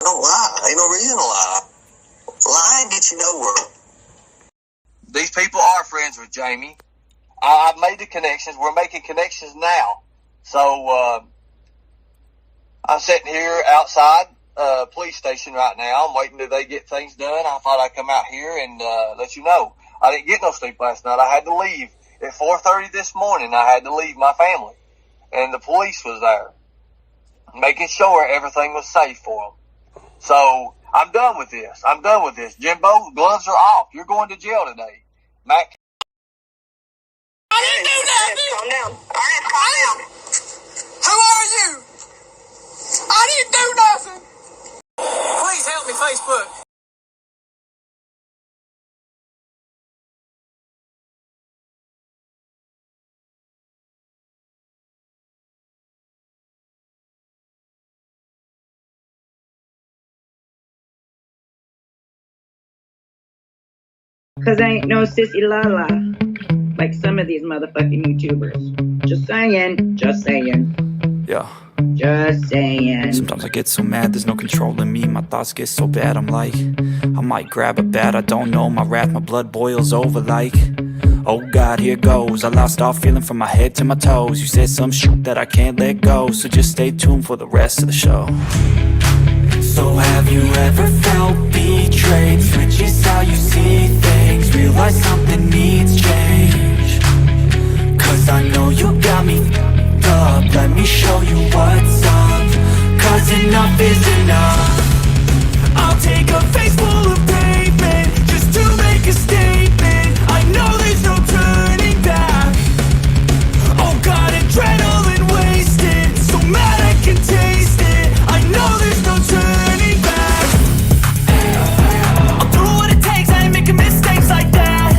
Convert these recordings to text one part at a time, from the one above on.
don't lie. Ain't no reason to lie. Lying gets you nowhere. These people are friends with Jamie. I've made the connections. We're making connections now. So I'm sitting here outside police station right now. I'm waiting till they get things done. I thought I'd come out here and let you know. I didn't get no sleep last night. I had to leave at 4:30 this morning. I had to leave my family, and the police was there, making sure everything was safe for them. So I'm done with this. I'm done with this. Jimbo, gloves are off. You're going to jail today. Mac. I didn't do nothing. Calm down. All right, calm down. Who are you? I didn't do nothing. Please help me, Facebook. Cause I ain't no sissy la-la like some of these motherfucking YouTubers. Just saying, just saying. Yeah. Just saying. Sometimes I get so mad, there's no controlling me. My thoughts get so bad, I'm like, I might grab a bat, I don't know. My wrath, my blood boils over like, oh God, here goes. I lost all feeling from my head to my toes. You said some shit that I can't let go, so just stay tuned for the rest of the show. So have you ever felt betrayed? Switches how you see things, realize something needs change. Cause I know you got me up, let me show you what's up. Cause enough is enough. I'll take a face full of pavement just to make a statement. I know there's no turning back. Oh God, adrenaline wasted, so mad I can taste it. I know there's no turning back. I'll do what it takes, I ain't making mistakes like that.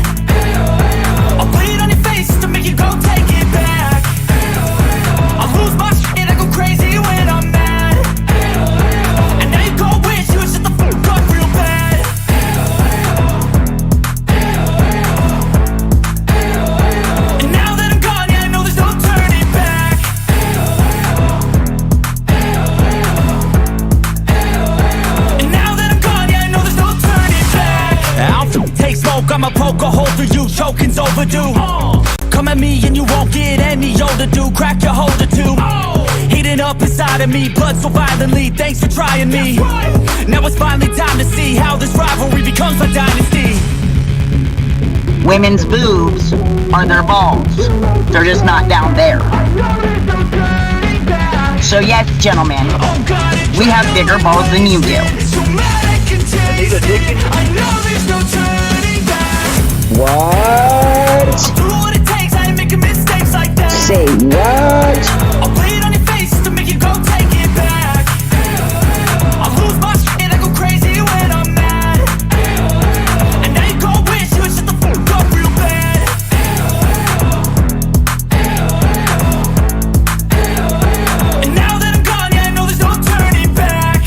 I'll bleed on your face to make you go take it back. I'll lose my shit, I go crazy when I'm mad. And now you go wish you would shut the fuck up real bad. And now that I'm gone, yeah, I know there's no turning back. And now that I'm gone, yeah, I know there's no turning back. I'll take smoke, I'ma poke a hole through you, choking's overdue. Come at me and you won't get any older, dude. Crack your holder too. Heating up inside of me, blood so violently. Thanks for trying me. Now it's finally time to see how this rivalry becomes a dynasty. Women's boobs are their balls. They're just not down there. So yes, gentlemen, we have bigger balls than you do. What? Say what? I'll bleed on your face to make you go take it back. I'll lose my shit, I go crazy when I'm mad. And now you go wish you would shut the fuck up real bad. And now that I'm gone, yeah, I know there's no turning back.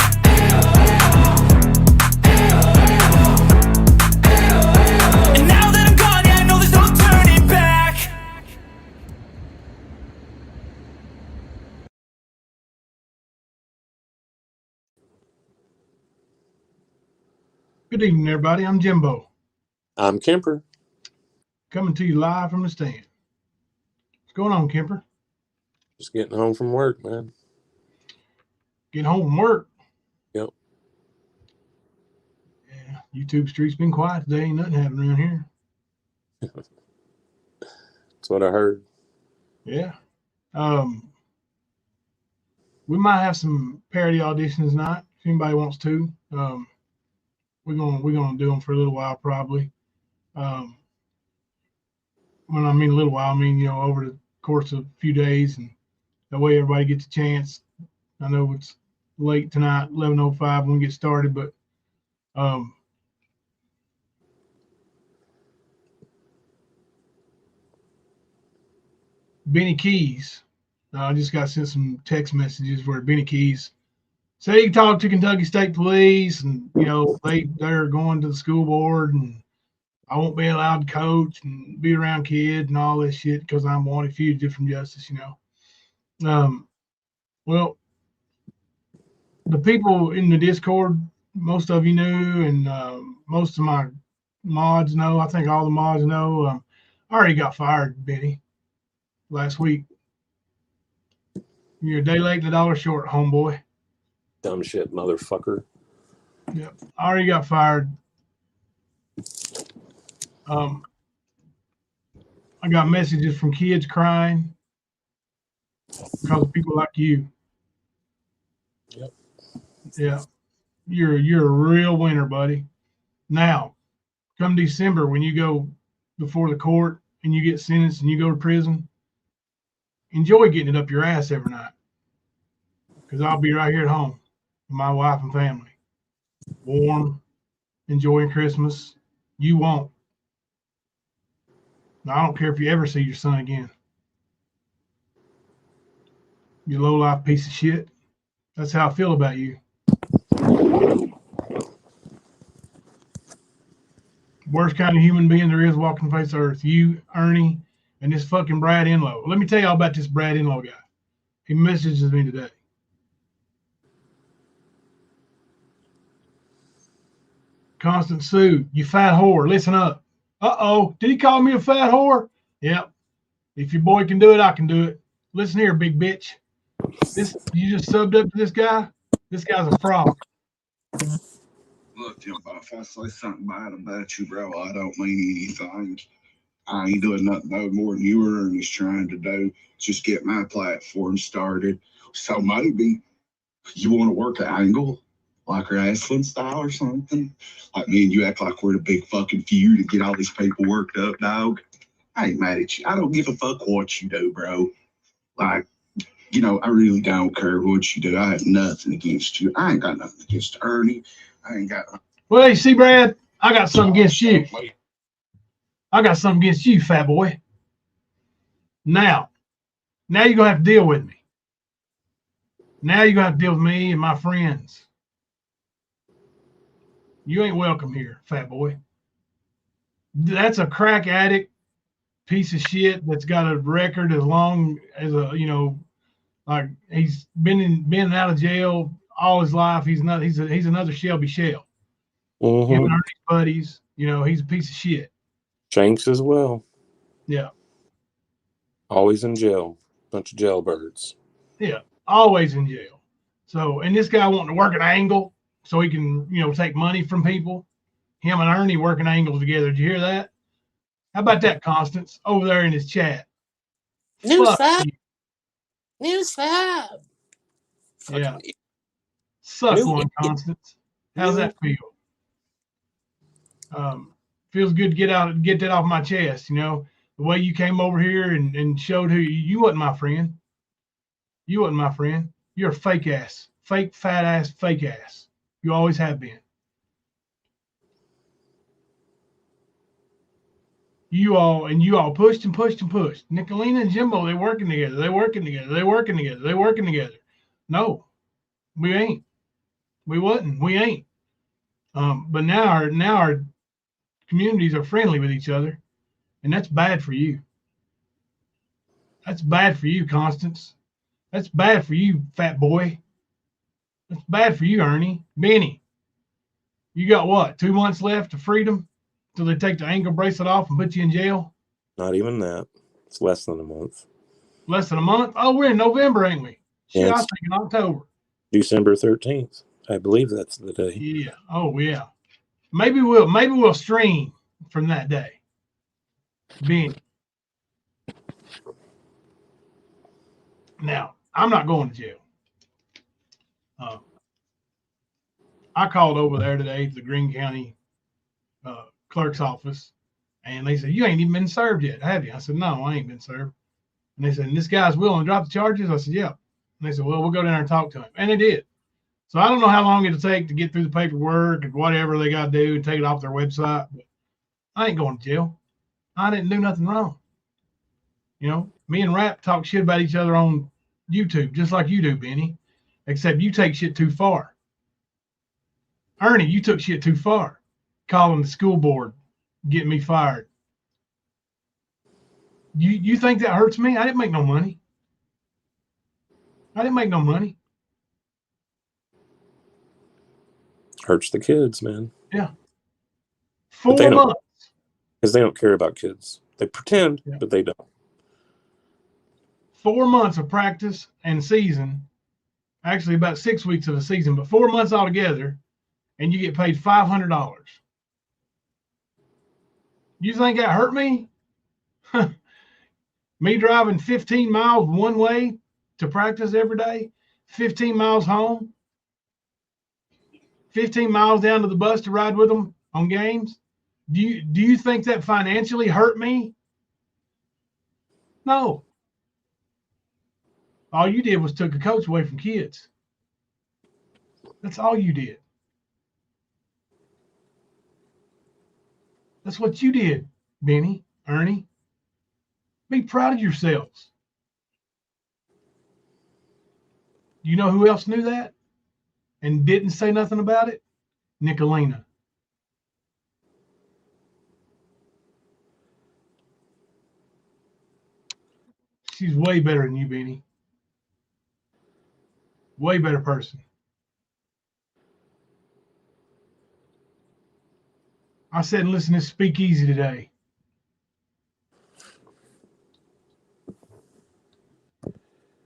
And now that I'm gone, yeah, I know there's no turning back. Good evening, everybody. I'm Jimbo, I'm Kemper. coming to you live from the stand. What's going on, Kemper? Just getting home from work, man. Getting home from work. Yep. Yeah, YouTube street's been quiet today. Ain't nothing happening around here. That's what I heard. Yeah. We might have some parody auditions tonight if anybody wants to. We're gonna do them for a little while probably. When I mean a little while, I mean over the course of a few days, and that way everybody gets a chance. I know it's late tonight, 11:05 when we get started, but Benny Keys. I just got sent some text messages where Benny Keys said he talked to Kentucky State Police, and they're going to the school board, and I won't be allowed to coach and be around kids and all this shit because I'm wanted fugitive from justice. Well, the people in the Discord, most of you knew, and most of my mods know. I think all the mods know. I already got fired, Benny, last week. You're a day late and a dollar short, homeboy. Dumb shit, motherfucker. Yep, I already got fired. I got messages from kids crying because of people like you. Yep. Yeah, you're a real winner, buddy. Now, come December when you go before the court and you get sentenced and you go to prison, enjoy getting it up your ass every night, because I'll be right here at home with my wife and family, warm, enjoying Christmas. You won't. Now, I don't care if you ever see your son again. You low-life piece of shit. That's how I feel about you. Worst kind of human being there is walking the face of earth. You, Ernie, and this fucking Brad Enlow. Let me tell y'all about this Brad Enlow guy. He messages me today. Constant Sue, you fat whore, listen up. Uh-oh, did he call me a fat whore? Yep. If your boy can do it, I can do it. Listen here, big bitch. You just subbed up to this guy? This guy's a fraud. Look, Jimbo, if I say something bad about you, bro, I don't mean anything. I ain't doing nothing no more than you or Ernie's trying to do. Just get my platform started. So maybe you want to work an angle, like wrestling style or something. Like me and you act like we're the big fucking feud and get all these people worked up, dog. I ain't mad at you. I don't give a fuck what you do, bro. Like, you know, I really don't care what you do. I have nothing against you. I ain't got nothing against Ernie. I ain't got. Well, you see, Brad, I got something against you. I got something against you, fat boy. Now you're going to have to deal with me. Now you're going to have to deal with me and my friends. You ain't welcome here, fat boy. That's a crack addict piece of shit that's got a record as long as like he's been out of jail all his life. He's another Shelby Shell. Mm-hmm. Him and Ernie's buddies, he's a piece of shit. Shanks as well. Yeah. Always in jail. Bunch of jailbirds. Yeah, always in jail. So, and this guy wanting to work an angle so he can, take money from people. Him and Ernie working angles together. Did you hear that? How about that, Constance, over there in his chat? New Fuck sub. you. New sub. Yeah. Suck New one, Constance. How's that feel? Feels good to get that off my chest, the way you came over here and showed who you wasn't my friend. You wasn't my friend. You're a fake ass, fake fat ass, fake ass. You always have been. You all pushed and pushed and pushed. Nicolina and Jimbo, they working together. No, we ain't. We wasn't. We ain't. But now our communities are friendly with each other, and that's bad for you. That's bad for you, Constance. That's bad for you, fat boy. That's bad for you, Ernie. Benny, you got what, 2 months left of freedom till they take the ankle bracelet off and put you in jail? Not even that. It's less than a month. Less than a month? Oh, we're in November, ain't we? Shit, Yeah, I was thinking October. December 13th. I believe that's the day. Yeah. Oh, yeah. Maybe we'll stream from that day. Benny. Now, I'm not going to jail. I called over there today to the Greene County clerk's office, and they said, you ain't even been served yet, have you? I said, no, I ain't been served. And they said, and this guy's willing to drop the charges? I said, yeah. And they said, well, we'll go down there and talk to him. And they did. So I don't know how long it'll take to get through the paperwork and whatever they got to do and take it off their website, but I ain't going to jail. I didn't do nothing wrong. Me and Rap talk shit about each other on YouTube, just like you do, Benny, except you take shit too far. Ernie, you took shit too far, calling the school board, getting me fired. You think that hurts me? I didn't make no money. Hurts the kids, man. Yeah. But 4 months. Because they don't care about kids. They pretend, Yeah. but they don't. 4 months of practice and season. Actually, about 6 weeks of the season, but 4 months altogether, and you get paid $500. You think that hurt me? Me driving 15 miles one way to practice every day, 15 miles home, 15 miles down to the bus to ride with them on games. Do you think that financially hurt me? No. All you did was took a coach away from kids. That's all you did. That's what you did, Benny, Ernie. Be proud of yourselves. You know who else knew that and didn't say nothing about it? Nicolina. She's way better than you, Benny. Way better person. I sat and listened to Speakeasy today.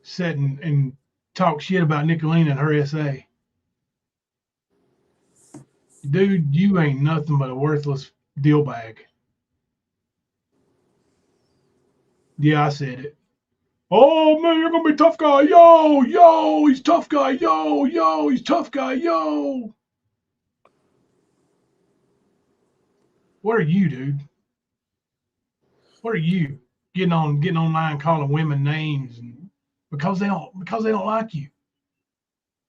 Sat and talk shit about Nicolina and her essay. Dude, you ain't nothing but a worthless deal bag. Yeah, I said it. Oh man, you're gonna be a tough guy. Yo, he's tough guy. Yo, he's tough guy. Yo. What are you, dude? What are you getting online calling women names and because they don't like you?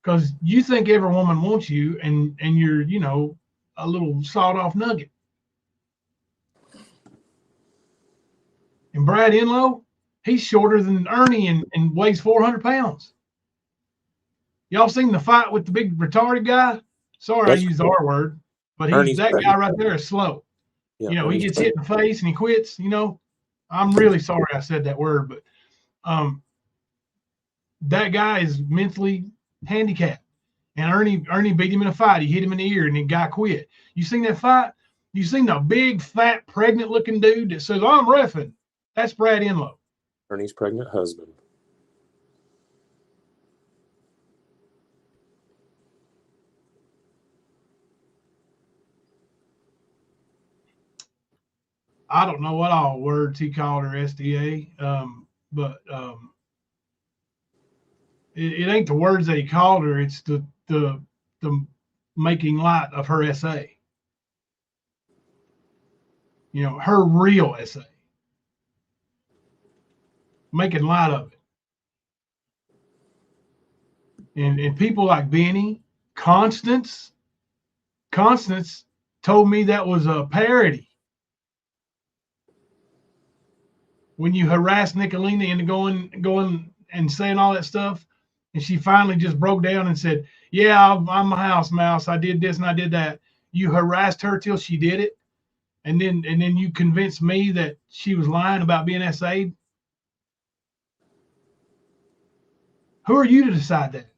Because you think every woman wants you and you're, a little sawed off nugget. And Brad Enlow, he's shorter than Ernie and weighs 400 pounds. Y'all seen the fight with the big retarded guy? Sorry, I used the R word, but that guy right there is slow. Yeah, he gets hit in the face and he quits. I'm really sorry I said that word, but that guy is mentally handicapped. And Ernie beat him in a fight. He hit him in the ear, and the guy quit. You seen that fight? You seen the big, fat, pregnant-looking dude that says, "I'm reffing"? That's Brad Enlow. Ernie's pregnant husband. I don't know what all words he called her SDA, but it ain't the words that he called her. It's the making light of her essay. Her real essay. Making light of it. And people like Benny, Constance told me that was a parody. When you harassed Nicolina into going and saying all that stuff, and she finally just broke down and said, "Yeah, I'm a house mouse. I did this and I did that." You harassed her till she did it, and then you convinced me that she was lying about being SA'd. Who are you to decide that?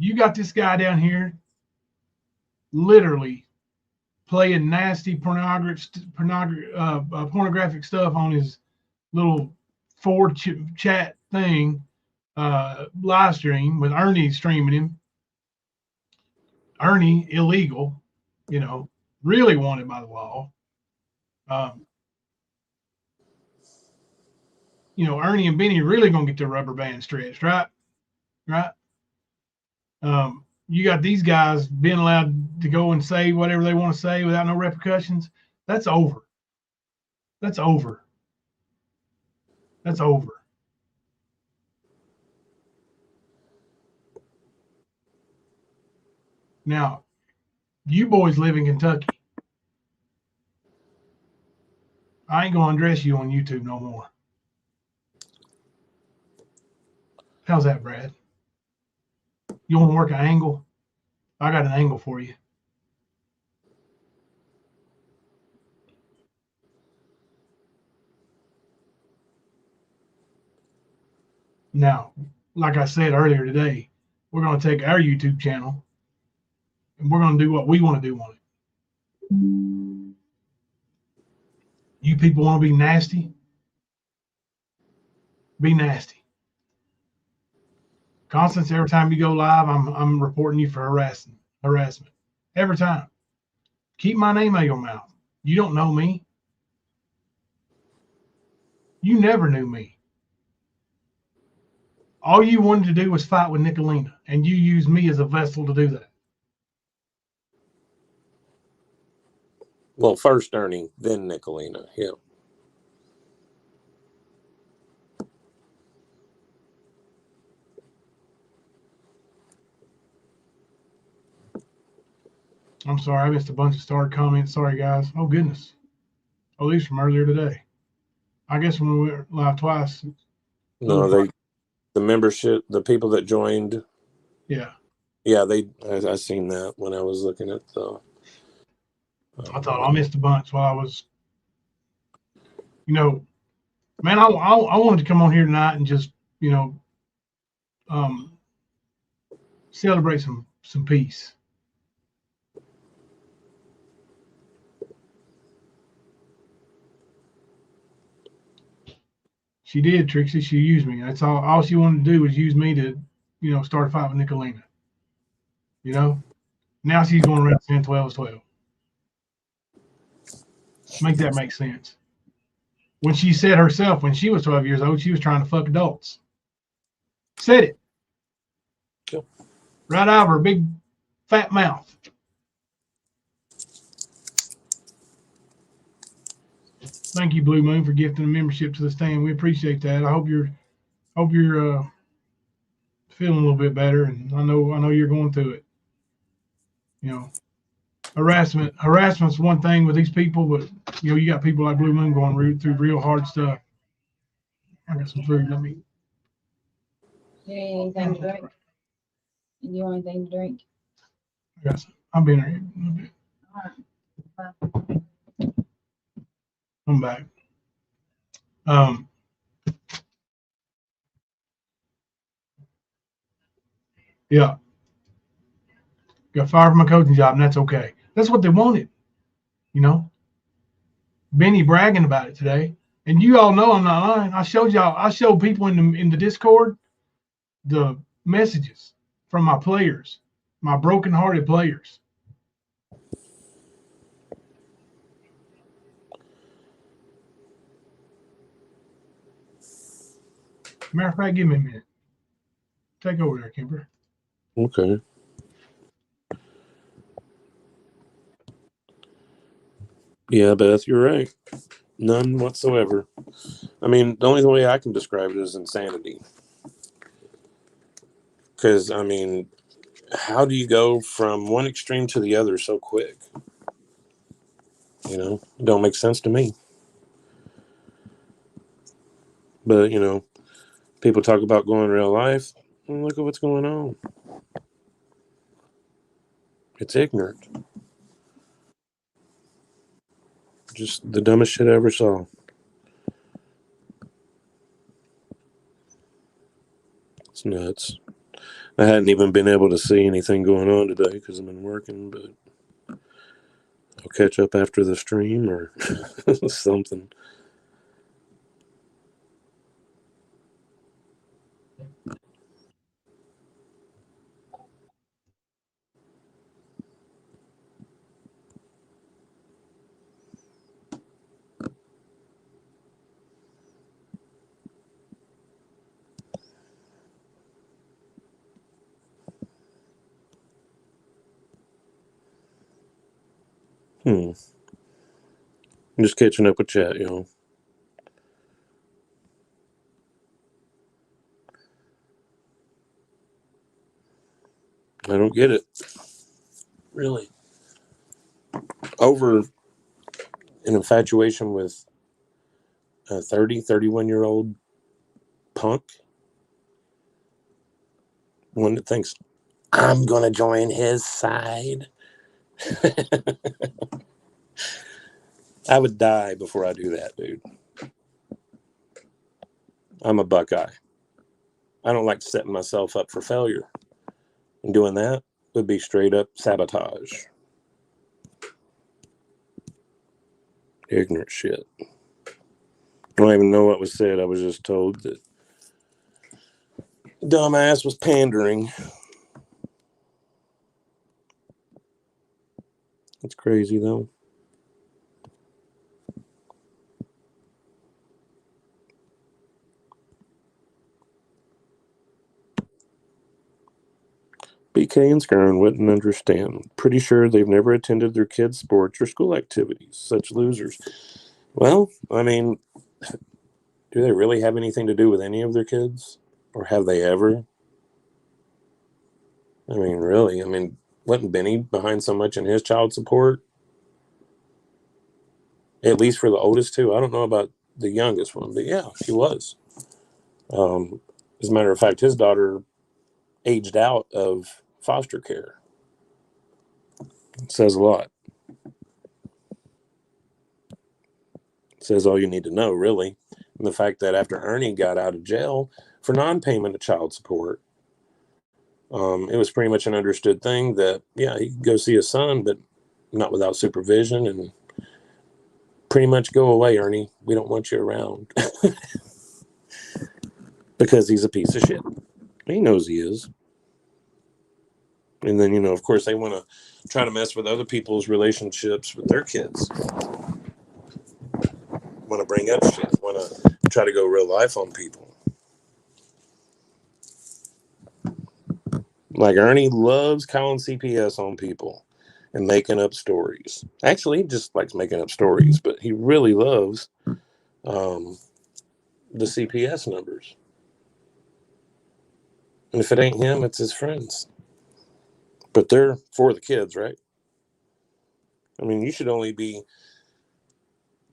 You got this guy down here literally playing nasty pornographic stuff on his little Ford chat thing, live stream with Ernie streaming him. Ernie, illegal, really wanted by the law. Ernie and Benny really gonna get their rubber band stretched, right? Right. You got these guys being allowed to go and say whatever they want to say without no repercussions. That's over. That's over. That's over. Now, you boys live in Kentucky. I ain't gonna undress you on YouTube no more. How's that, Brad? You want to work an angle? I got an angle for you. Now, like I said earlier today, we're going to take our YouTube channel and we're going to do what we want to do on it. You people want to be nasty? Be nasty. Constance, every time you go live, I'm reporting you for harassment. Every time. Keep my name out of your mouth. You don't know me. You never knew me. All you wanted to do was fight with Nicolina, and you used me as a vessel to do that. Well, first Ernie, then Nicolina. Yeah. I'm sorry, I missed a bunch of starred comments. Sorry, guys. Oh, goodness. Oh, these from earlier today. I guess when we were live twice. No, the membership, the people that joined. Yeah. Yeah, I seen that when I was looking at the. I thought I missed a bunch while I was, man, I wanted to come on here tonight and just, celebrate some peace. She did, Trixie. She used me. That's all she wanted to do was use me to, start a fight with Nicolina. Now she's going around saying 12 is 12. Make that make sense. When she said herself, when she was 12 years old, she was trying to fuck adults. Said it. Yep. Right out of her big fat mouth. Thank you, Blue Moon, for gifting a membership to the stand. We appreciate that. I hope you're feeling a little bit better, and I know you're going through it. Harassment's one thing with these people, but you got people like Blue Moon going through real hard stuff. I got some food. Let me. You need anything to drink? You want anything to drink? I got some. I've been here a little bit. All right. I'm back. Yeah. Got fired from my coaching job, and that's okay. That's what they wanted. Benny bragging about it today. And you all know I'm not lying. I showed people in the Discord the messages from my players, my broken-hearted players. Matter of fact, give me a minute. Take over there, Kimber. Okay. Yeah, Beth, you're right. None whatsoever. I mean, the only way I can describe it is insanity. Because, I mean, how do you go from one extreme to the other so quick? It don't make sense to me. But, people talk about going real life. Well, look at what's going on. It's ignorant. Just the dumbest shit I ever saw. It's nuts. I hadn't even been able to see anything going on today because I've been working, but I'll catch up after the stream or something. I'm just catching up with chat, I don't get it. Really. Over an infatuation with a 31-year-old punk. One that thinks, I'm going to join his side. I would die before I do that, dude. I'm a Buckeye. I don't like setting myself up for failure. And doing that would be straight up sabotage. Ignorant shit. I don't even know what was said. I was just told that dumbass was pandering. It's crazy though. BK and Skern wouldn't understand. Pretty sure they've never attended their kids' sports or school activities. Such losers. Well, I mean, do they really have anything to do with any of their kids? Or have they ever? I mean, really? I mean, wasn't Benny behind so much in his child support? At least for the oldest two. I don't know about the youngest one, but yeah, he was. As a matter of fact, his daughter aged out of foster care. It says a lot. It says all you need to know, really. And the fact that after Ernie got out of jail for non-payment of child support, it was pretty much an understood thing that, yeah, he could go see his son, but not without supervision, and pretty much go away, Ernie. We don't want you around. Because he's a piece of shit. He knows he is. And then, of course, they want to try to mess with other people's relationships with their kids. Want to bring up shit. Want to try to go real life on people. Like Ernie loves calling CPS on people and making up stories. Actually, he just likes making up stories, but he really loves the CPS numbers. And if it ain't him, it's his friends. But they're for the kids, right? I mean, you should only be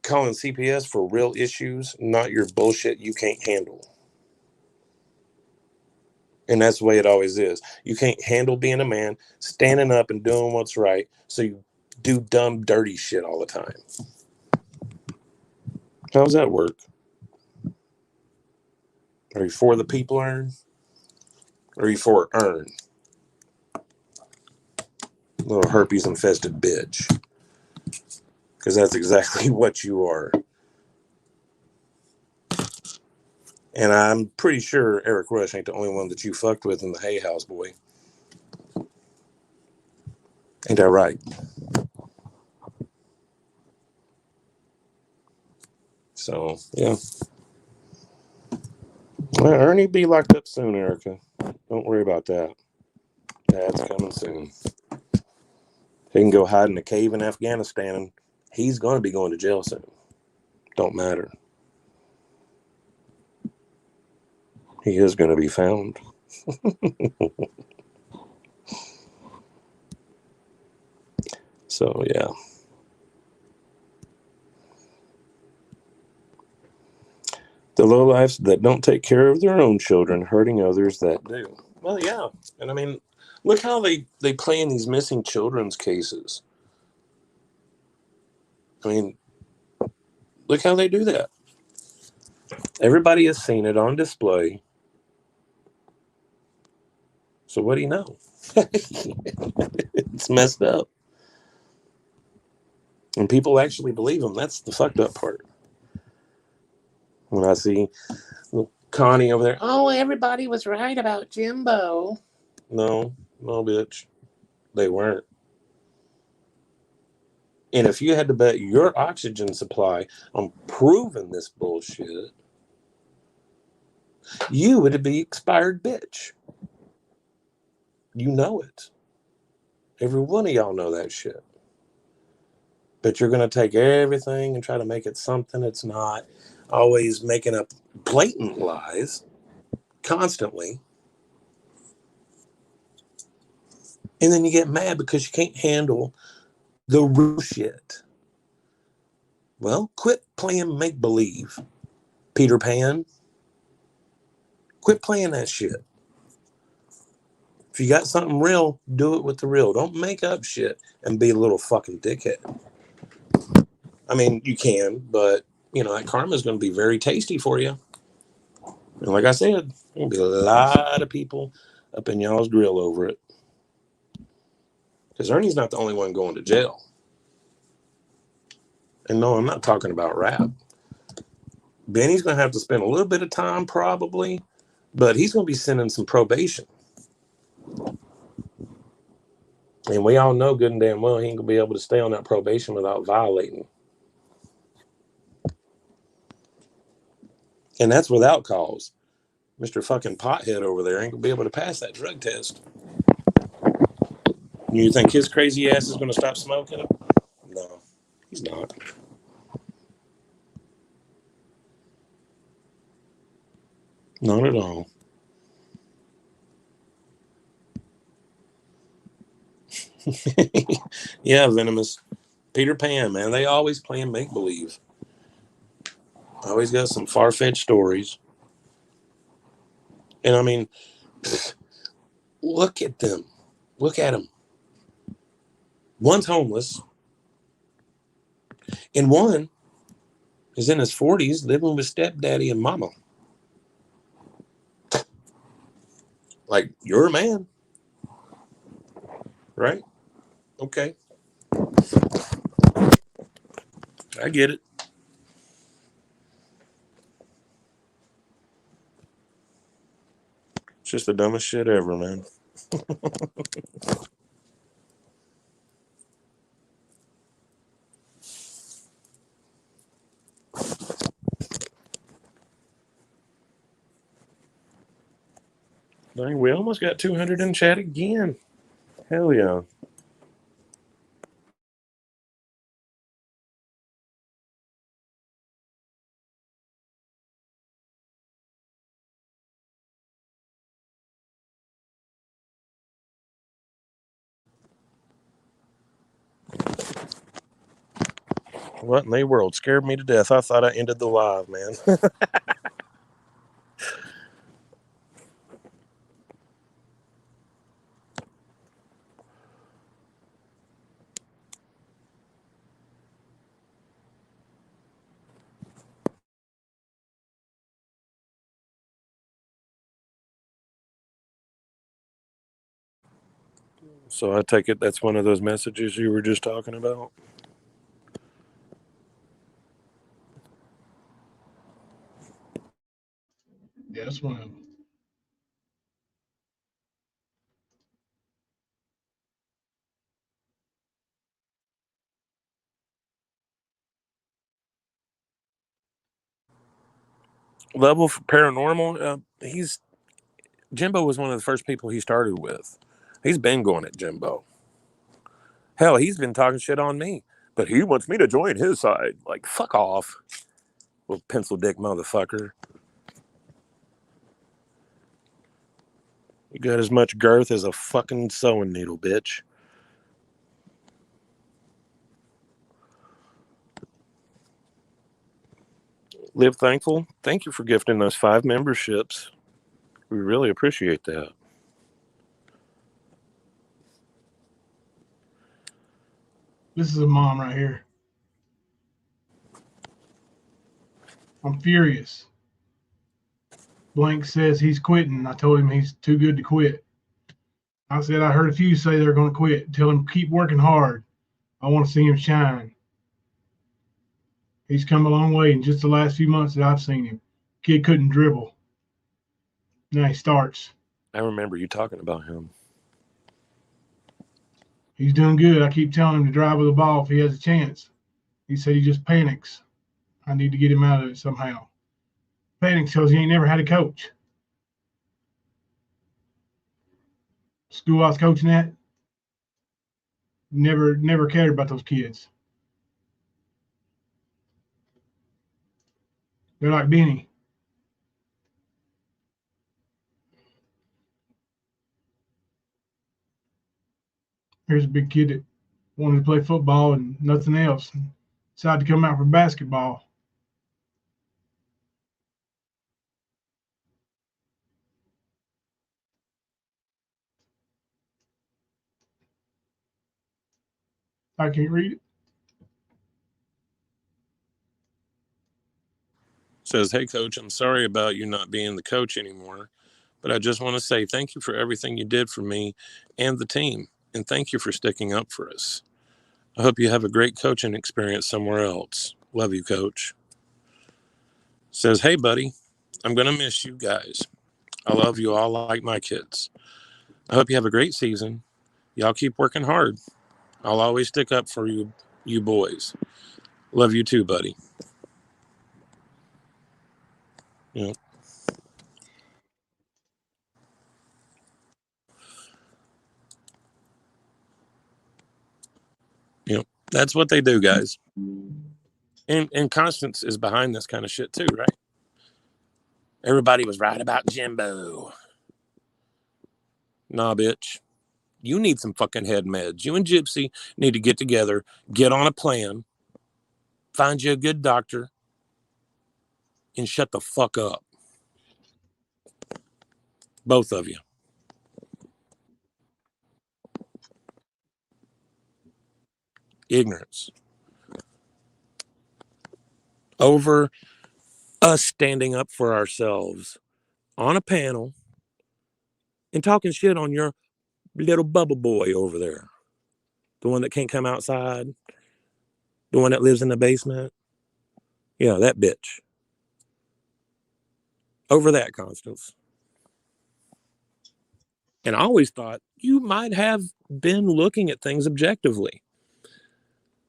calling CPS for real issues, not your bullshit you can't handle. And that's the way it always is. You can't handle being a man, standing up and doing what's right, so you do dumb, dirty shit all the time. How does that work? Are you for the people, Earn? Or are you for Earn? Little herpes-infested bitch. Because that's exactly what you are. And I'm pretty sure Eric Rush ain't the only one that you fucked with in the Hay House, boy. Ain't that right? So, yeah. Well, Ernie be locked up soon, Erica. Don't worry about that. Dad's coming soon. He can go hide in a cave in Afghanistan, and he's going to be going to jail soon. Don't matter. He is going to be found. So, yeah. The lowlifes that don't take care of their own children, hurting others that do. Well, yeah. And I mean, look how they play in these missing children's cases. I mean, look how they do that. Everybody has seen it on display. So what do you know? It's messed up. And people actually believe them. That's the fucked up part. When I see Connie over there, oh, everybody was right about Jimbo. No, bitch. They weren't. And if you had to bet your oxygen supply on proving this bullshit, you would be expired bitch. You know it. Every one of y'all know that shit. But you're going to take everything and try to make it something it's not. Always making up blatant lies. Constantly. And then you get mad because you can't handle the real shit. Well, quit playing make-believe, Peter Pan. Quit playing that shit. If you got something real, do it with the real. Don't make up shit and be a little fucking dickhead. I mean, you can, but, that karma is going to be very tasty for you. And like I said, there'll be a lot of people up in y'all's grill over it. Because Ernie's not the only one going to jail. And no, I'm not talking about rap. Benny's going to have to spend a little bit of time probably, but he's going to be sending some probation. And we all know good and damn well he ain't going to be able to stay on that probation without violating. And that's without cause. Mr. fucking pothead over there ain't going to be able to pass that drug test. You think his crazy ass is going to stop smoking? No, he's not. Not at all. Yeah, Venomous. Peter Pan, man. They always playing make-believe. Always got some far-fetched stories. And I mean, look at them. Look at them. One's homeless. And one is in his 40s living with stepdaddy and mama. Like, you're a man. Right? Okay. I get it. It's just the dumbest shit ever, man. Dang, we almost got 200 in chat again. Hell yeah. What in the world? Scared me to death. I thought I ended the live, man. So I take it that's one of those messages you were just talking about? Yeah, that's one of them. Level for paranormal, Jimbo was one of the first people he started with. He's been going at Jimbo. Hell, he's been talking shit on me, but he wants me to join his side. Like, fuck off, little pencil dick motherfucker. You got as much girth as a fucking sewing needle, bitch. Live Thankful, thank you for gifting us 5 memberships. We really appreciate that. This is a mom right here. I'm furious. Blank says he's quitting. I told him he's too good to quit. I said I heard a few say they're going to quit. Tell him keep working hard. I want to see him shine. He's come a long way in just the last few months that I've seen him. Kid couldn't dribble. Now he starts. I remember you talking about him. He's doing good. I keep telling him to drive with the ball if he has a chance. He said he just panics. I need to get him out of it somehow. Panics because he ain't never had a coach. School I was coaching at, never cared about those kids. They're like Benny. Here's a big kid that wanted to play football and nothing else. Decided to come out for basketball. I can't read it. Says, hey, Coach, I'm sorry about you not being the coach anymore, but I just want to say thank you for everything you did for me and the team, and thank you for sticking up for us. I hope you have a great coaching experience somewhere else. Love you, Coach. Says, hey, buddy, I'm going to miss you guys. I love you all like my kids. I hope you have a great season. Y'all keep working hard. I'll always stick up for you boys. Love you too, buddy. Yeah. Yeah. That's what they do, guys. And Constance is behind this kind of shit too, right? Everybody was right about Jimbo. Nah, bitch. You need some fucking head meds. You and Gypsy need to get together, get on a plan, find you a good doctor, and shut the fuck up. Both of you. Ignorance. Over us standing up for ourselves on a panel and talking shit on your little bubble boy over there. The one that can't come outside. The one that lives in the basement. Yeah, that bitch. Over that, Constance. And I always thought you might have been looking at things objectively.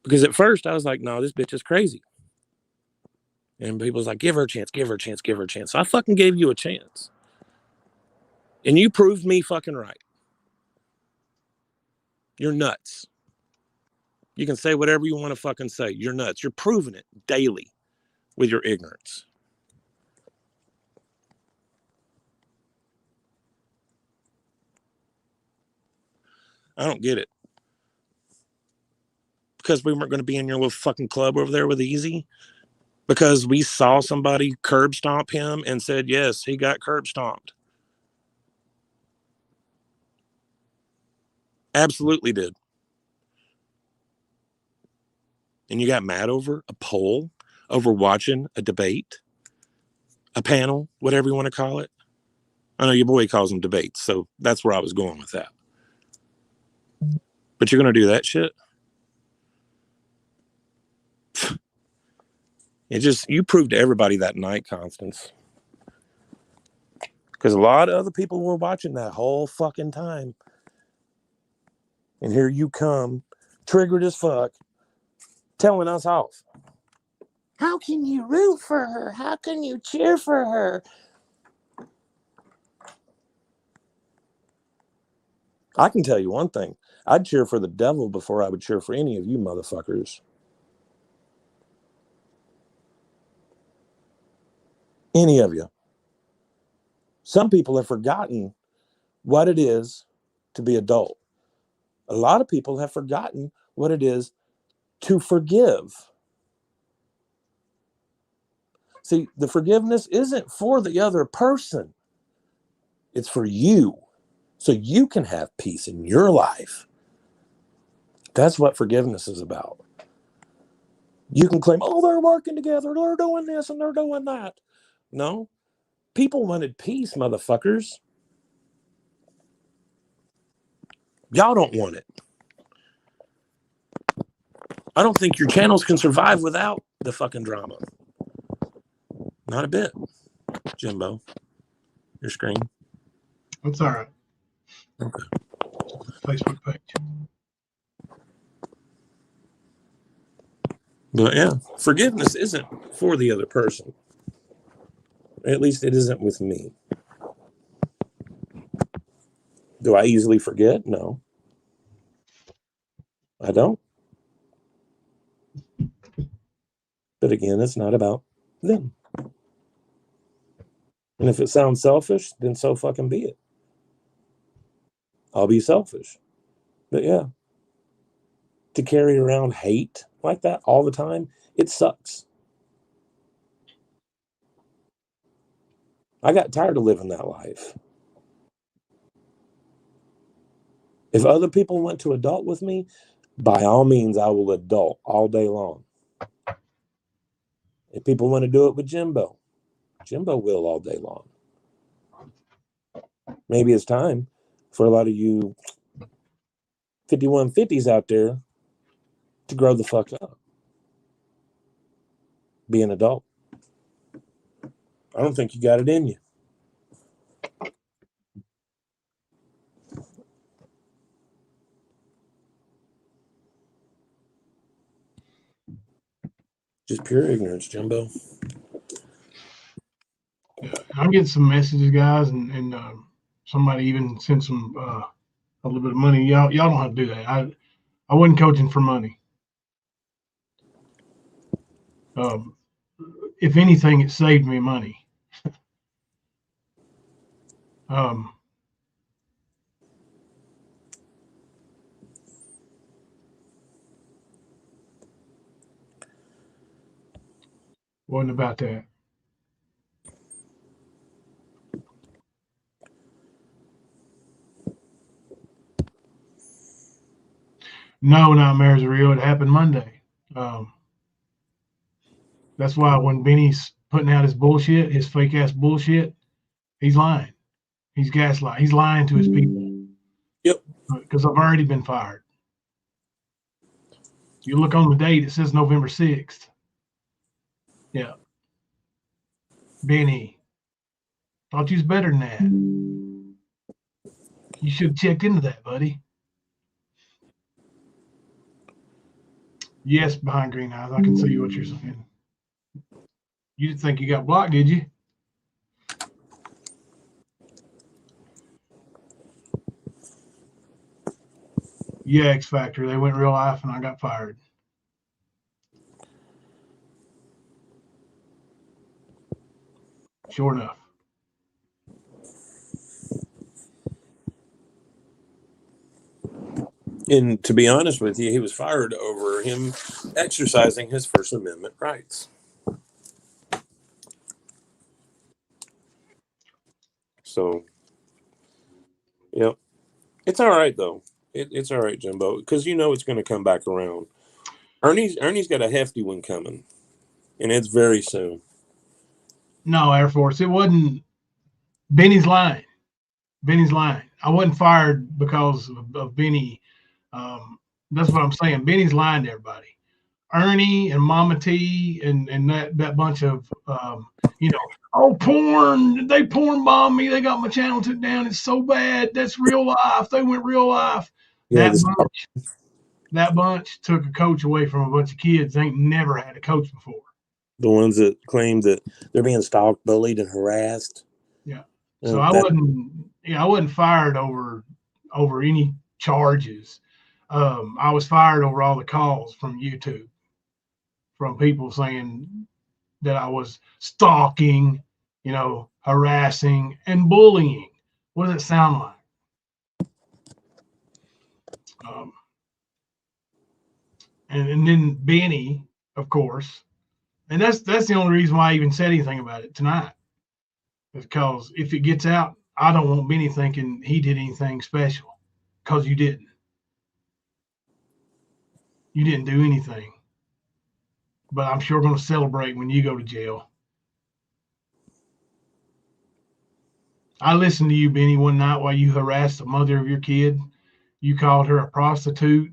Because at first I was like, no, this bitch is crazy. And people was like, give her a chance, give her a chance, give her a chance. So I fucking gave you a chance. And you proved me fucking right. You're nuts. You can say whatever you want to fucking say. You're nuts. You're proving it daily with your ignorance. I don't get it. Because we weren't going to be in your little fucking club over there with Easy? Because we saw somebody curb stomp him and said, yes, he got curb stomped. Absolutely did. And you got mad over a poll, over watching a debate, a panel, whatever you want to call it. I know your boy calls them debates, so that's where I was going with that. But you're going to do that shit? You proved to everybody that night, Constance. Because a lot of other people were watching that whole fucking time. And here you come, triggered as fuck, telling us off. How can you root for her? How can you cheer for her? I can tell you one thing. I'd cheer for the devil before I would cheer for any of you motherfuckers. Any of you. Some people have forgotten what it is to be adult. A lot of people have forgotten what it is to forgive. See, the forgiveness isn't for the other person. It's for you. So you can have peace in your life. That's what forgiveness is about. You can claim, oh, they're working together. They're doing this and they're doing that. No. People wanted peace, motherfuckers. Y'all don't want it. I don't think your channels can survive without the fucking drama. Not a bit. Jimbo, your screen. That's all right. Okay. Facebook page. But yeah, forgiveness isn't for the other person. At least it isn't with me. Do I easily forget? No. I don't. But again, it's not about them. And if it sounds selfish, then so fucking be it. I'll be selfish. But yeah, to carry around hate like that all the time, it sucks. I got tired of living that life. If other people went to adult with me, by all means, I will adult all day long. If people want to do it with Jimbo, Jimbo will all day long. Maybe it's time for a lot of you 5150s out there to grow the fuck up. Be an adult. I don't think you got it in you. Just pure ignorance, Jimbo. I'm getting some messages, guys, and somebody even sent some a little bit of money. Y'all don't have to do that. I wasn't coaching for money. If anything, it saved me money. Wasn't about that. No, nightmares are real. It happened Monday. That's why when Benny's putting out his bullshit, his fake ass bullshit, he's lying. He's gaslighting. He's lying to his people. Yep. Because I've already been fired. You look on the date, it says November 6th. Yeah. Benny, thought you was better than that. You should have checked into that, buddy. Yes, behind green eyes. I can see what you're saying. You didn't think you got blocked, did you? Yeah, X Factor. They went real life and I got fired. Sure enough. And to be honest with you, he was fired over him exercising his First Amendment rights. So, yep. It's all right, though. It's all right, Jimbo, because you know it's going to come back around. Ernie's got a hefty one coming, and it's very soon. No, Air Force. It wasn't. Benny's lying. Benny's lying. I wasn't fired because of Benny. That's what I'm saying. Benny's lying to everybody. Ernie and Mama T and that bunch of oh, porn. They porn bombed me. They got my channel took down. It's so bad. That's real life. They went real life. Yeah, that bunch took a coach away from a bunch of kids. They ain't never had a coach before. The ones that claim that they're being stalked, bullied, and harassed. Yeah. So I wasn't fired over any charges. I was fired over all the calls from YouTube, from people saying that I was stalking, harassing and bullying. What does it sound like? And then Benny, of course, and that's the only reason why I even said anything about it tonight. Because if it gets out, I don't want Benny thinking he did anything special, because you didn't. You didn't do anything. But I'm sure going to celebrate when you go to jail. I listened to you, Benny, one night while you harassed the mother of your kid. You called her a prostitute.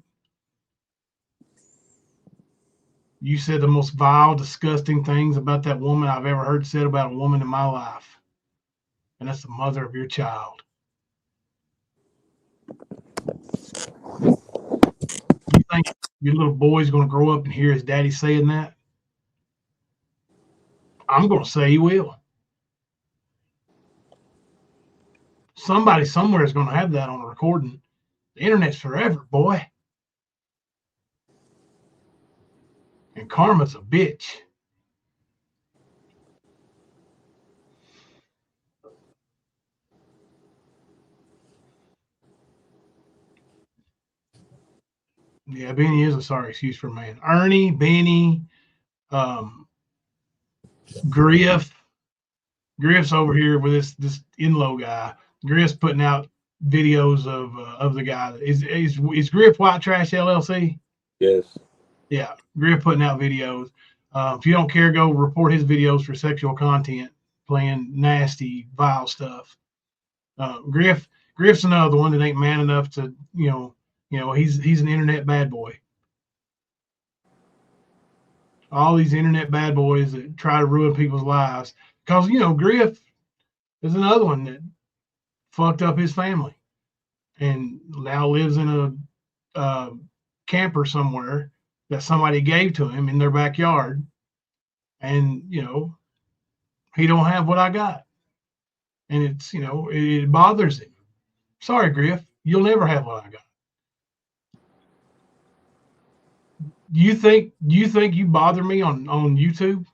You said the most vile, disgusting things about that woman I've ever heard said about a woman in my life. And that's the mother of your child. You think your little boy's going to grow up and hear his daddy saying that? I'm going to say he will. Somebody somewhere is going to have that on a recording. The internet's forever, boy. And karma's a bitch. Yeah, Benny is a sorry excuse for a man. Ernie, Benny, Griff's over here with this in-law guy. Griff's putting out videos of the guy. Is Griff White Trash LLC? Yes. Yeah, Griff putting out videos. If you don't care, go report his videos for sexual content. playing nasty, vile stuff. Griff's another one that ain't man enough to, he's an internet bad boy. All these internet bad boys that try to ruin people's lives. Because, Griff is another one that fucked up his family and now lives in a camper somewhere that somebody gave to him in their backyard. And, he don't have what I got. And it's, it bothers him. Sorry, Griff, you'll never have what I got. Do you think you bother me on YouTube?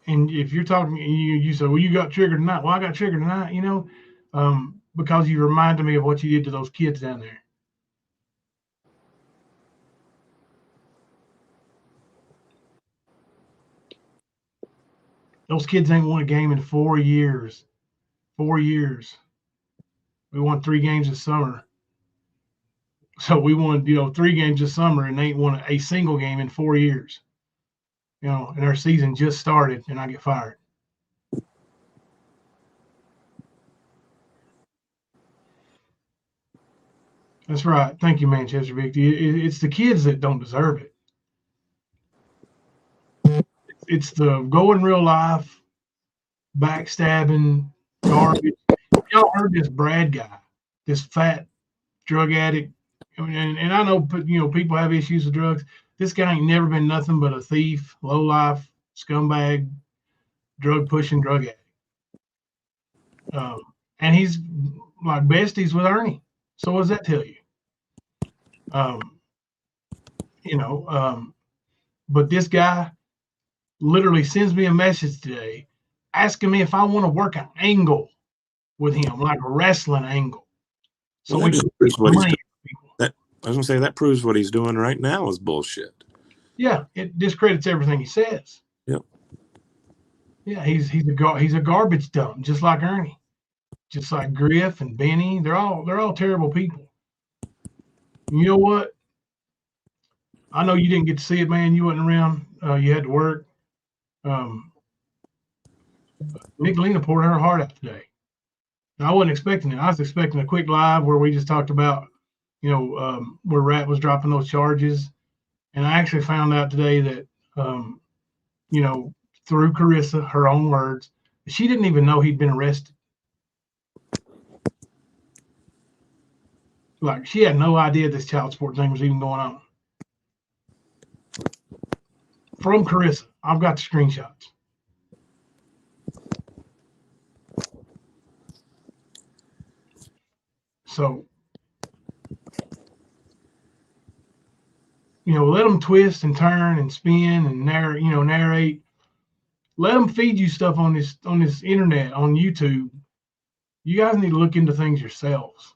And if you're talking, you say, well, you got triggered tonight. Well, I got triggered tonight, because you reminded me of what you did to those kids down there. Those kids ain't won a game in 4 years. 4 years. We won 3 games this summer. So we won, 3 games this summer, and they ain't won a single game in 4 years. And our season just started, and I get fired. That's right. Thank you, Manchester Victory. It's the kids that don't deserve it. It's the go in real life, backstabbing, garbage. Y'all heard this Brad guy, this fat drug addict, and I know people have issues with drugs. This guy ain't never been nothing but a thief, low life, scumbag, drug pushing drug addict. And he's like besties with Ernie. So what does that tell you? But this guy literally sends me a message today asking me if I want to work an angle with him, like a wrestling angle. So well, that proves what he's doing. I was gonna say that proves what he's doing right now is bullshit. Yeah, it discredits everything he says. Yep. Yeah, he's a garbage dump, just like Ernie, just like Griff and Benny. They're all terrible people. You know what? I know you didn't get to see it, man. You wasn't around. You had to work. Nicolina poured her heart out today. Now, I wasn't expecting it. I was expecting a quick live where we just talked about, where Rat was dropping those charges. And I actually found out today that, through Carissa, her own words, she didn't even know he'd been arrested. Like, she had no idea this child support thing was even going on. From Carissa. I've got the screenshots. So, let them twist and turn and spin and narrate. Let them feed you stuff on this internet, on YouTube. You guys need to look into things yourselves.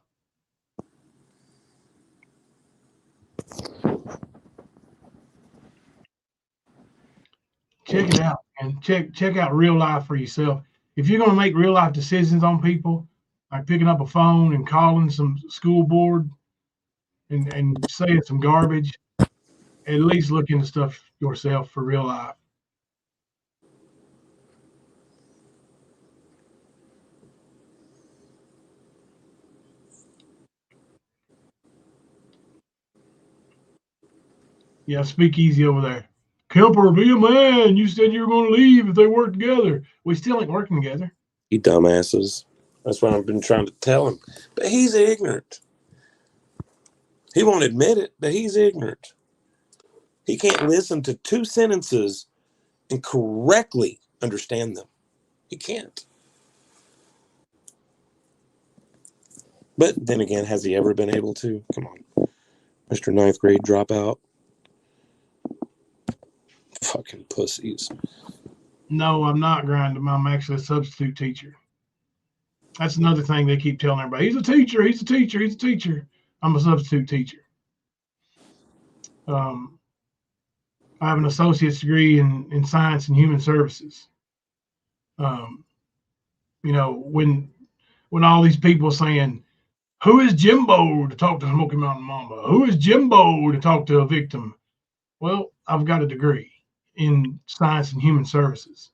Check it out, and check out real life for yourself. If you're going to make real life decisions on people, like picking up a phone and calling some school board and saying some garbage, at least look into stuff yourself for real life. Yeah, speak easy over there. Kemper, be a man. You said you were going to leave if they work together. We still ain't working together. You dumbasses. That's what I've been trying to tell him. But he's ignorant. He won't admit it, but he's ignorant. He can't listen to 2 sentences and correctly understand them. He can't. But then again, has he ever been able to? Come on. Mr. 9th grade dropout. Fucking pussies. No, I'm not grinding. I'm actually a substitute teacher. That's another thing they keep telling everybody. He's a teacher. He's a teacher. He's a teacher. I'm a substitute teacher. I have an associate's degree in science and human services. When all these people saying, who is Jimbo to talk to Smoky Mountain Mamba? Who is Jimbo to talk to a victim? Well, I've got a degree in science and human services.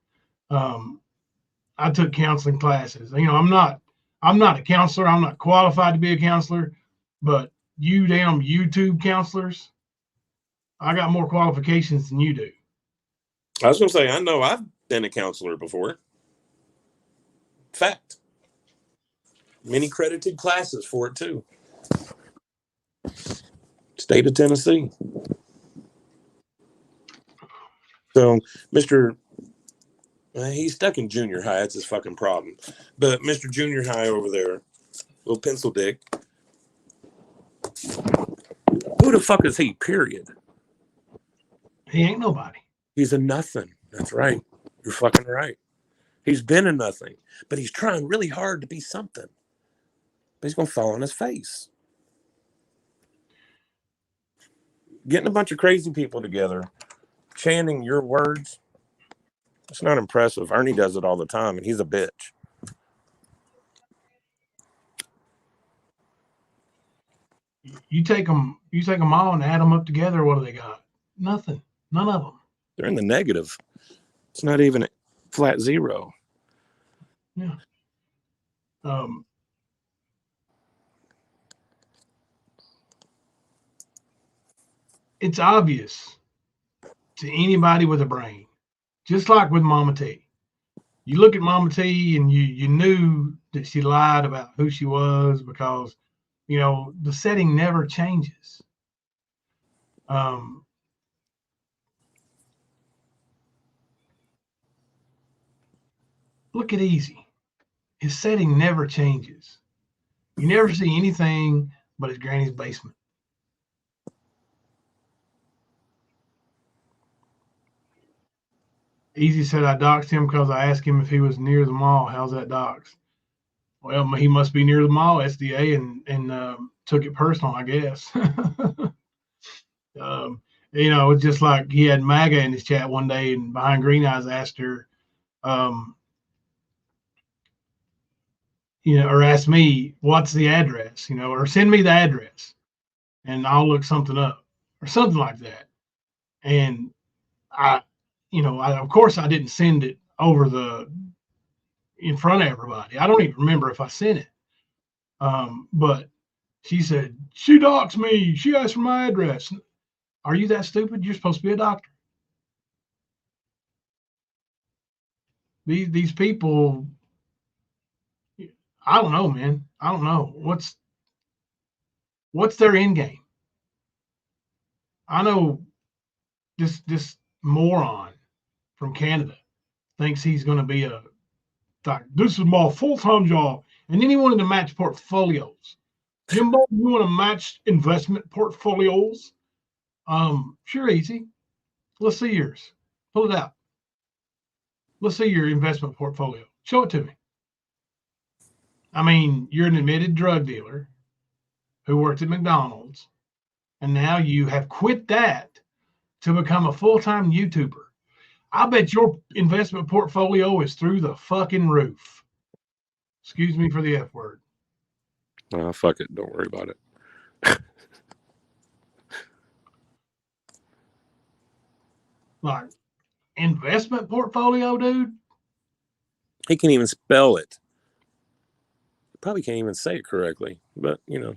I took counseling classes. You know, I'm not a counselor. I'm not qualified to be a counselor, but you damn YouTube counselors, I got more qualifications than you do. I was going to say, I know I've been a counselor before. Fact. Many credited classes for it too. State of Tennessee. So, he's stuck in junior high. That's his fucking problem. But Mr. Junior High over there, little pencil dick. Who the fuck is he, period? He ain't nobody. He's a nothing. That's right. You're fucking right. He's been a nothing, but he's trying really hard to be something. But he's going to fall on his face. Getting a bunch of crazy people together, chanting your words, it's not impressive. Ernie does it all the time, and he's a bitch. You take them all and add them up together. What do they got? Nothing. None of them. They're in the negative. It's not even a flat zero. Yeah. It's obvious to anybody with a brain, just like with Mama T. You look at Mama T and you knew that she lied about who she was because, you know, the setting never changes. Look at Easy. His setting never changes. You never see anything but his granny's basement. Easy said I doxed him because I asked him if he was near the mall. How's that doxed? Well, he must be near the mall, SDA, and took it personal, I guess. You know, it's just like he had MAGA in his chat one day, and Behind Green Eyes asked her, you know, or asked me, what's the address, you know, or send me the address and I'll look something up or something like that. And of course I didn't send it over in front of everybody. I don't even remember if I sent it. But she said, she doxed me. She asked for my address. Are you that stupid? You're supposed to be a doctor. These people, I don't know, man. I don't know. What's their end game? I know this moron from Canada thinks he's going to be a doctor. This is my full-time job. And then he wanted to match portfolios. Jimbo, you want to match investment portfolios? Sure, Easy. Let's see yours. Pull it out. Let's see your investment portfolio. Show it to me. I mean, you're an admitted drug dealer who worked at McDonald's, and now you have quit that to become a full-time YouTuber. I bet your investment portfolio is through the fucking roof. Excuse me for the F word. Fuck it. Don't worry about it. Like, investment portfolio, dude? He can't even spell it. Probably can't even say it correctly, but, you know.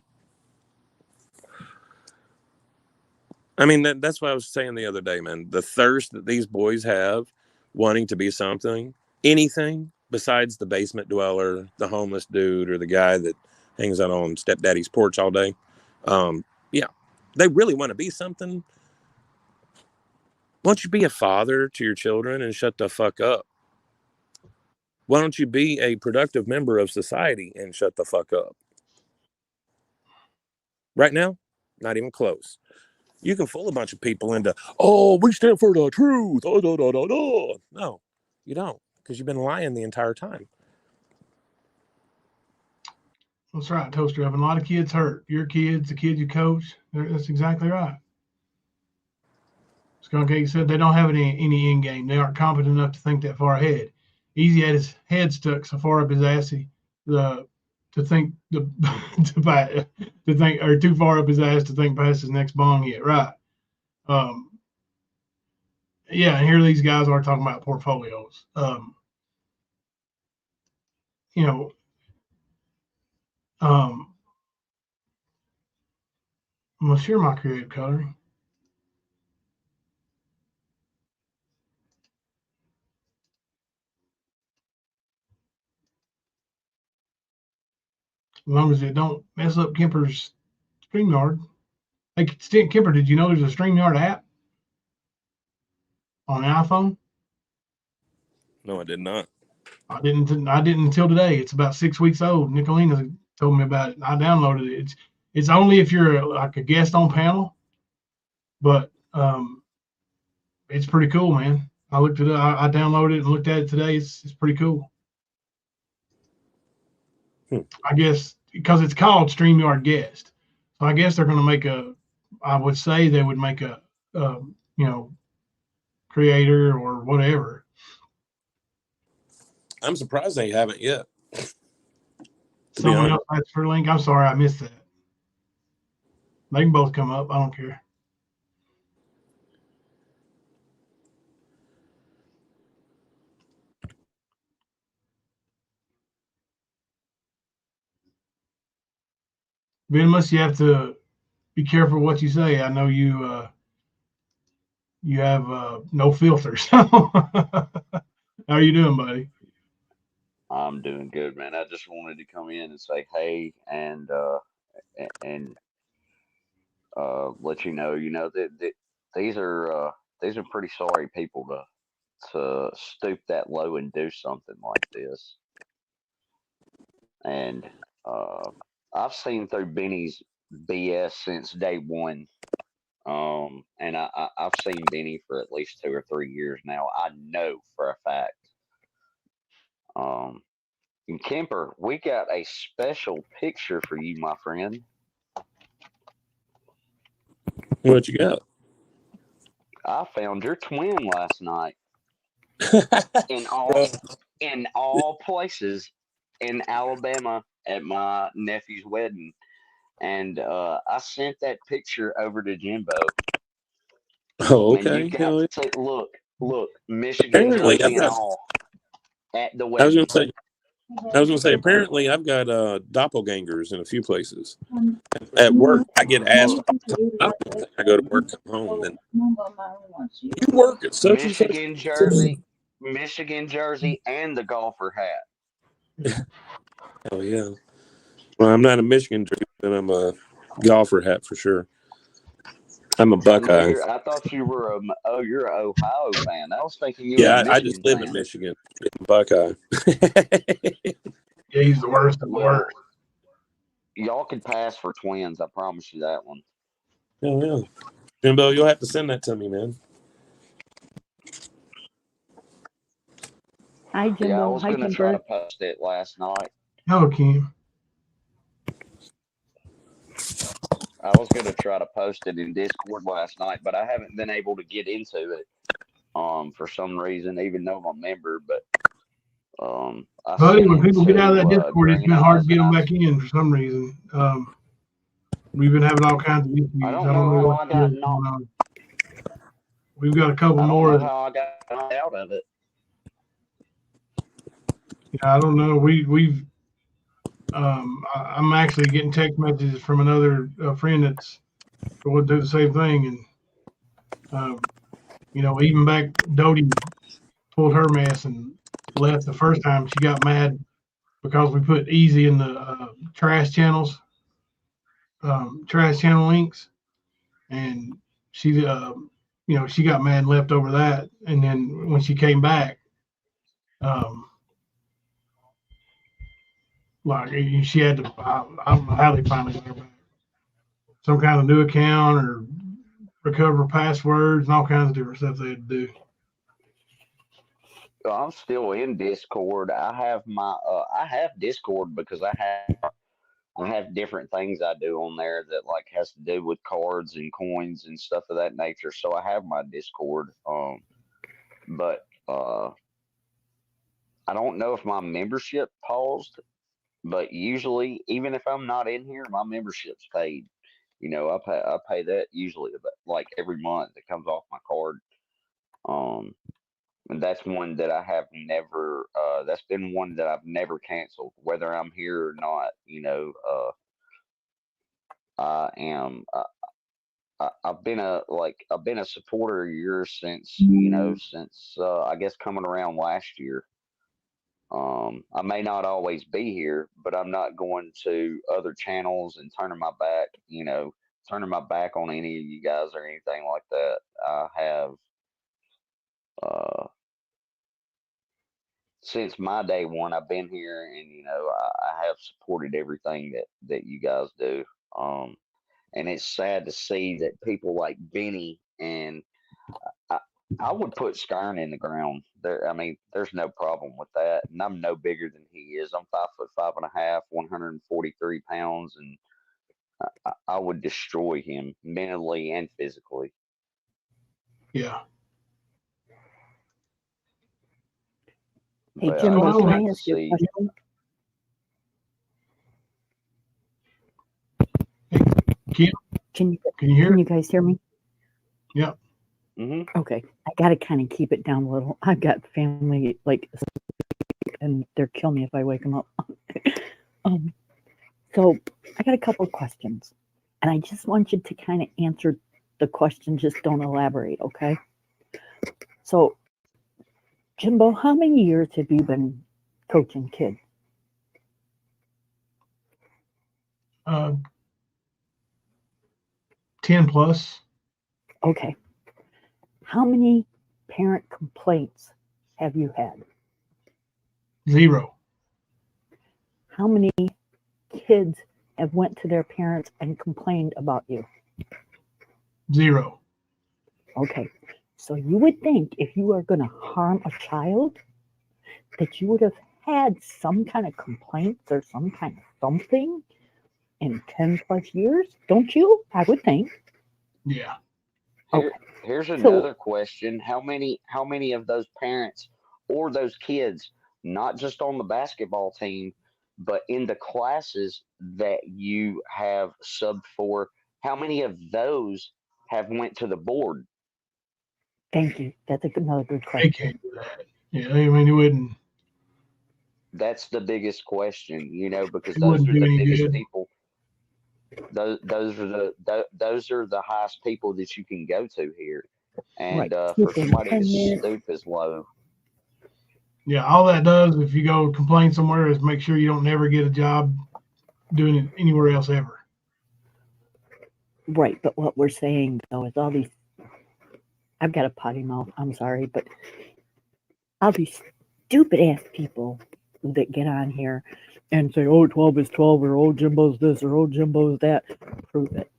I mean, that's what I was saying the other day, man. The thirst that these boys have wanting to be something, anything besides the basement dweller, the homeless dude, or the guy that hangs out on stepdaddy's porch all day. Yeah, they really want to be something. Why don't you be a father to your children and shut the fuck up? Why don't you be a productive member of society and shut the fuck up? Right now, not even close. You can fool a bunch of people into, oh, we stand for the truth. Oh, no, you don't, because you've been lying the entire time. That's right, Toaster Oven. A lot of kids hurt. Your kids, the kids you coach, that's exactly right. Skunk Cake said they don't have any end game. They aren't competent enough to think that far ahead. Easy had his head stuck so far up his ass to think or too far up his ass to think past his next bong hit. Right. Yeah, and here these guys are talking about portfolios. You know, I'm gonna share my creative coloring. As long as it don't mess up Kemper's StreamYard. Hey, Kemper, did you know there's a StreamYard app on an iPhone? No, I did not. I didn't until today. It's about 6 weeks old. Nicolina told me about it. I downloaded it. It's only if you're like a guest on panel, but it's pretty cool, man. I looked it up. I downloaded it and looked at it today. It's pretty cool. I guess because it's called StreamYard Guest, so I guess they're going to make a. I would say they would make a, creator or whatever. I'm surprised they haven't yet. Someone else asked for a link. I'm sorry, I missed that. They can both come up. I don't care. Venomous, you have to be careful what you say. I know you have no filters. How are you doing, buddy? I'm doing good, man. I just wanted to come in and say hey and let you know that these are pretty sorry people to stoop that low and do something like this. And I've seen through Benny's BS since day one. And I've seen Benny for at least 2 or 3 years now. I know for a fact. And Kemper, we got a special picture for you, my friend. What you got? I found your twin last night. in all places in Alabama at my nephew's wedding. And I sent that picture over to Jimbo. Oh, okay. And you got to take look, Michigan Apparently, jersey and all at the I was wedding. going to say, apparently I've got doppelgangers in a few places. At work, I get asked all the time. I go to work, come home, and you work at such and such. Michigan jersey, and the golfer hat. Oh yeah. Well, I'm not a Michigan jersey, but I'm a golfer hat for sure. I'm a Buckeye. I thought you were you're an Ohio fan. I was thinking you were a Michigan I just live fan. in Michigan. I'm Buckeye. Yeah, he's the worst of the worst. Y'all could pass for twins. I promise you that one. Oh yeah. Jimbo, you'll have to send that to me, man. Hi, Jimbo. Yeah, I was going to try to post it last night. Hello, Kim. I was going to try to post it in Discord last night, but I haven't been able to get into it for some reason, even though I'm a member. But Buddy, when people get out of that Discord, it's been hard to get them back in for some reason. We've been having all kinds of issues. I don't know how I got knocked. We've got a couple more. I don't know how I got knocked out of it. Yeah, I don't know. We've I'm actually getting text messages from another friend that's going to do the same thing, and even back Dodie pulled her mess and left the first time. She got mad because we put easy in the trash channel links, and she she got mad and left over that. And then when she came back, like she had to, I don't know how they finally got her back. Some kind of new account or recover passwords and all kinds of different stuff they had to do. I'm still in Discord. I have I have Discord because I have different things I do on there that like has to do with cards and coins and stuff of that nature. So I have my Discord. But I don't know if my membership paused, but usually even if I'm not in here, my membership's paid. I pay that usually like every month. It comes off my card. And that's one that I have never. That's been one that I've never canceled, whether I'm here or not. I am. I've been a supporter of yours since I guess coming around last year. I may not always be here, but I'm not going to other channels and turning my back on any of you guys or anything like that. I have, since my day one, I've been here, and I have supported everything that you guys do. And it's sad to see that people like Benny and I would put Stern in the ground. I mean, there's no problem with that. And I'm no bigger than he is. I'm 5'5.5", 143 pounds, and I would destroy him mentally and physically. Yeah. Hey, But Jimbo, I just can I like to ask you a see. question? Kim, Can can you hear? you guys hear me? Yep. Okay, I got to kind of keep it down a little. I've got family and they're kill me if I wake them up. So I got a couple of questions, and I just want you to kind of answer the question. Just don't elaborate, okay? So, Jimbo, how many years have you been coaching kids? 10 plus. Okay. How many parent complaints have you had? 0. How many kids have went to their parents and complained about you? 0. Okay. So you would think if you are going to harm a child, that you would have had some kind of complaints or some kind of something in 10 plus years, don't you? I would think. Yeah. Here's another question. How many of those parents or those kids, not just on the basketball team, but in the classes that you have subbed for, how many of those have went to the board? Thank you. That's another good They question. can't do that. Yeah, I mean, it wouldn't. That's the biggest question, because It those wouldn't are do the any biggest good. people. Those are the highest people that you can go to here, and Right. for Within somebody 10 to minutes. stoop as low. Yeah, all that does, if you go complain somewhere, is make sure you don't never get a job doing it anywhere else ever. Right. But what we're saying, though, is all these, I've got a potty mouth, I'm sorry, but all these stupid ass people that get on here and say, oh, 12 is 12, or oh, Jimbo's this, or oh, Jimbo's that. Prove it.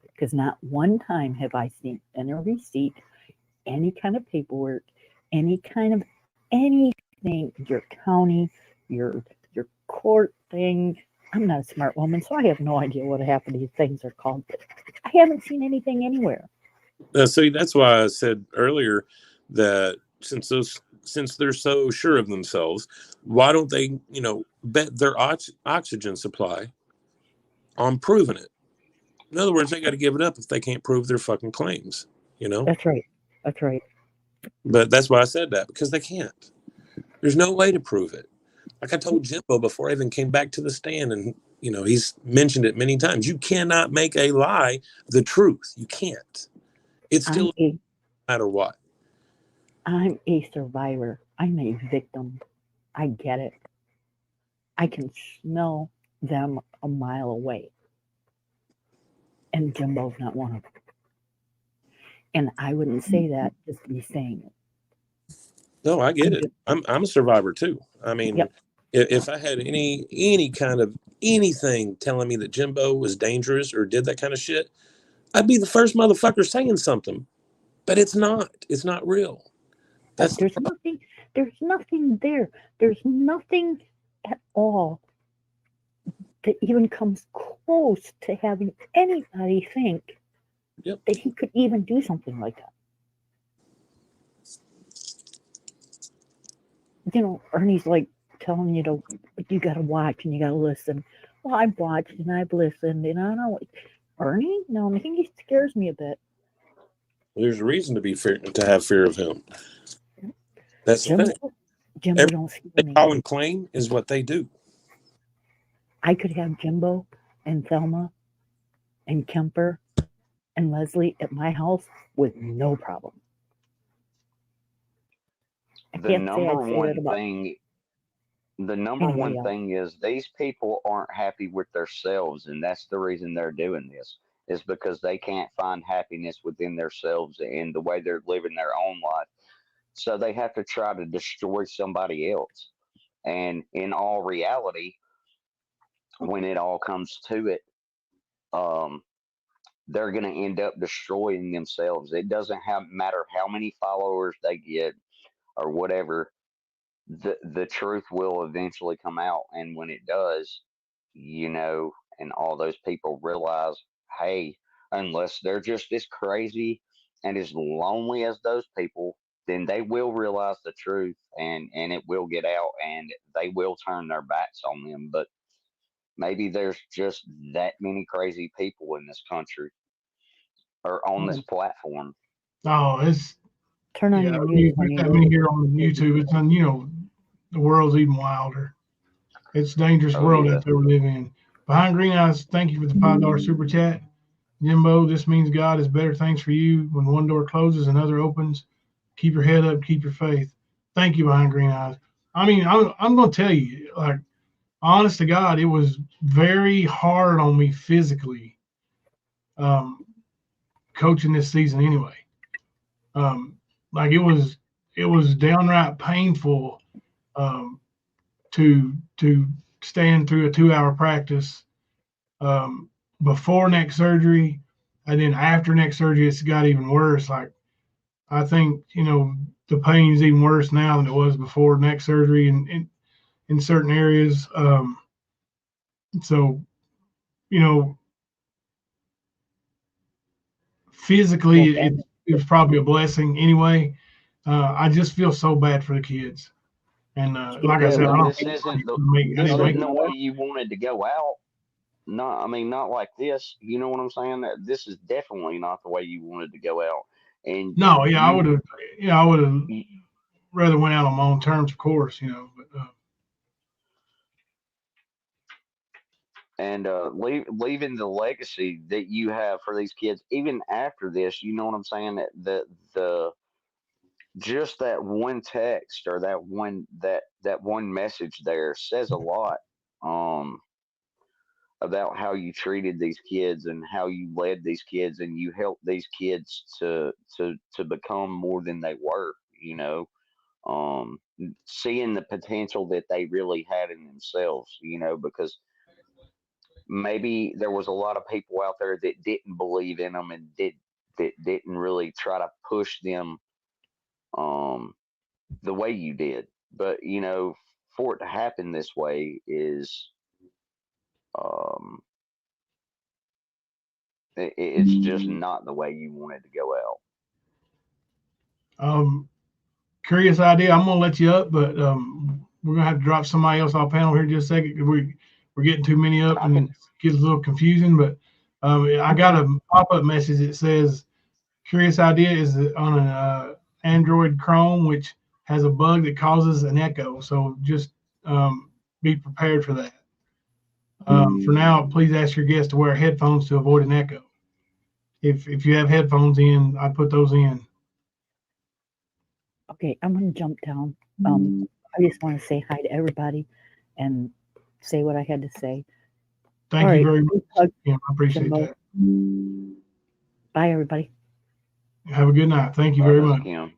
Because not one time have I seen any receipt, any kind of paperwork, any kind of anything, your county, your court thing. I'm not a smart woman, so I have no idea what half of these things are called. But I haven't seen anything anywhere. So that's why I said earlier that since they're so sure of themselves, why don't they, bet their oxygen supply on proving it? In other words, they got to give it up if they can't prove their fucking claims, That's right. That's right. But that's why I said that, because they can't. There's no way to prove it. Like I told Jimbo before I even came back to the stand, and he's mentioned it many times. You cannot make a lie the truth. You can't. It's still no matter what. I'm a survivor. I'm a victim. I get it. I can smell them a mile away. And Jimbo's not one of them. And I wouldn't say that just to be saying it. No, I get it. I'm a survivor too. I mean, Yep. if I had any kind of anything telling me that Jimbo was dangerous or did that kind of shit, I'd be the first motherfucker saying something. But it's not. It's not real. There's nothing. There's nothing there. There's nothing at all that even comes close to having anybody think that he could even do something like that. Ernie's like telling you you got to watch and you got to listen. Well, I've watched and I've listened, and I don't know. Ernie? No, I think he scares me a bit. There's a reason to have fear of him. That's the thing. Jimbo don't scare me. Call and claim is what they do. I could have Jimbo and Thelma and Kemper and Leslie at my house with no problem. The number one thing is these people aren't happy with themselves, and that's the reason they're doing this, is because they can't find happiness within themselves and the way they're living their own life. So they have to try to destroy somebody else. And in all reality, when it all comes to it, they're going to end up destroying themselves. It doesn't matter how many followers they get or whatever. The truth will eventually come out, and when it does, and all those people realize, hey, unless they're just as crazy and as lonely as those people, then they will realize the truth, and it will get out, and they will turn their backs on them. But maybe there's just that many crazy people in this country or on this platform. Oh, it's turn on your news. There's that many here on YouTube. It's the world's even wilder. It's a dangerous world out there we live in. Behind Green Eyes, thank you for the $5 super chat. Jimbo, this means God has better things for you. When one door closes, another opens. Keep your head up, keep your faith. Thank you, Behind Green Eyes. I mean, I'm going to tell you, like, honest to God, it was very hard on me physically coaching this season anyway. Like it was downright painful to stand through a 2-hour practice before neck surgery, and then after neck surgery it's got even worse. Like I think the pain's even worse now than it was before neck surgery in certain areas. So physically it was probably a blessing anyway. I just feel so bad for the kids. And like I said, this isn't the way you wanted to go out. Not like this. You know what I'm saying? That this is definitely not the way you wanted to go out. And no, yeah, I would have rather went out on my own terms, of course, But and leaving the legacy that you have for these kids, even after this, you know what I'm saying? That the just that one text or that one message there says a lot about how you treated these kids and how you led these kids and you helped these kids to become more than they were, seeing the potential that they really had in themselves, because maybe there was a lot of people out there that didn't believe in them and didn't really try to push them the way you did. But for it to happen this way is it's just not the way you wanted to go out. Curious idea. I'm gonna let you up, but we're gonna have to drop somebody else off panel here in just a second because we're getting too many up and it gets a little confusing. But I got a pop-up message that says curious idea is on an Android Chrome, which has a bug that causes an echo. So just be prepared for that. For now, please ask your guest to wear headphones to avoid an echo. If you have headphones in, I put those in. Okay, I'm going to jump down. I just want to say hi to everybody and say what I had to say. Thank you very much. Yeah, I appreciate that. Bye, everybody. Have a good night. Thank you very much. Kim.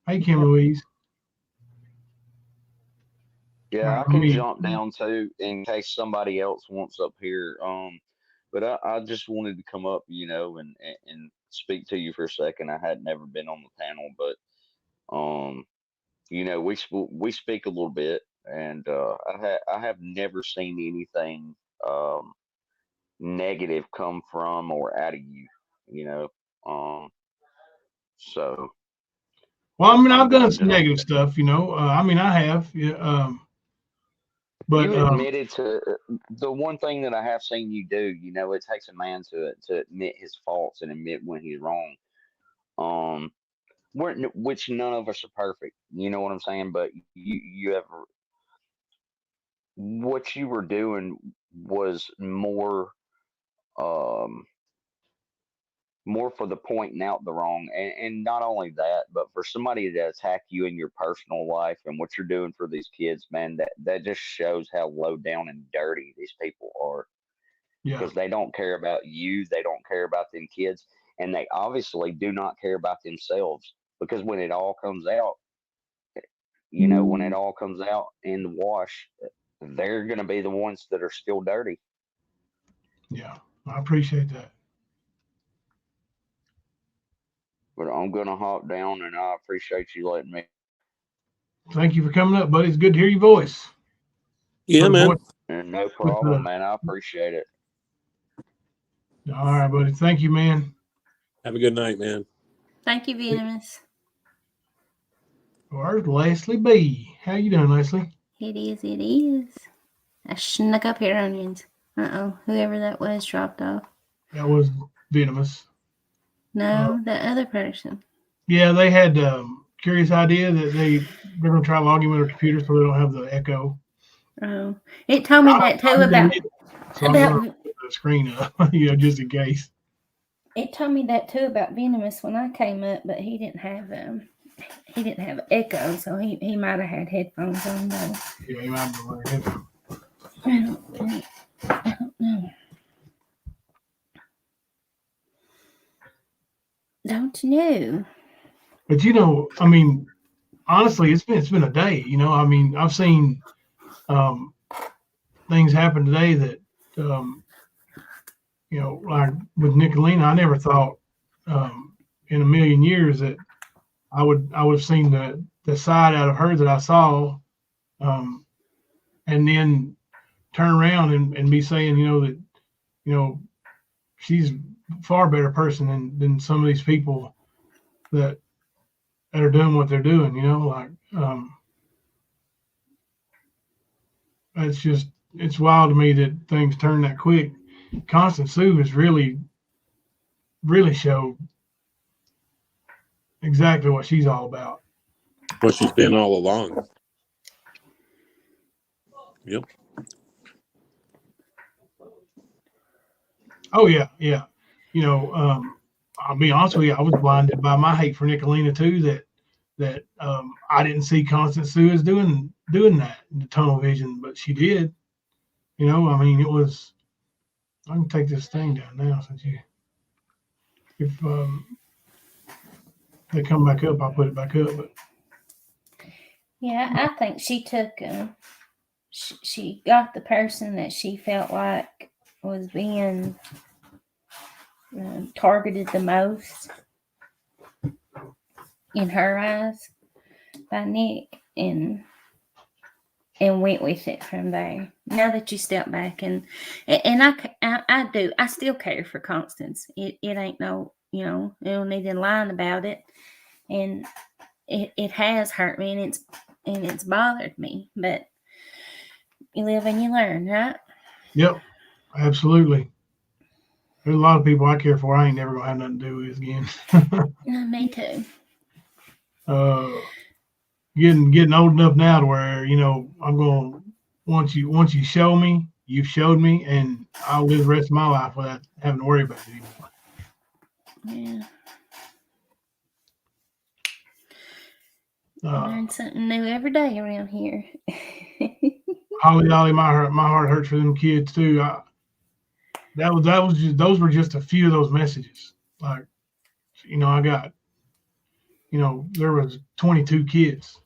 Hey, Kim Louise. Yeah, I can jump down too in case somebody else wants up here. But I just wanted to come up, and speak to you for a second. I had never been on the panel, but we speak a little bit, and I have never seen anything negative come from or out of you, so. Well, I've done some negative stuff, I have, yeah, but you admitted to the one thing that I have seen you do. It takes a man to admit his faults and admit when he's wrong. which none of us are perfect. You know what I'm saying? But you have what you were doing was more more for the pointing out the wrong, and not only that, but for somebody to attack you in your personal life and what you're doing for these kids, man, that just shows how low down and dirty these people are. Yeah. Because they don't care about you, they don't care about them kids, and they obviously do not care about themselves. Because when it all comes out, you know, when it all comes out in the wash, they're going to be the ones that are still dirty. Yeah, I appreciate that. But I'm going to hop down, and I appreciate you letting me. Thank you for coming up, buddy. It's good to hear your voice. Yeah, man. And no problem, man. I appreciate it. All right, buddy. Thank you, man. Have a good night, man. Thank you, Venomous. Where's Leslie B? How you doing, Leslie? It is, it is. I snuck up here, onions. Uh-oh, whoever that was dropped off. That was Venomous. No, the other person. Yeah, they had curious idea that they're going to try logging with their computer so they don't have the echo. Oh, it told me that too about I'm going to put the screen up, just in case. It told me that too about Venomous when I came up, but he didn't have echo, so he might have had headphones on though. Yeah, he might have been wearing headphones. I don't know. Don't you know? But I mean, honestly, it's been a day. I mean, I've seen things happen today that like with Nicolina, I never thought in a million years that I would have seen the side out of her that I saw, and then turn around and be saying, that she's a far better person than some of these people that are doing what they're doing. It's wild to me that things turn that quick. Constance Sue has really showed exactly what she's all about. What she's been all along. Yep. Oh yeah. I'll be honest with you, I was blinded by my hate for Nicolina too, that I didn't see Constance Sue as doing that in the tunnel vision, but she did. I mean, it was. I can take this thing down now since if they come back up, I'll put it back up. But yeah, I think she took she got the person that she felt like was being targeted the most in her eyes by Nick and went with it from there. Now that you step back and I still care for Constance. It ain't no, it don't need to lying about it, and it has hurt me and it's bothered me. But you live and you learn, right? Yep, absolutely. There's a lot of people I care for. I ain't never gonna have nothing to do with again. Me too. Getting old enough now to where I'm going. Once you show me, you've showed me, and I'll live the rest of my life without having to worry about it anymore. Yeah. Learn something new every day around here. Holly Dolly, my heart hurts for them kids too. Those were just a few of those messages. Like, I got, there was 22 kids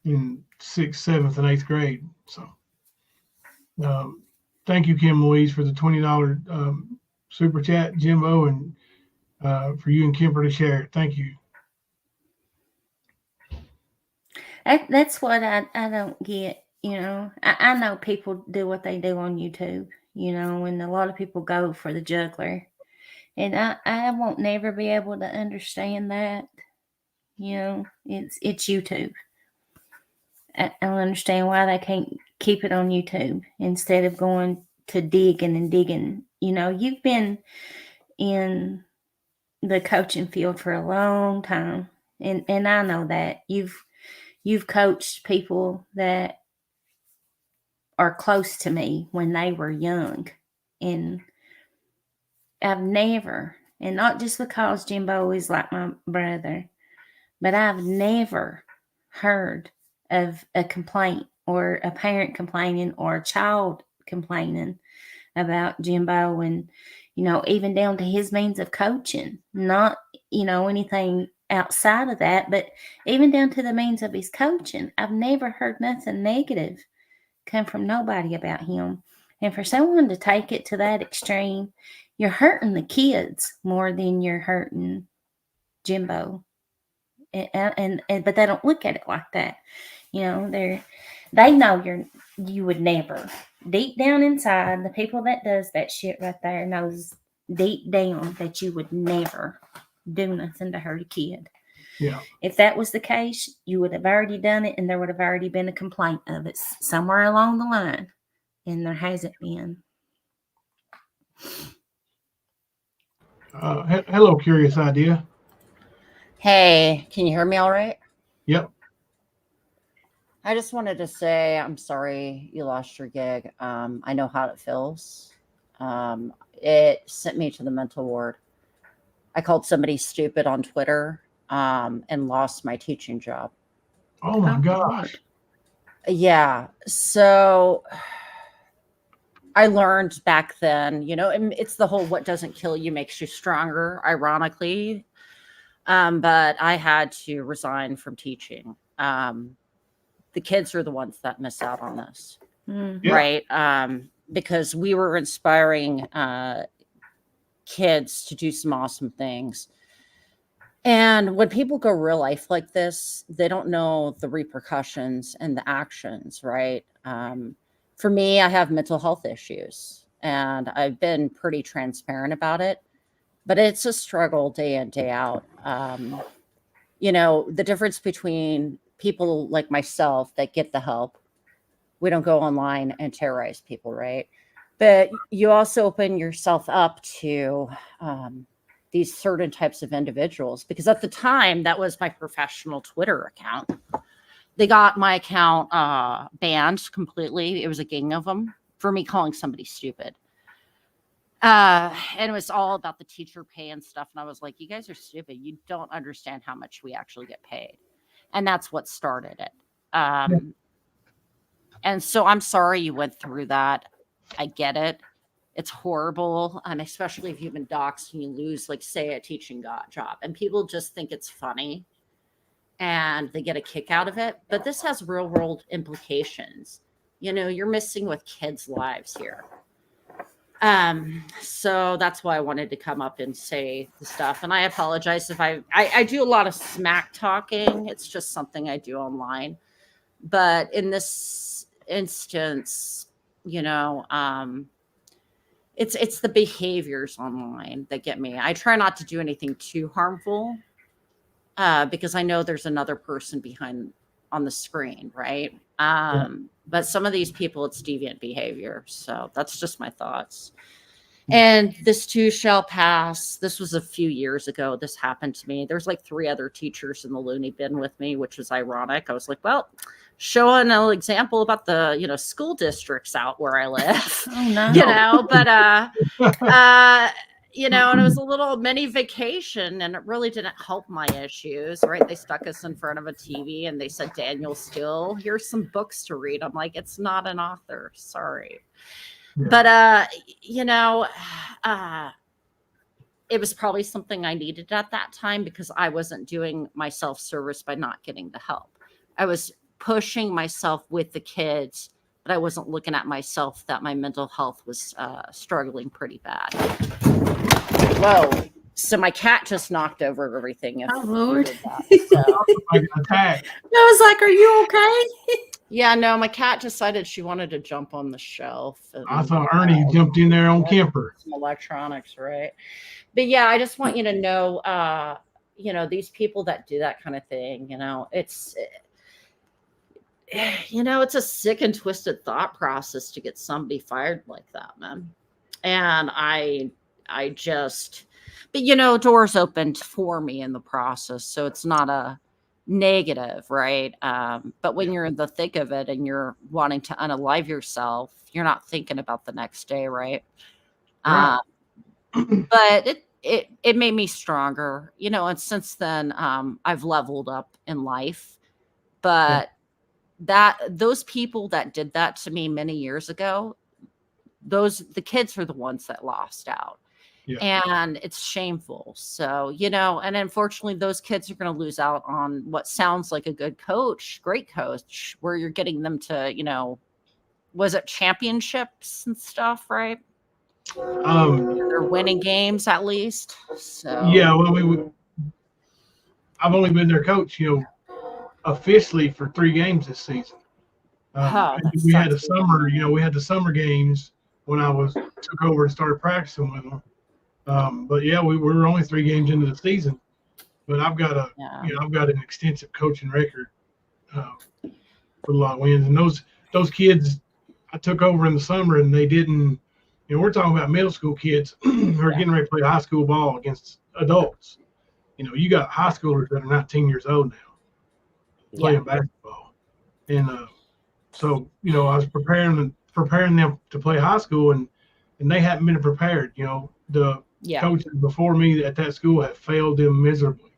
in 6th, 7th, and 8th grade. So, thank you, Kim Louise, for the $20 super chat, Jimbo, and for you and Kemper to share it. Thank you. That's what I don't get. I know people do what they do on YouTube, and a lot of people go for the juggler. And I won't never be able to understand that. It's YouTube. I don't understand why they can't keep it on YouTube instead of going to digging and digging. You've been in the coaching field for a long time, and I know that you've coached people that are close to me when they were young, and I've never, and not just because Jimbo is like my brother, but I've never heard of a complaint or a parent complaining or a child complaining about Jimbo, and even down to his means of coaching, not anything outside of that, but even down to the means of his coaching. I've never heard nothing negative come from nobody about him. And for someone to take it to that extreme, you're hurting the kids more than you're hurting Jimbo. And but they don't look at it like that. They know you would never. Deep down inside, the people that does that shit right there knows deep down that you would never do nothing to hurt a kid. Yeah. If that was the case, you would have already done it, and there would have already been a complaint of it somewhere along the line, and there hasn't been. Hello, Curious Idea. Hey, can you hear me all right? Yep. I just wanted to say I'm sorry you lost your gig. I know how it feels. It sent me to the mental ward. I called somebody stupid on Twitter and lost my teaching job. Oh my gosh. Yeah. So I learned back then, it's the whole what doesn't kill you makes you stronger, ironically. But I had to resign from teaching. The kids are the ones that miss out on this, right? Because we were inspiring kids to do some awesome things. And when people go real life like this, they don't know the repercussions and the actions, right? For me, I have mental health issues, and I've been pretty transparent about it, but it's a struggle day in, day out. The difference between people like myself that get the help, we don't go online and terrorize people, right? But you also open yourself up to these certain types of individuals, because at the time that was my professional Twitter account. They got my account banned completely. It was a gang of them for me calling somebody stupid. And it was all about the teacher pay and stuff. And I was like, you guys are stupid. You don't understand how much we actually get paid. And that's what started it. And so I'm sorry you went through that. I get it. It's horrible. And especially if you've been doxxed and you lose, like, say, a teaching job. And people just think it's funny and they get a kick out of it. But this has real world implications. You're messing with kids' lives here. So that's why I wanted to come up and say the stuff. And I apologize if I do a lot of smack talking. It's just something I do online. But in this instance, it's the behaviors online that get me. I try not to do anything too harmful because I know there's another person behind on the screen, right? But some of these people, it's deviant behavior. So that's just my thoughts. And this too shall pass. This was a few years ago. This happened to me. There's like 3 other teachers in the loony bin with me, which was ironic. I was like, well, showing an example about the, school districts out where I live, but, and it was a little mini vacation, and it really didn't help my issues, right? They stuck us in front of a TV and they said, Daniel Steele, here's some books to read. I'm like, it's not an author. Sorry. Yeah. But, it was probably something I needed at that time because I wasn't doing my self-service by not getting the help. I was pushing myself with the kids, but I wasn't looking at myself that my mental health was struggling pretty bad. Whoa. So my cat just knocked over everything. Oh, Lord. I was like, are you okay? Yeah, no, my cat decided she wanted to jump on the shelf. I thought Ernie jumped in there on Kemper. Some electronics, right? But yeah, I just want you to know, these people that do that kind of thing, it's a sick and twisted thought process to get somebody fired like that, man. And I just, but doors opened for me in the process, so it's not a negative, right? But when you're in the thick of it and you're wanting to unalive yourself, you're not thinking about the next day, right? Right. But it made me stronger, and since then I've leveled up in life. But those people that did that to me many years ago, the kids are the ones that lost out. And it's shameful. So, and unfortunately, those kids are going to lose out on what sounds like a good coach, great coach, where you're getting them to, was it championships and stuff, right? They're winning games at least. So Yeah, well, I've only been their coach, officially for 3 games this season. We had a summer, we had the summer games when I took over and started practicing with them. But yeah, we were only 3 games into the season, but I've got I've got an extensive coaching record with a lot of wins. And those kids I took over in the summer, and they didn't. We're talking about middle school kids who are getting ready to play high school ball against adults. You got high schoolers that are 19 years old now playing basketball, and so I was preparing them to play high school, and they hadn't been prepared. The coaches before me at that school have failed them miserably.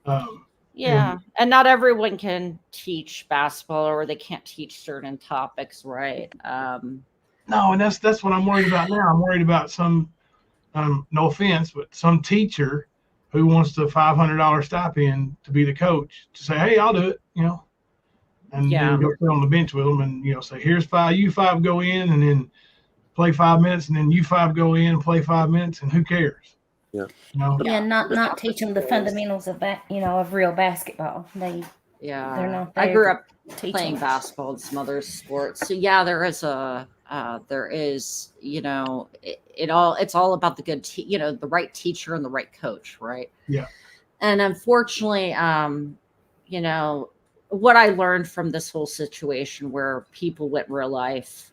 And not everyone can teach basketball, or they can't teach certain topics, right? No, and that's what I'm worried about now. I'm worried about some, no offense, but some teacher who wants the $500 stipend to be the coach to say, "Hey, I'll do it," and then go sit on the bench with them and say, "Here's 5, you 5 go in, and then play 5 minutes, and then you 5 go in and play 5 minutes, and who cares?" Not teach them the fundamentals of of real basketball. They're not. I grew up playing basketball and some other sports, so there is it's all about the good the right teacher and the right coach, right? And unfortunately, what I learned from this whole situation where people went real life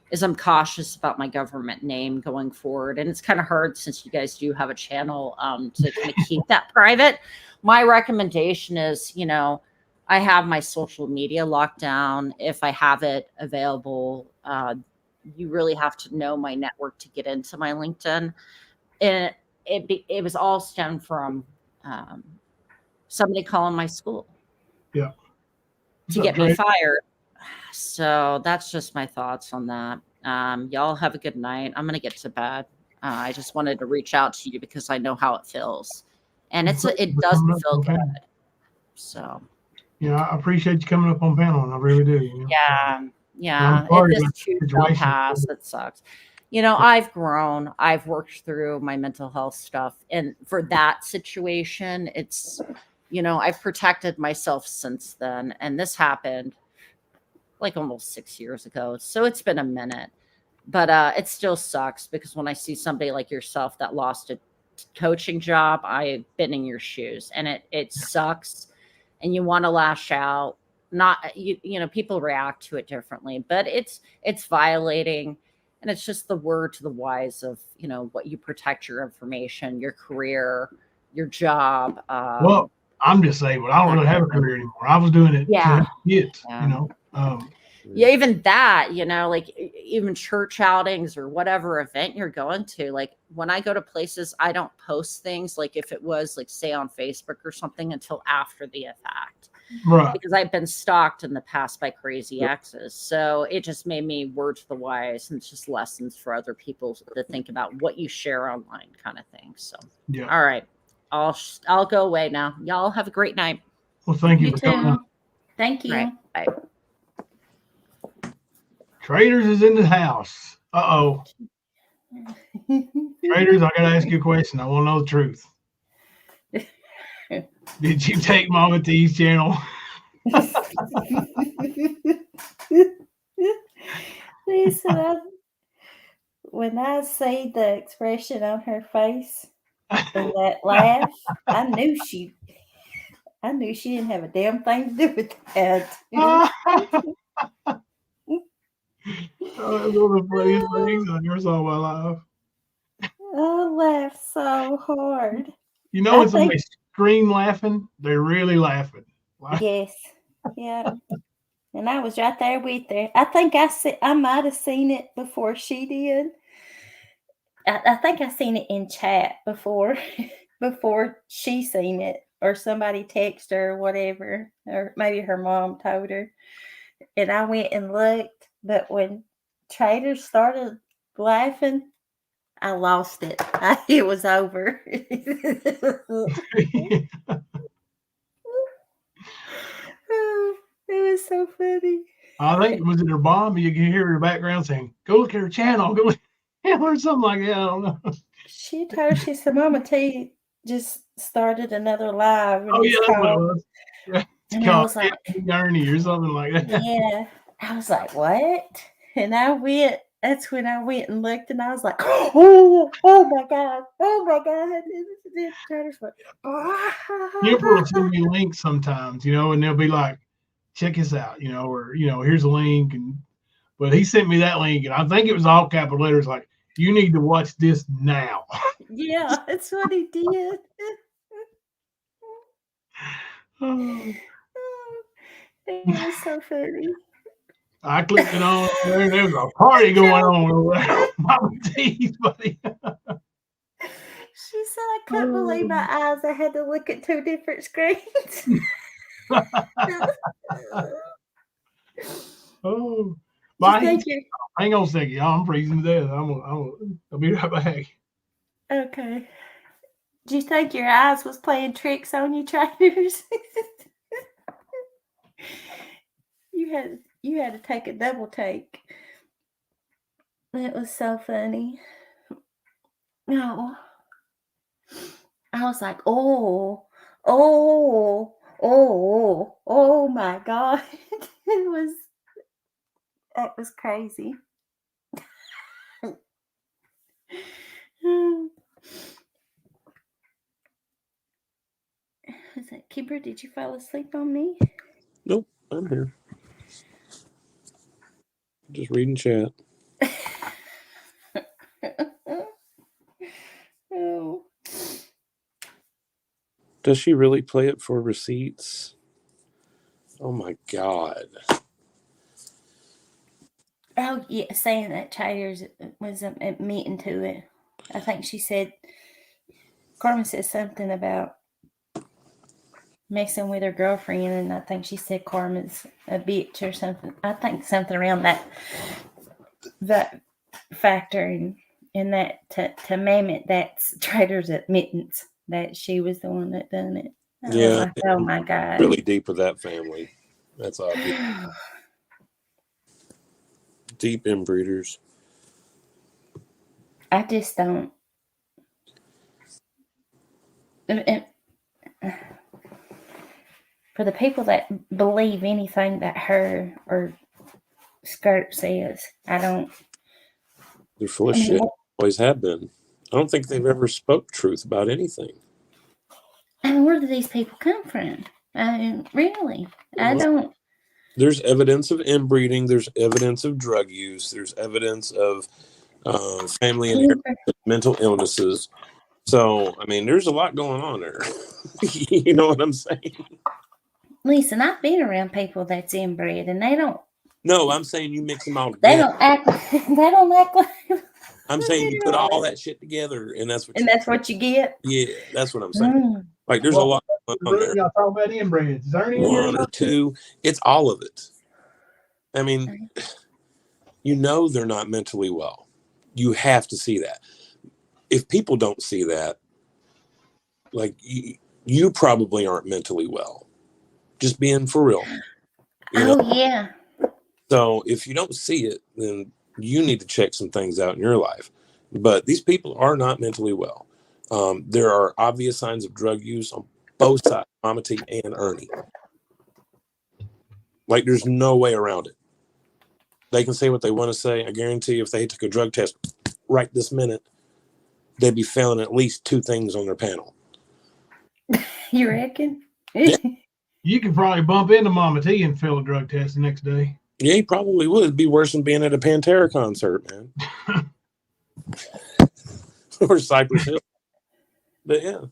is I'm cautious about my government name going forward. And it's kind of hard since you guys do have a channel to kind of keep that private. My recommendation is, I have my social media locked down. If I have it available, you really have to know my network to get into my LinkedIn. And it was all stemmed from somebody calling my school to get me fired. So that's just my thoughts on that. Y'all have a good night. I'm going to get to bed. I just wanted to reach out to you because I know how it feels. And it doesn't feel good. So. I appreciate you coming up on panel, and I really do. Yeah. It just too fell past. It sucks. I've grown. I've worked through my mental health stuff. And for that situation, it's, I've protected myself since then. And this happened like almost 6 years ago. So it's been a minute, but it still sucks because when I see somebody like yourself that lost a coaching job, I've been in your shoes, and it sucks, and you want to lash out. Not, people react to it differently, but it's violating, and it's just the word to the wise of, what you protect your information, your career, your job. Well, I'm disabled. I don't really have a career anymore. I was doing it to help kids, even that, like even church outings or whatever event you're going to, like when I go to places, I don't post things like if it was like say on Facebook or something until after the fact, right? Because I've been stalked in the past by crazy exes. So it just made me word to the wise, and it's just lessons for other people to think about what you share online, kind of thing. So all right, I'll go away now. Y'all have a great night. Well, thank you for coming. Thank you. Right. Bye. Traders is in the house. Uh-oh. Traders, I gotta ask you a question. I want to know the truth. Did you take Mama T's channel? Lisa, when I see the expression on her face and that laugh, I knew she didn't have a damn thing to do with that. Oh, that's one of the funniest things I ever saw in my life. Oh laughed so hard. You know, when I think, somebody scream laughing, they're really laughing. yes, yeah. And I was right there with her. I think I might have seen it before she did. I think I seen it in chat before before she seen it, or somebody texted her or whatever, or maybe her mom told her. And I went and looked, but when Trader started laughing, I lost it. It was over. Oh, it was so funny. I think, was it her mom? You can hear her in the background saying, "Go look at her channel, go look," or something like that. I don't know. She told, she said, Mama T just started another live, and Oh, it's yeah, that's what it called, was. Yeah, it's and I called was like, Ernie or something like that. yeah. I was like, what? And that's when I went and looked, and I was like, oh my God. Oh my God. This Trader's like, Kemper will send me links sometimes, you know, and they'll be like, check this out, you know, or, you know, here's a link. But he sent me that link, and I think it was all capital letters, like, you need to watch this now. yeah, that's what he did. Oh, It was so funny. I clicked it on there. There was a party going on over there. Mama T's, buddy. She said, I couldn't believe my eyes. I had to look at two different screens. Oh, You my think heat's hang on a second, y'all. I'm freezing to death. I'll be right back. okay. Do you think your eyes was playing tricks on you, Traders? You had to take a double take. It was so funny. No. I was like, oh my God. That was crazy. Is that Keeper? Did you fall asleep on me? Nope, I'm here. Just reading chat. Oh. Does she really play it for receipts? Oh my God. Oh, yeah, saying that Traders was admitting to it. I think she said, Carmen said something about messing with her girlfriend, and I think she said Carmen's a bitch or something. I think something around that factor, and that to name it, that's Traders' admittance that she was the one that done it. Yeah. Like, oh my God. Really deep with that family. That's obvious. Deep inbreeders. I just don't. For the people that believe anything that her or Skirt says, I don't. They're full of shit. Always have been. I don't think they've ever spoke truth about anything. I mean, where do these people come from? I mean, really, I don't. There's evidence of inbreeding. There's evidence of drug use. There's evidence of family and mental illnesses. So, I mean, there's a lot going on there. You know what I'm saying? Listen, I've been around people that's inbred, and they don't. No, I'm saying you mix them all together. They don't act. They don't act like. I'm saying you put all that shit together, and that's what. And that's what you get. Yeah, that's what I'm saying. Like, there's a lot on there. Y'all talking about inbreds. Is there any One or two? It's all of it. I mean, you know they're not mentally well. You have to see that. If people don't see that, like you probably aren't mentally well. Just being for real. You know? Yeah. So if you don't see it, then you need to check some things out in your life. But these people are not mentally well. There are obvious signs of drug use on both sides, Mama T and Ernie. Like, there's no way around it. They can say what they want to say. I guarantee you, if they took a drug test right this minute, they'd be failing at least 2 things on their panel. You reckon? Yeah. You could probably bump into Mama T and fail a drug test the next day. Yeah, he probably would. It'd be worse than being at a Pantera concert, man. or Cypress Hill. But yeah. Let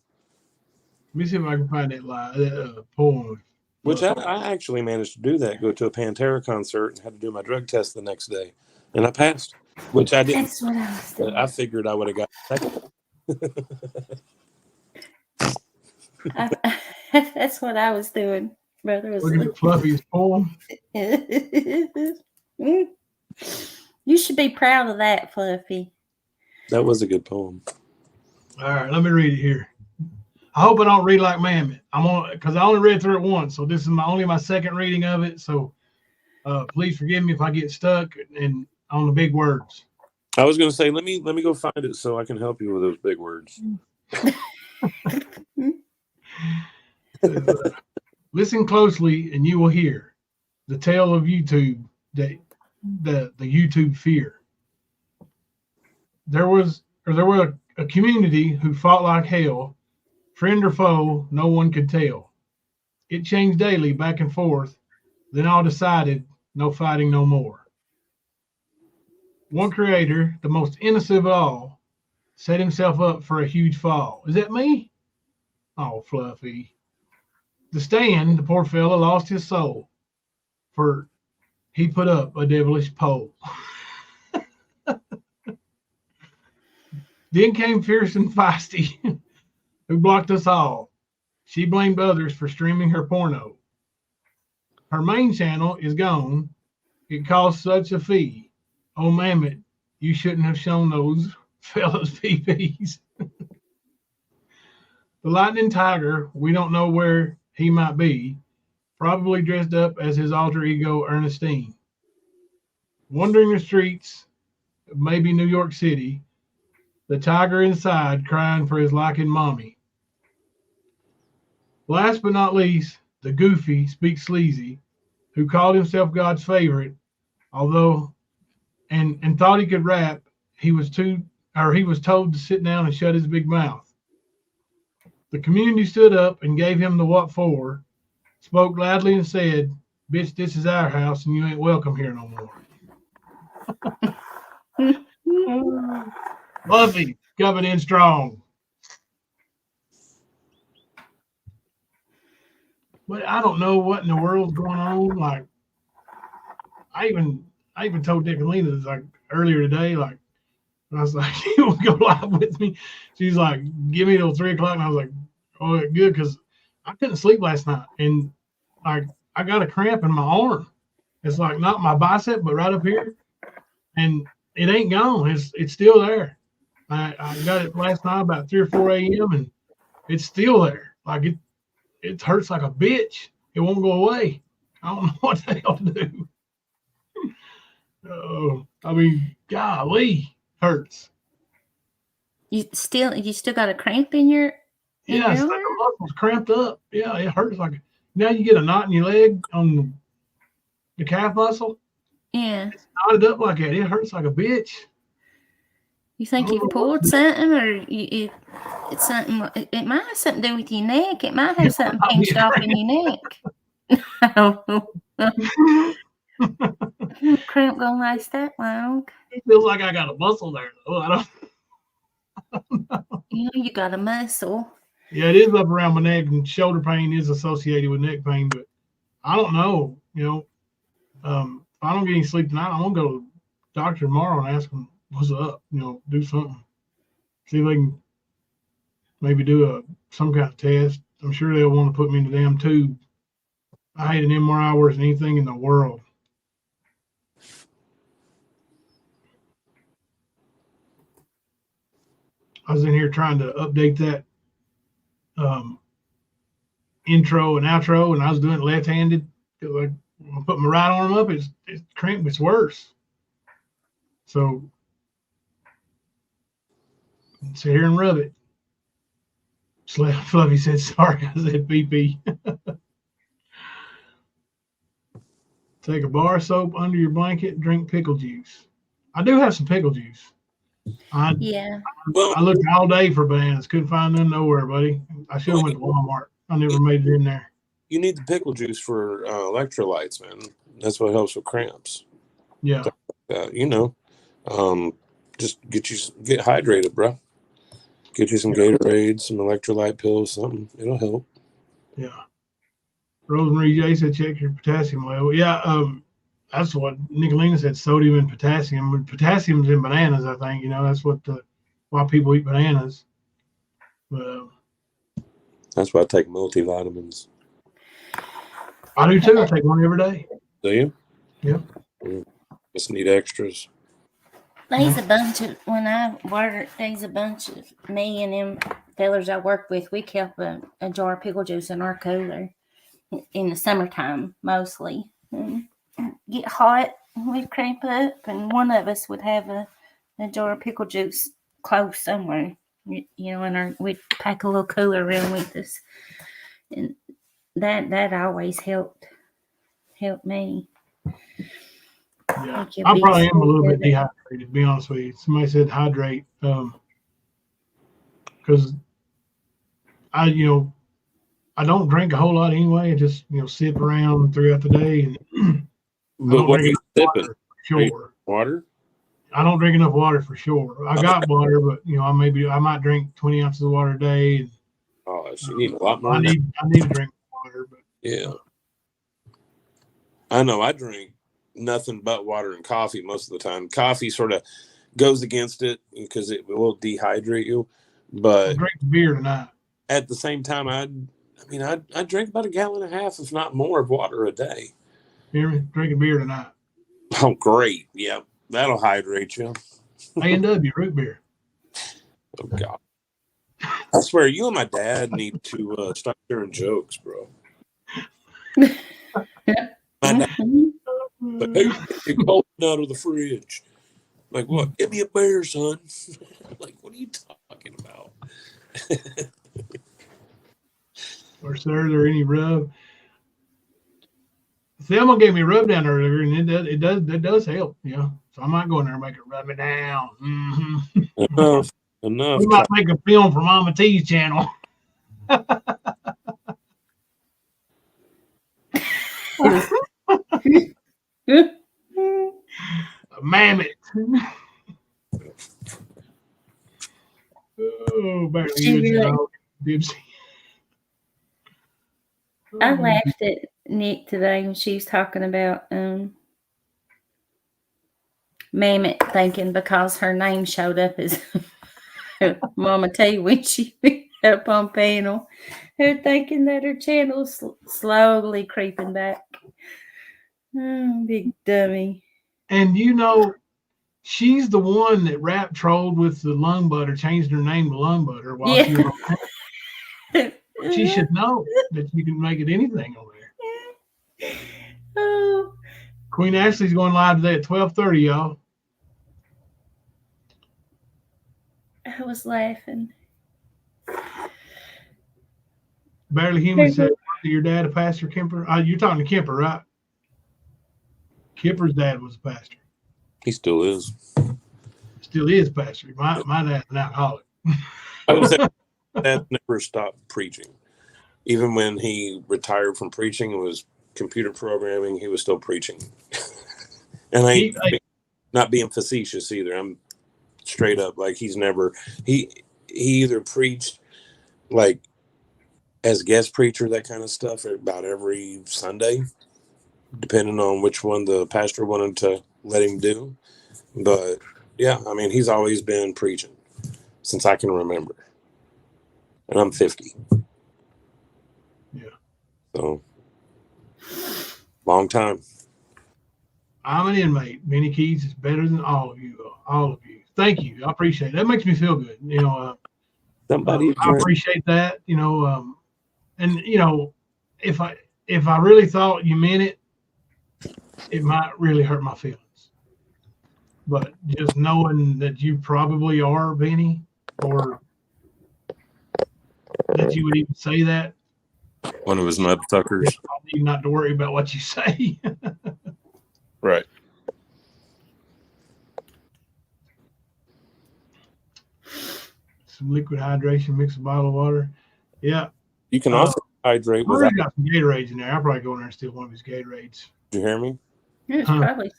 me see if I can find that poem. Which I actually managed to do that. Go to a Pantera concert and had to do my drug test the next day, and I passed. Which I didn't. That's what I was doing. I figured I would have got second. That's what I was doing, brother. Was Look at Fluffy's poem. You should be proud of that, Fluffy. That was a good poem. All right, let me read it here. I hope I don't read like Mammoth. Because I only read through it once, so this is only my second reading of it. So please forgive me if I get stuck and on the big words. I was going to say, let me go find it so I can help you with those big words. Listen closely, and you will hear the tale of YouTube, the YouTube fear. There were a community who fought like hell. Friend or foe, no one could tell. It changed daily, back and forth. Then all decided, no fighting no more. One creator, the most innocent of all, set himself up for a huge fall. Is that me? Oh, Fluffy. The stand, the poor fella lost his soul, for he put up a devilish pole. Then came fierce and feisty, who blocked us all. She blamed others for streaming her porno. Her main channel is gone. It costs such a fee. Oh, Mammoth, you shouldn't have shown those fellas PPs. The Lightning Tiger, we don't know where he might be, probably dressed up as his alter ego Ernestine. Wandering the streets of maybe New York City, the tiger inside crying for his liking mommy. Last but not least, the goofy Speak Sleazy, who called himself God's favorite, although and thought he could rap, he was told to sit down and shut his big mouth. The community stood up and gave him the what for, spoke loudly and said, "Bitch, this is our house and you ain't welcome here no more." Fluffy, coming in strong. But I don't know what in the world's going on. Like, I even told Dick and Lena like earlier today, like, I was like, "You want to go live with me?" She's like, "Give me till 3 o'clock." And I was like, "Oh, good," because I couldn't sleep last night, and like I got a cramp in my arm. It's like not my bicep, but right up here, and it ain't gone. It's still there. I got it last night about 3 or 4 a.m. and it's still there. Like it hurts like a bitch. It won't go away. I don't know what the hell to do. I mean, golly, hurts. You still got a cramp in your yeah, it's like the muscles cramped up. Yeah, it hurts like now you get a knot in your leg on the calf muscle. Yeah. It's knotted up like that. It hurts like a bitch. You think you pulled something, or it's something? It might have something to do with your neck. It might have something pinched off in your neck. I don't know. Cramp gonna last that long? It feels like I got a muscle there. Oh, I don't know. You know, you got a muscle. Yeah, it is up around my neck, and shoulder pain is associated with neck pain, but I don't know. You know, if I don't get any sleep tonight, I'm gonna go to the doctor tomorrow and ask him what's up. You know, do something. See if they can maybe do some kind of test. I'm sure they'll want to put me in the damn tube. I hate an MRI worse than anything in the world. I was in here trying to update that intro and outro, and I was doing it left-handed. Like, I put my right arm up, it's cramped, it's worse. So sit here and rub it. Fluffy said, "Sorry, I said PP." Take a bar of soap under your blanket, drink pickle juice. I do have some pickle juice. I looked all day for bananas, couldn't find them nowhere, buddy. I should have went to Walmart. I never made it in there. You need the pickle juice for electrolytes, man. That's what helps with cramps. Yeah. You know, just get hydrated, bro. Get you some Gatorade, some electrolyte pills, something. It'll help. Yeah. Rosemary J said check your potassium level. Yeah, that's what Nicolina said, sodium and potassium. When potassium's in bananas, I think, that's why people eat bananas. That's why I take multivitamins. I do too. I take one every day. Do you? Yeah. Just need extras. There's a bunch of, when I work, there's a bunch of me and them fellers I work with, we kept a jar of pickle juice in our cooler in the summertime, mostly. Get hot, we'd cramp up, and one of us would have a jar of pickle juice close somewhere, and we'd pack a little cooler around with us. And that always helped me. Yeah, I probably am a little bit dehydrated, to be honest with you. Somebody said hydrate, because I don't drink a whole lot anyway. I just sip around throughout the day, and but what are you sipping? Sure. Water? I don't drink enough water for sure. I got water, but I might drink 20 ounces of water a day. And, so you need a lot more. I need to drink water, but yeah. I know I drink nothing but water and coffee most of the time. Coffee sort of goes against it because it will dehydrate you. But I'll drink beer tonight. At the same time, I drink about 1.5 gallons, if not more, of water a day. Hear me? Drinking beer tonight. Oh, great! Yeah, that'll hydrate you. A&W root beer. Oh God! I swear, you and my dad need to stop sharing jokes, bro. My dad, like, hey, get cold out of the fridge. Like, what? Give me a beer, son. Like, what are you talking about? Or sir, there any rub? Thelma gave me a rub down earlier, and it does help. So I might go in there and make it rub it down. Mm-hmm. Enough. We might make a film for Mama T's channel. Mammoth. Oh, barely Dipsy. I laughed at Nick today when she was talking about Mammoth, thinking because her name showed up as Mama T when she went up on panel, her thinking that her channel's slowly creeping back. Oh, big dummy. And she's the one that rap trolled with the lung butter, changed her name to Lung Butter while she was on panel. She should know that you can make it anything over there. Oh. Queen Ashley's going live today at 12:30, y'all. I was laughing. Barely Human said, your dad a pastor, Kemper? You're talking to Kemper, right? Kemper's dad was a pastor. He still is. Still is pastor. My dad's an alcoholic. I would say Dad never stopped preaching. Even when he retired from preaching and was computer programming, he was still preaching. And not being facetious either. I'm straight up, like, he either preached like as guest preacher, that kind of stuff, about every Sunday, depending on which one the pastor wanted to let him do. But yeah, I mean, he's always been preaching since I can remember. And I'm 50. Yeah. So, long time. I'm an inmate. Benny Keys is better than all of you. All of you. Thank you. I appreciate it. That makes me feel good. Somebody. I appreciate that. And if I really thought you meant it, it might really hurt my feelings. But just knowing that you probably are, Benny, or that you would even say that. One of his mud suckers. I need not to worry about what you say. Right. Some liquid hydration, mix a bottle of water. Yeah. You can also hydrate with. Got some Gatorades in there. I'll probably go in there and steal one of his Gatorades. Did you hear me? It's probably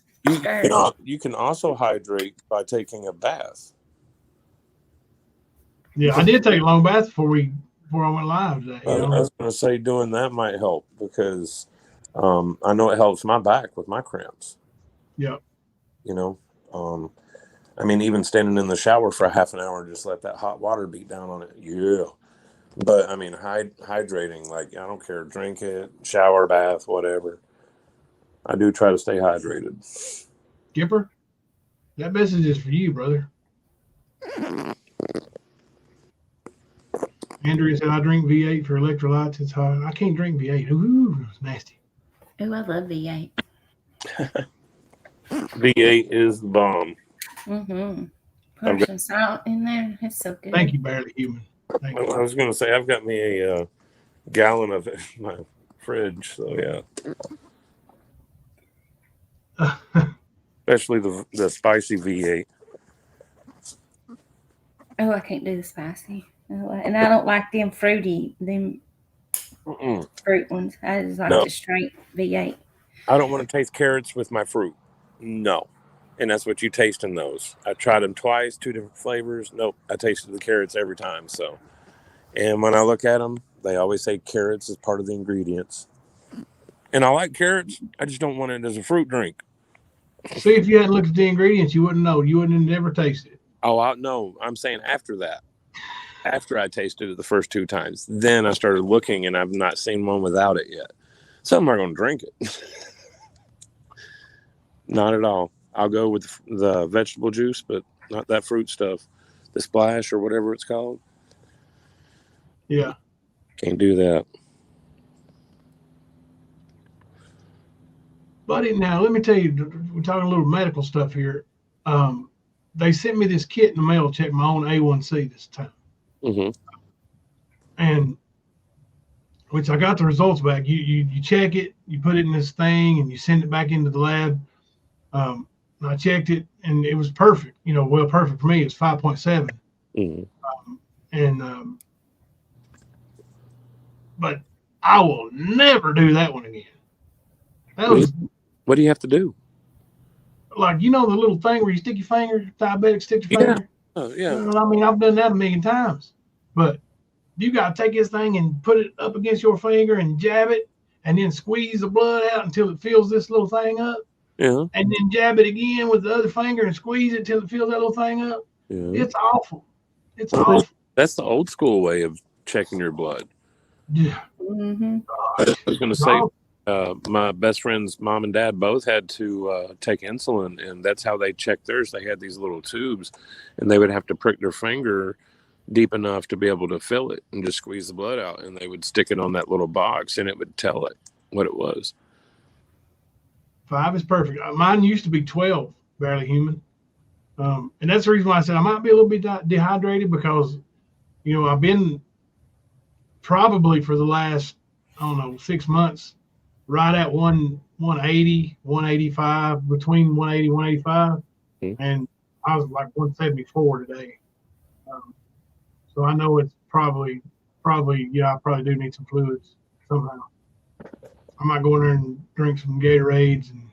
you can also hydrate by taking a bath. Yeah, I did take a long bath before I went live today. I was going to say doing that might help because I know it helps my back with my cramps. Yep. You know, I mean, even standing in the shower for a half an hour and just let that hot water beat down on it. Yeah. But I mean, hydrating, like, I don't care, drink it, shower, bath, whatever. I do try to stay hydrated. Skipper, that message is for you, brother. Andrea said, I drink V8 for electrolytes. It's hot. I can't drink V8. Ooh, it's nasty. Oh, I love V8. V8 is the bomb. Mm-hmm. Pour some salt in there. It's so good. Thank you, Barely Human. Thank you. I was going to say, I've got me a gallon of it in my fridge, so yeah. Especially the spicy V8. Oh, I can't do the spicy. And I don't like them fruity, fruit ones. I just like the straight V8. I don't want to taste carrots with my fruit. No. And that's what you taste in those. I tried them twice, 2 different flavors. Nope, I tasted the carrots every time. So, and when I look at them, they always say carrots is part of the ingredients. And I like carrots. I just don't want it as a fruit drink. See, if you hadn't looked at the ingredients, you wouldn't know. You wouldn't have never tasted it. Oh, no. I'm saying after that. After I tasted it the first 2 times, then I started looking, and I've not seen one without it yet. So I'm not going to drink it. Not at all. I'll go with the vegetable juice, but not that fruit stuff. The splash or whatever it's called. Yeah. Can't do that. Buddy, now let me tell you, we're talking a little medical stuff here. They sent me this kit in the mail to check my own A1C this time. Mm-hmm. And which I got the results back. You check it, you put it in this thing, and you send it back into the lab. I checked it, and it was perfect. Perfect for me. It's 5.7. Mm-hmm. But I will never do that one again. What do you have to do? Like, the little thing where you stick your finger, diabetic stick your finger. Oh, yeah. I mean, I've done that a million times. But you got to take this thing and put it up against your finger and jab it, and then squeeze the blood out until it fills this little thing up. Yeah. And then jab it again with the other finger and squeeze it till it fills that little thing up. Yeah. It's awful. It's awful. That's the old school way of checking your blood. Yeah. Mm-hmm. I was going to say, my best friend's mom and dad both had to take insulin, and that's how they checked theirs. They had these little tubes, and they would have to prick their finger deep enough to be able to fill it and just squeeze the blood out, and they would stick it on that little box, and it would tell it what it was. 5 is perfect. Mine used to be 12, Barely Human. And that's the reason why I said I might be a little bit dehydrated, because, I've been probably for the last, 6 months, right at 180, 185, between 180, 185. Mm-hmm. And I was like 174 today. So I know it's probably, I probably do need some fluids somehow. I might go in there and drink some Gatorades and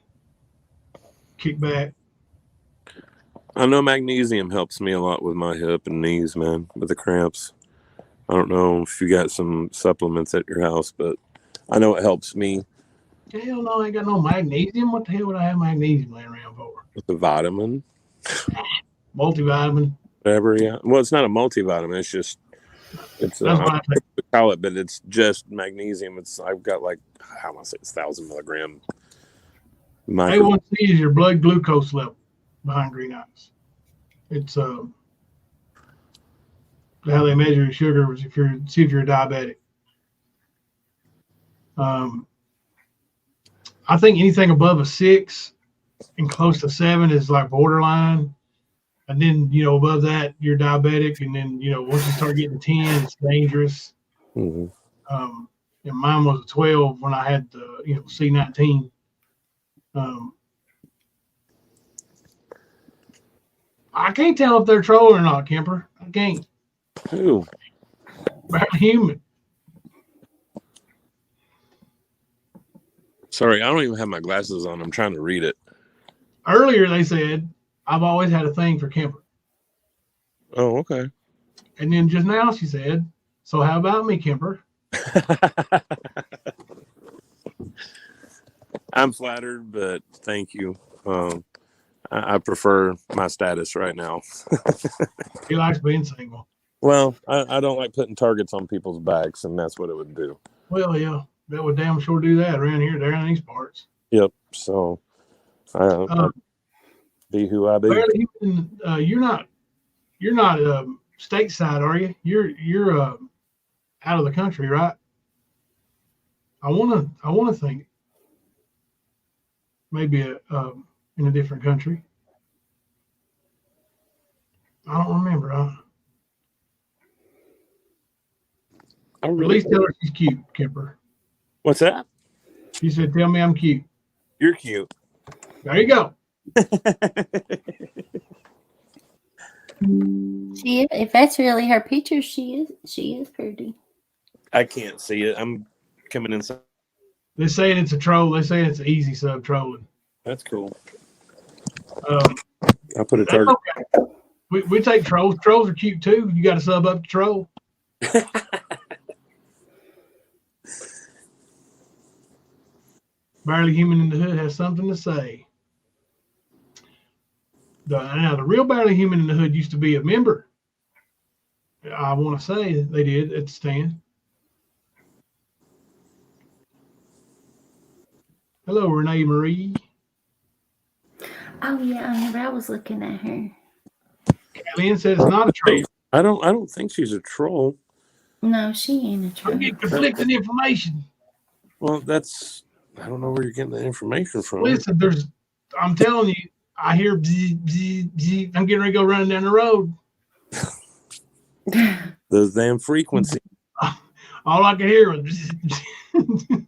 kick back. I know magnesium helps me a lot with my hip and knees, man, with the cramps. I don't know if you got some supplements at your house, but I know it helps me. Hell no, I ain't got no magnesium. What the hell would I have magnesium laying around for? With the vitamin. Multivitamin. Whatever, yeah. Well, it's not a multivitamin. It's just, it's I don't know what to call it, but it's just magnesium. I've got like, how am I saying, 1,000 milligram. A1C is your blood glucose level behind green eyes. It's how they measure your sugar is see if you're a diabetic. I think anything above a 6 and close to 7 is like borderline. And then, above that, you're diabetic. And then, once you start getting to 10, it's dangerous. Mm-hmm. And mine was a 12 when I had the, C19. I can't tell if they're trolling or not, Kemper. I can't. Who? Barely Human. Sorry, I don't even have my glasses on. I'm trying to read it. Earlier, they said, I've always had a thing for Kemper. Oh, okay. And then just now she said, "So how about me, Kemper?" I'm flattered, but thank you. I prefer my status right now. He likes being single. Well, I don't like putting targets on people's backs, and that's what it would do. Well, yeah, that would damn sure do that around here, there in these parts. Yep. So I be who I be. Barely even, you're not stateside, are you? You're out of the country, right? I wanna think maybe in a different country. I don't remember. At least tell her she's cute, Kemper. What's that? She said, "Tell me I'm cute." You're cute. There you go. If that's really her picture, she is pretty. I can't see it. I'm coming inside. They're saying it's a troll. They're saying it's easy sub trolling. That's cool. I'll put a That's target. okay. We take trolls. Trolls are cute too. You got to sub up to troll. Barely Human in the Hood has something to say. Now, the real Barely Human in the Hood used to be a member. I want to say they did at the stand. Hello, Renee Marie. Oh yeah, I remember I was looking at her. Lynn said it's not a troll. I don't think she's a troll. No, she ain't a troll. I'm getting conflicting information. Well, I don't know where you're getting the information from. Listen, I'm telling you, I hear bzz, bzz, bzz. I'm getting ready to go running down the road. Those damn frequencies. All I could hear was bzz, bzz.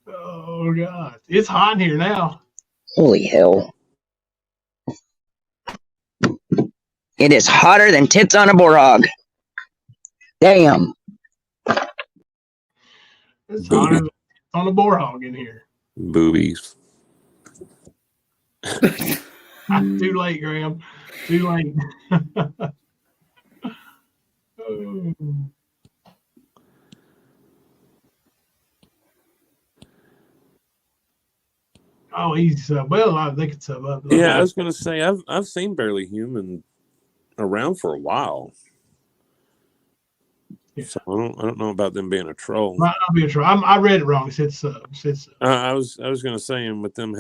Oh God, it's hot in here now. Holy hell. It is hotter than tits on a boar hog. Damn. It's hotter than tits on a boar hog in here. Boobies. Too late, Graham. Too late. Oh, easy sub. Well, they could sub up. Yeah, I was gonna say I've seen Barely Human around for a while. Yeah. So I don't know about them being a troll. Might not be a troll. I read it wrong. It said sub. I was gonna say, and with them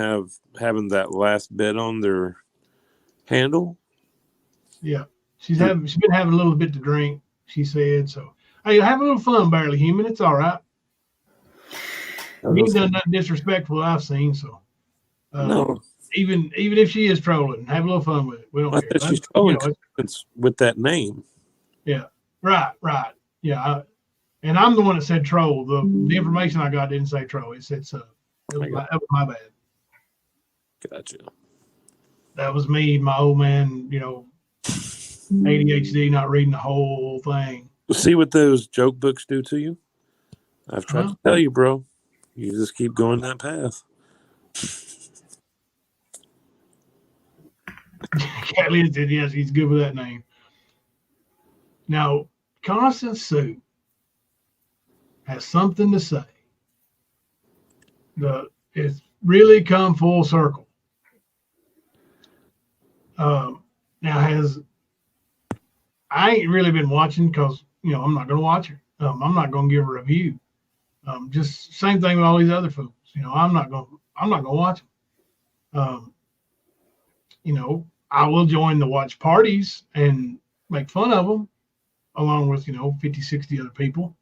having that last bit on their handle. Yeah, she's been having a little bit to drink. She said so. Hey, have a little fun, Barely Human. It's all right. You ain't done nothing disrespectful I've seen. So no. Even if she is trolling, have a little fun with it. We don't care. She's trolling it's with that name. Yeah. Right. Yeah. And I'm the one that said troll. The information I got didn't say troll. It said sub. That was my bad. Gotcha. That was me, my old man, ADHD, not reading the whole thing. See what those joke books do to you? I've tried to tell you, bro. You just keep going that path. Kathleen said, yes, he's good with that name. Now, Constance Sue has something to say. It's really come full circle. Now, I ain't really been watching because, I'm not going to watch her. I'm not going to give her a review. Just same thing with all these other fools. I'm not going to watch them. I will join the watch parties and make fun of them along with, 50, 60 other people,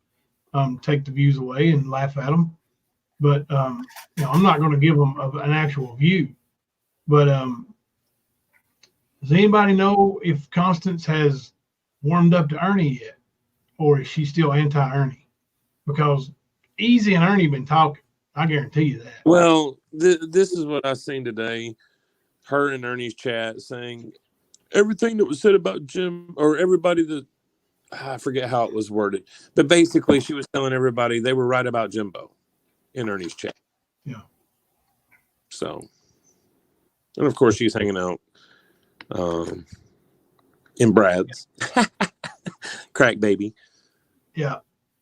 take the views away and laugh at them. But, I'm not going to give them an actual view. But does anybody know if Constance has warmed up to Ernie yet? Or is she still anti-Ernie? Because Easy and Ernie been talking. I guarantee you that. Well, this is what I seen today. Her and Ernie's chat saying everything that was said about Jim or everybody that I forget how it was worded, but basically she was telling everybody they were right about Jimbo in Ernie's chat. Yeah. So, and of course she's hanging out In Brad's. Crack baby. Yeah.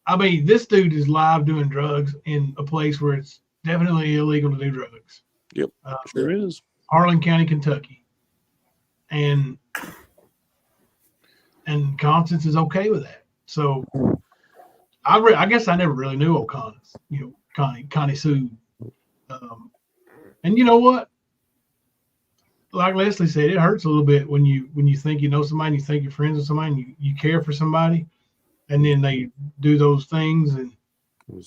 I mean, this dude is live doing drugs in a place where it's definitely illegal to do drugs. Yep. Sure is. Harlan County, Kentucky. And Constance is okay with that. So I guess I never really knew old Constance, Connie Sue. And you know what? Like Leslie said, it hurts a little bit when you think you know somebody, you think you're friends with somebody, and you care for somebody, and then they do those things, and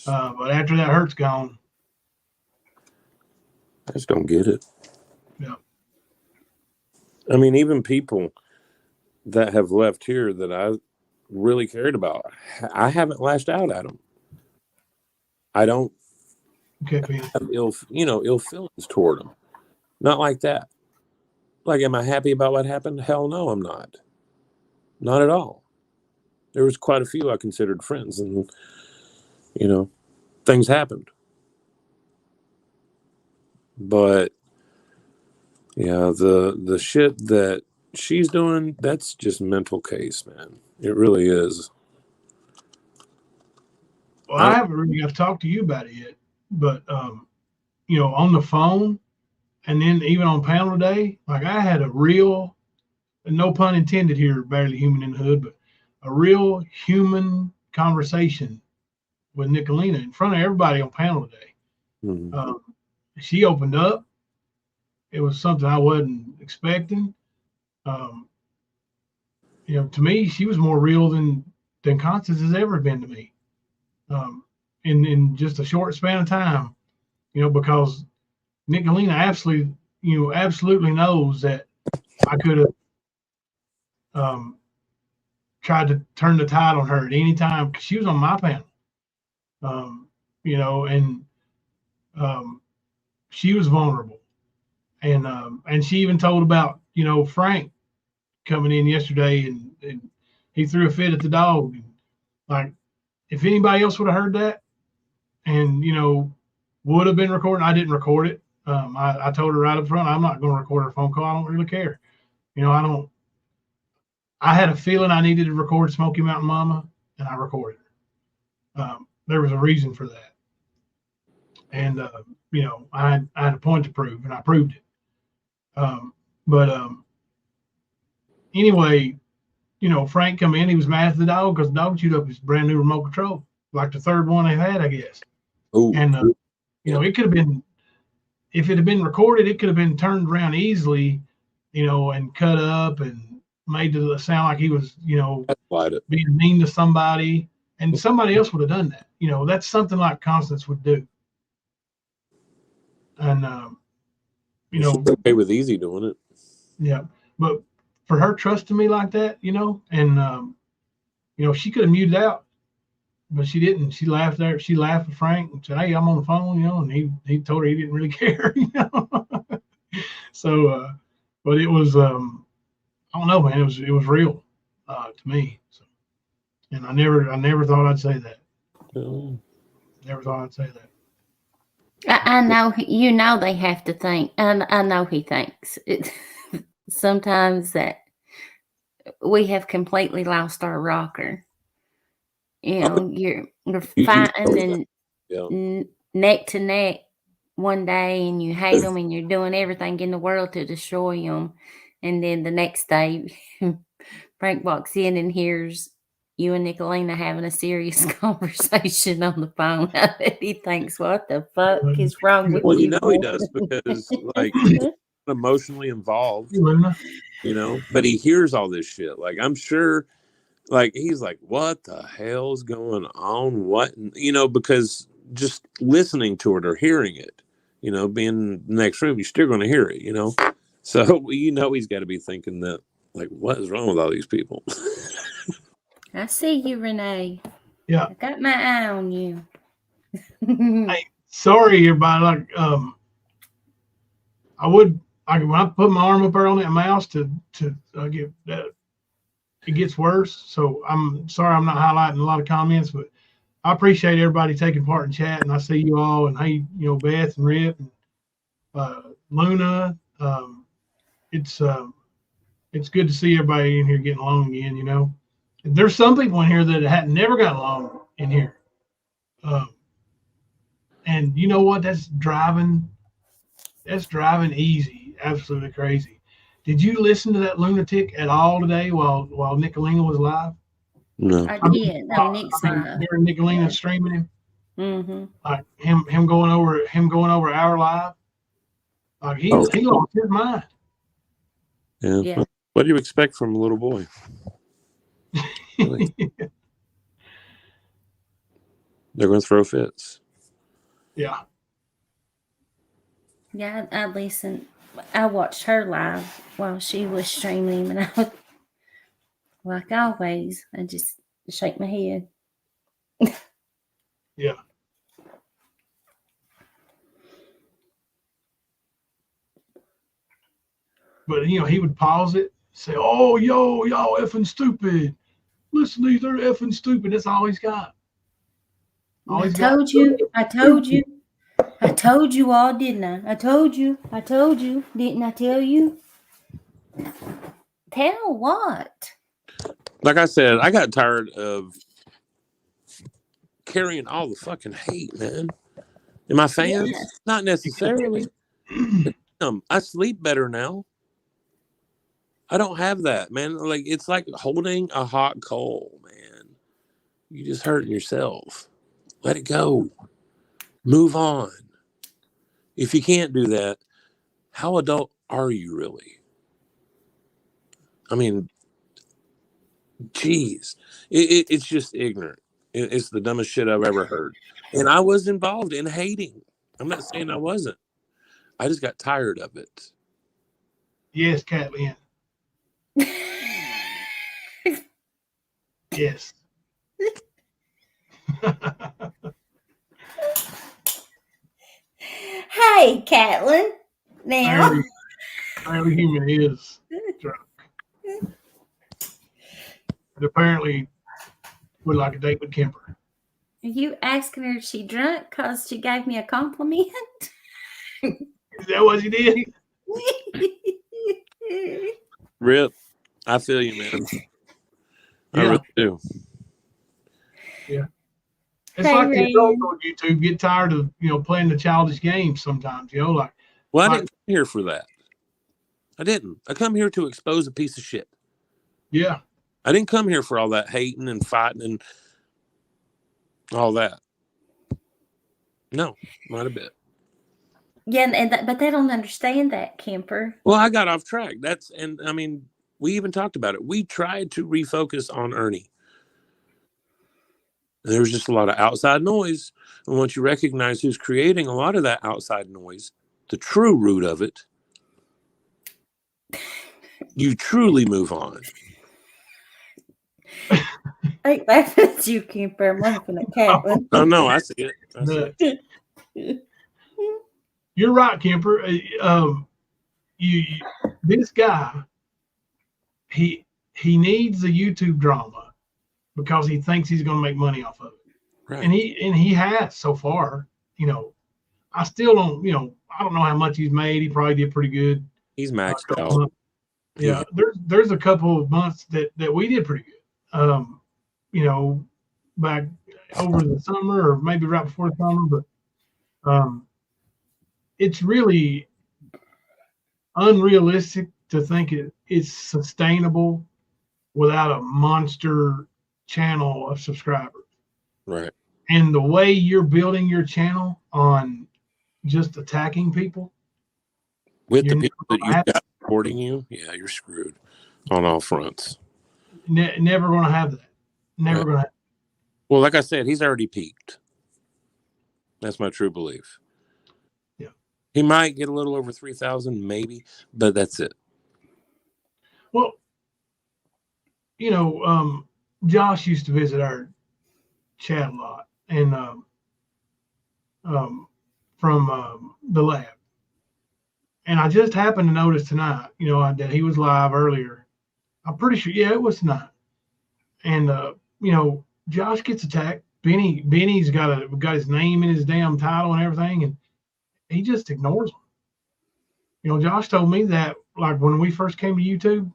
but after that hurt's gone, I just don't get it. Yeah. I mean, even people that have left here that I really cared about, I haven't lashed out at them. I don't have ill feelings toward them. Not like that. Like, am I happy about what happened? Hell no, I'm not. Not at all. There was quite a few I considered friends, and things happened. But yeah, the shit that she's doing, that's just mental case, man. It really is. Well, I haven't really got to talk to you about it yet, but on the phone, and then even on panel today, like I had a real, and no pun intended here, barely human in the hood, but a real human conversation with Nicolina in front of everybody on panel today. Mm-hmm. She opened up. It was something I wasn't expecting. To me, she was more real than Constance has ever been to me. In just a short span of time, because Nicolina absolutely knows that I could have tried to turn the tide on her at any time because she was on my panel. She was vulnerable, and she even told about Frank coming in yesterday and he threw a fit at the dog. And, like, if anybody else would have heard that and would have been recording, I didn't record it. I told her right up front, I'm not going to record her phone call. I don't really care. I had a feeling I needed to record Smoky Mountain Mama, and I recorded her. There was a reason for that. And, I had a point to prove, and I proved it. Anyway, Frank come in, he was mad at the dog because the dog chewed up his brand new remote control, like the third one they've had, I guess. Ooh. And, it could have been, if it had been recorded, it could have been turned around easily, and cut up and made it sound like he was, being mean to somebody, and somebody else would have done that. That's something like Constance would do. And, she's okay with easy doing it. Yeah. But for her trusting me like that, and, she could have muted out, but she didn't. She laughed there. She laughed at Frank and said, "Hey, I'm on the phone," and he told her he didn't really care, So, but it was, I don't know, man. It was real to me. So, and I never thought I'd say that. Never thought I'd say that. I know, they have to think, and I know he thinks it, sometimes that we have completely lost our rocker. You're fighting and neck to neck one day, and you hate them, and you're doing everything in the world to destroy them, and then the next day, Frank walks in and hears you and Nicolina having a serious conversation on the phone. He thinks, "What the fuck is wrong with you?" Well, he does, because like emotionally involved, but he hears all this shit. Like, I'm sure, like, he's like, "What the hell's going on?" What, because just listening to it or hearing it, being in the next room, you're still going to hear it, So, he's got to be thinking that, like, what is wrong with all these people? I see you, Renee. Yeah. I got my eye on you. Hey, sorry, everybody. Like, I would, like, when I put my arm up there on that mouse to get that, it gets worse. So I'm sorry I'm not highlighting a lot of comments, but I appreciate everybody taking part in chat, and I see you all, and hey, Beth and Rip and Luna. It's it's good to see everybody in here getting along again. You know, there's some people in here that had never got along in here, and you know what? That's driving easy, absolutely crazy. Did you listen to that lunatic at all today while Nicolina was live? No. I did. No, Nick's live. During Nicolina Yeah. streaming him, Mm-hmm. like him going over our live, like he lost his mind. Yeah. Yeah. What do you expect from a little boy? Really? They're going to throw fits. Yeah. Yeah, I listened. I watched her live while she was streaming, and I was like always. I just shake my head. Yeah. But you know, he would pause it, say, "Oh, y'all effing stupid. Listen, these are effing stupid." That's all he's got. I told you all, didn't I? I told you, didn't I tell you? Tell what? Like I said, I got tired of carrying all the fucking hate, man. Am I fans? Yeah. Not necessarily. I sleep better now. I don't have that, man. Like it's like holding a hot coal, man. You just hurting yourself. Let it go. Move on. If you can't do that, how adult are you really? I mean, geez, it's just ignorant. It's the dumbest shit I've ever heard. And I was involved in hating. I'm not saying I wasn't. I just got tired of it. Yes, Catlin. Yes. Hey, Catlin. Now. Apparently human is drunk. And apparently would like a date with Kemper. Are you asking her if she drunk because she gave me a compliment? Is that what you did? Rip, I feel you, man. I really do. Yeah. It's like the adults on YouTube get tired of, playing the childish games sometimes, like. Well, I didn't come here for that. I didn't. I come here to expose a piece of shit. Yeah. I didn't come here for all that hating and fighting and all that. No, not a bit. Yeah, but they don't understand that, Kemper. Well, I got off track. We even talked about it. We tried to refocus on Ernie. And there was just a lot of outside noise. And once you recognize who's creating a lot of that outside noise, the true root of it, you truly move on. I laugh at you, Kemper. I'm laughing at Catlin. Oh, no, I see it. You're right, Kemper. This guy, he needs the YouTube drama because he thinks he's going to make money off of it, right. and he has so far. I still don't. I don't know how much he's made. He probably did pretty good. He's maxed out. Yeah, there's a couple of months that we did pretty good. Back over the summer or maybe right before the summer, but it's really unrealistic to think it's sustainable without a monster channel of subscribers. Right. And the way you're building your channel on just attacking people with the people that you've got supporting you, yeah, you're screwed on all fronts. Never going to have that. Never going to have. Well, like I said, he's already peaked. That's my true belief. Yeah. He might get a little over 3,000, maybe, but that's it. Well, Josh used to visit our chat a lot, and from the lab. And I just happened to notice tonight, that he was live earlier. I'm pretty sure, it was tonight. And Josh gets attacked. Benny's got his name in his damn title and everything, and he just ignores him. Josh told me that, like, when we first came to YouTube,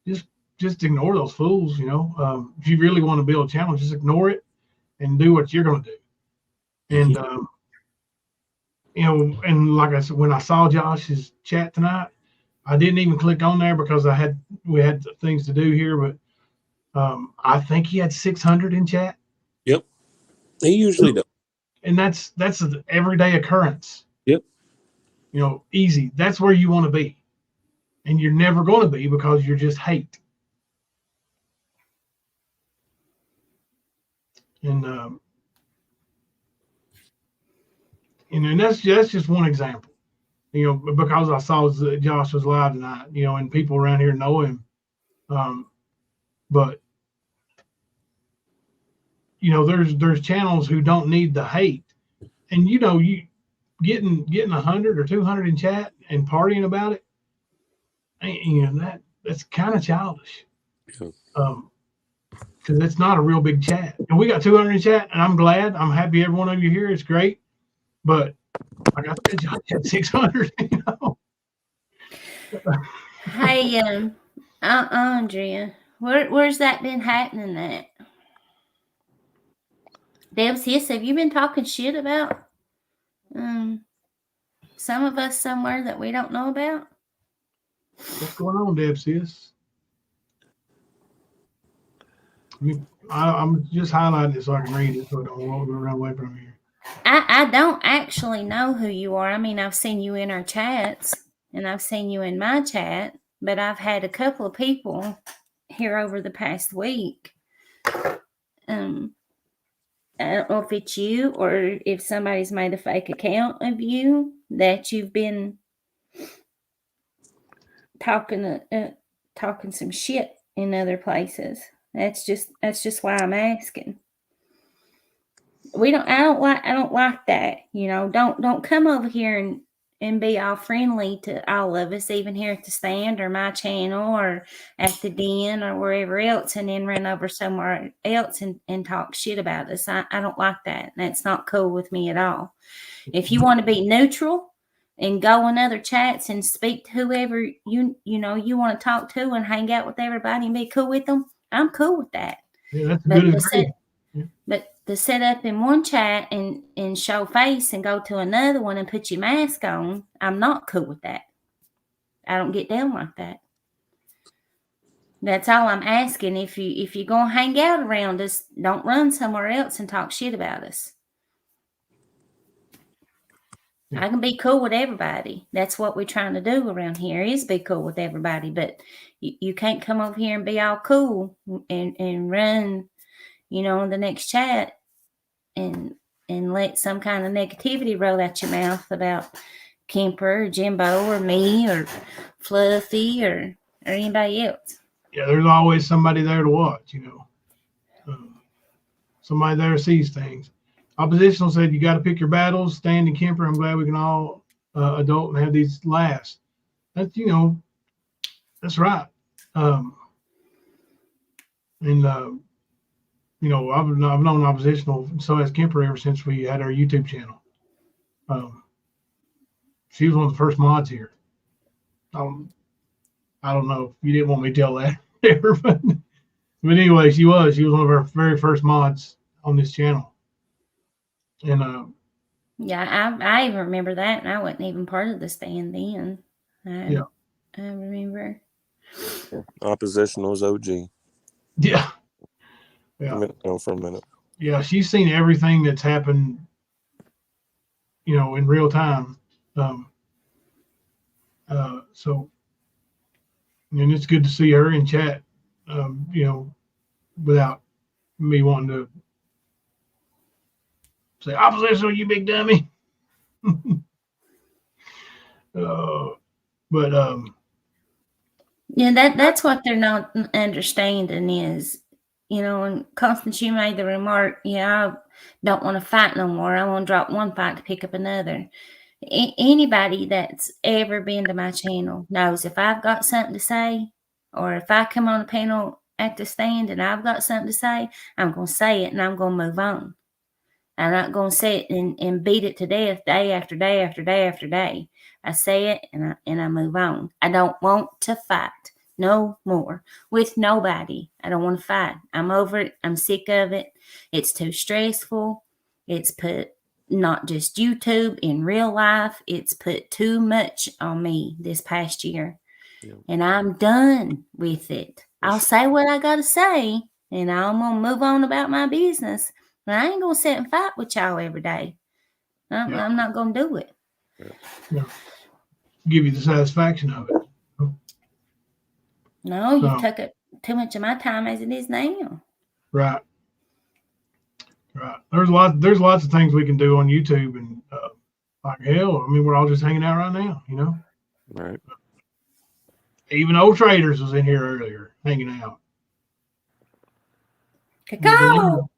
just ignore those fools. You know, if you really want to build a channel, just ignore it and do what you're going to do. And you know, and like I said, when I saw Josh's chat tonight, I didn't even click on there because we had things to do here. But I think he had 600 in chat. Yep, he usually does. And that's an everyday occurrence. Yep. You know, easy. That's where you want to be, and you're never going to be because you're just hate. And and that's just one example. You know, because I saw that Josh was live tonight. You know, and people around here know him. But you know, there's channels who don't need the hate, and you know, you getting 100 or 200 in chat and partying about it. You know, that's kind of childish. Yeah. Because it's not a real big chat. And we got 200 in chat, and I'm glad. I'm happy every one of you here. It's great. But like I said, Josh had 600, you know. Hey, Andrea, where's that been happening at? Deb's Hiss, have you been talking shit about some of us somewhere that we don't know about? What's going on, Deb's Hiss? I'm just highlighting it so I can read it so I don't run away from here. I don't actually know who you are. I mean, I've seen you in our chats and I've seen you in my chat, but I've had a couple of people here over the past week. I don't know if it's you or if somebody's made a fake account of you that you've been talking some shit in other places. That's just why I'm asking. I don't like that. You know, don't come over here and be all friendly to all of us, even here at the stand or my channel or at the den or wherever else, and then run over somewhere else and talk shit about us. I don't like that. That's not cool with me at all. If you want to be neutral and go in other chats and speak to whoever you want to talk to and hang out with everybody and be cool with them, I'm cool with that. Yeah, that's good. But to set up in one chat and show face and go to another one and put your mask on, I'm not cool with that. I don't get down like that. That's all I'm asking. If you're gonna hang out around us, don't run somewhere else and talk shit about us. I can be cool with everybody. That's what we're trying to do around here, is be cool with everybody. But you can't come over here and be all cool and run, you know, in the next chat and let some kind of negativity roll out your mouth about Kemper or Jimbo or me or Fluffy or anybody else. Yeah, there's always somebody there to watch, you know. Somebody there sees things. Oppositional said you got to pick your battles. Stan and Kemper, I'm glad we can all adult and have these last. That's, you know, that's right. You know, I've known Oppositional, so has Kemper, ever since we had our YouTube channel. She was one of the first mods here. I don't know if you didn't want me to tell that, but anyway, she was one of our very first mods on this channel. And yeah, I even remember that, and I wasn't even part of the stand then. I remember. Oppositional's OG. Yeah. For a minute. Yeah, she's seen everything that's happened, you know, in real time. So, and it's good to see her in chat, you know, without me wanting to say, oppositional, you big dummy. But yeah, that's what they're not understanding is, you know, and Constance, you made the remark, yeah, I don't want to fight no more. I want to drop one fight to pick up another. Anybody that's ever been to my channel knows if I've got something to say, or if I come on a panel at the stand and I've got something to say, I'm going to say it and I'm going to move on. I'm not going to sit and beat it to death day after day after day after day. I say it and I move on. I don't want to fight. No more. With nobody. I don't want to fight. I'm over it. I'm sick of it. It's too stressful. It's put not just YouTube, in real life. It's put too much on me this past year. Yeah. And I'm done with it. I'll say what I got to say, and I'm going to move on about my business. But I ain't going to sit and fight with y'all every day. I'm not going to do it. Yeah. Give you the satisfaction of it. No, you took up too much of my time as it is now. Right. There's lots of things we can do on YouTube, and like hell, I mean, we're all just hanging out right now, you know. Right. Even old traders was in here earlier, hanging out. Cacao.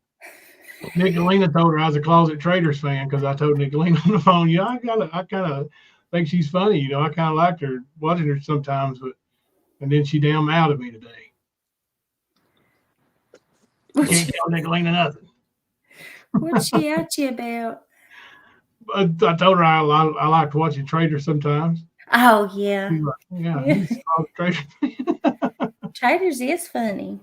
Nicolina told her I was a closet Traders fan because I told Nicolina on the phone, yeah, I kind of think she's funny, you know. I kind of liked her, watching her sometimes, and then she damn out of me today. You can't tell Nicolina nothing. What's she at you about? I told her I liked watching Traders sometimes. Oh, yeah. He's a Traders fan. Traders is funny.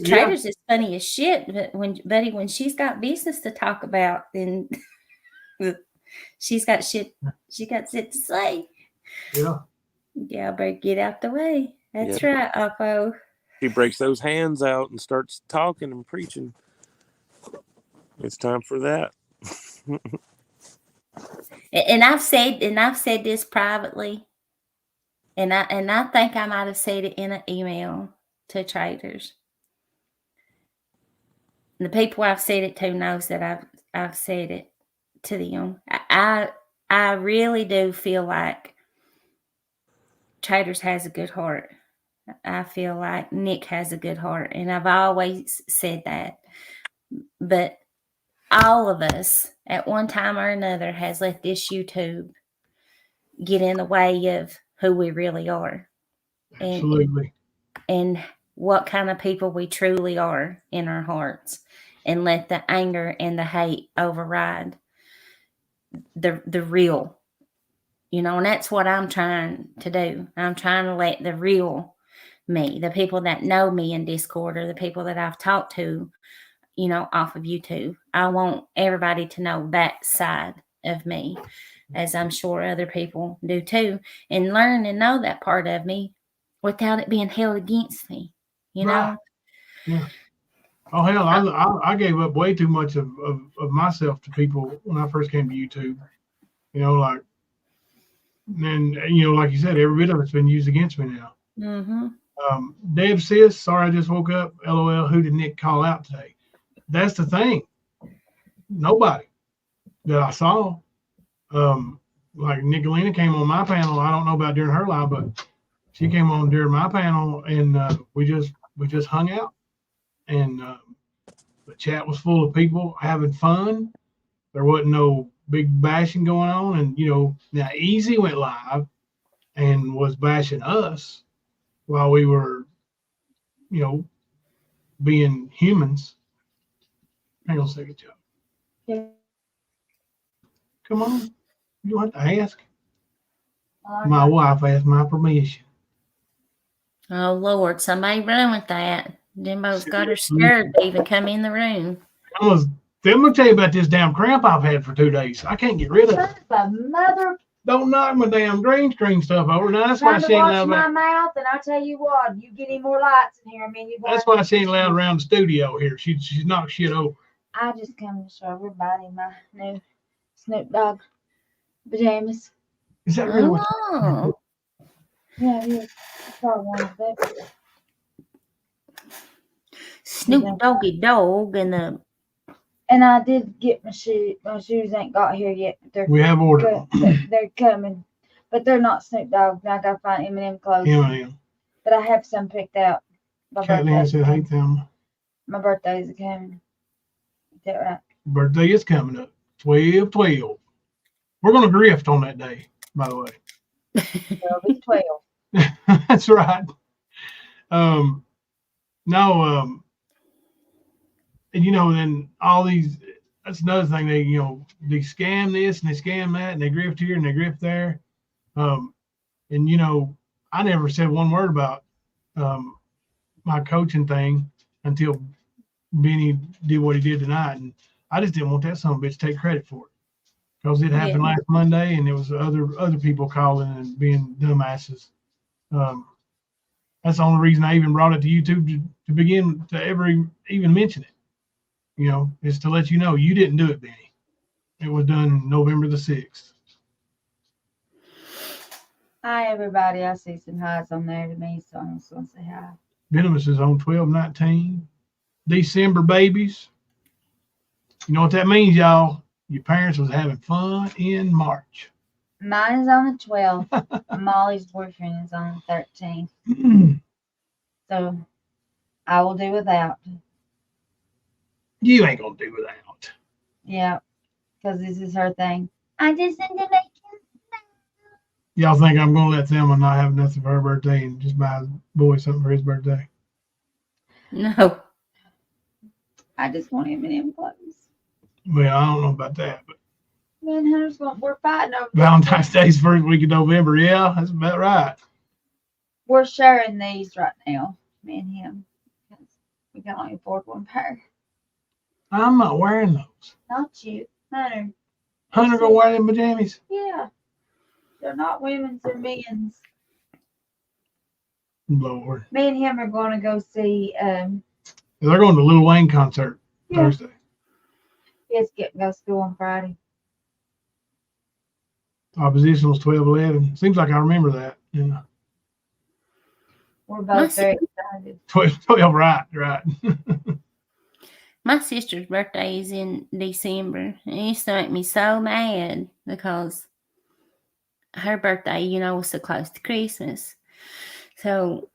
Traders is funny as shit, but when she's got business to talk about, then she's got shit. She got shit to say. Yeah. Yeah, but get out the way. That's right, Oppo. She breaks those hands out and starts talking and preaching. It's time for that. And I've said this privately, and I think I might have said it in an email to traders. And the people I've said it to knows that I've said it to them. I really do feel like Traders has a good heart. I feel like Nick has a good heart, and I've always said that. But all of us, at one time or another, has let this YouTube get in the way of who we really are. Absolutely. And what kind of people we truly are in our hearts, and let the anger and the hate override the real, you know. And that's what I'm trying to do. I'm trying to let the real me, the people that know me in Discord, or the people that I've talked to, you know, off of YouTube. I want everybody to know that side of me, as I'm sure other people do too, and learn and know that part of me without it being held against me, you know? Yeah. Oh, hell, I gave up way too much of myself to people when I first came to YouTube. You know, like, and, you know, like you said, every bit of it's been used against me now. Mm-hmm. Deb Sis, sorry I just woke up. LOL, who did Nick call out today? That's the thing. Nobody that I saw. Like Nicolina came on my panel. I don't know about during her live, but she came on during my panel, and we just hung out, and the chat was full of people having fun. There wasn't no big bashing going on, and you know, now Easy went live and was bashing us while we were, you know, being humans. Hang on a second, Joe. Yeah. Come on. You don't have to ask. My wife asked my permission. Oh, Lord, somebody run with that. Dembo's got her scared to even come in the room. I'm gonna tell you about this damn cramp I've had for 2 days. I can't get rid of it. Don't knock my damn green screen stuff over. Now that's why she ain't allowed. My mouth, and I tell you what, you get any more lights in here, I mean, that's why she ain't allowed around the studio here. She's knocked shit over. I just come to show everybody my new Snoop Dogg pajamas. Is that really what? Yeah, it is. That's all I wanted to do. Snoop Doggy Dog and the. And I did get my shoes. My shoes ain't got here yet. We have ordered. They're coming, but they're not Snoop Dogg. I gotta find M&M clothes. M&M. But I have some picked out. Kathleen said, "Hey, Thelma. My birthday is coming. Is that right? Birthday is coming up. 12/12. We're gonna grift on that day, by the way. 12/12. That's right. And you know, then all these, that's another thing, they, you know, they scam this and they scam that and they grift here and they grift there. And you know, I never said one word about my coaching thing until Benny did what he did tonight, and I just didn't want that son of a bitch to take credit for it because it happened last Monday, and there was other people calling and being dumbasses. That's the only reason I even brought it to YouTube to begin to ever even mention it. You know, is to let you know you didn't do it, Benny. It was done November the 6th. Hi, everybody. I see some highs on there to me, so I'm just going to say hi. Venomous is on 12/19. December babies. You know what that means, y'all? Your parents was having fun in March. Mine is on the 12th. Molly's boyfriend is on the 13th. So I will do without. You ain't gonna do without. Yeah, because this is her thing. I just need to make Y'all think I'm gonna let Thelma not have nothing for her birthday and just buy the boy something for his birthday? No. I just want M&M clothes. Well, I don't know about that, but Me and Hunter's we're fighting over Valentine's Day's first week of November. Yeah, that's about right. We're sharing these right now, me and him. Because we can only afford one pair. I'm not wearing those. Not you, Hunter. Hunter gonna wear them pajamas? Yeah. They're not women's, they're men's. Lord. Me and him are going to go see. They're going to the Lil Wayne concert Thursday. Yes, go school on Friday. Oppositional's 12/11. Seems like I remember that. Yeah. We're both very excited. 12, right. My sister's birthday is in December. And it used to make me so mad because her birthday, you know, was so close to Christmas. So,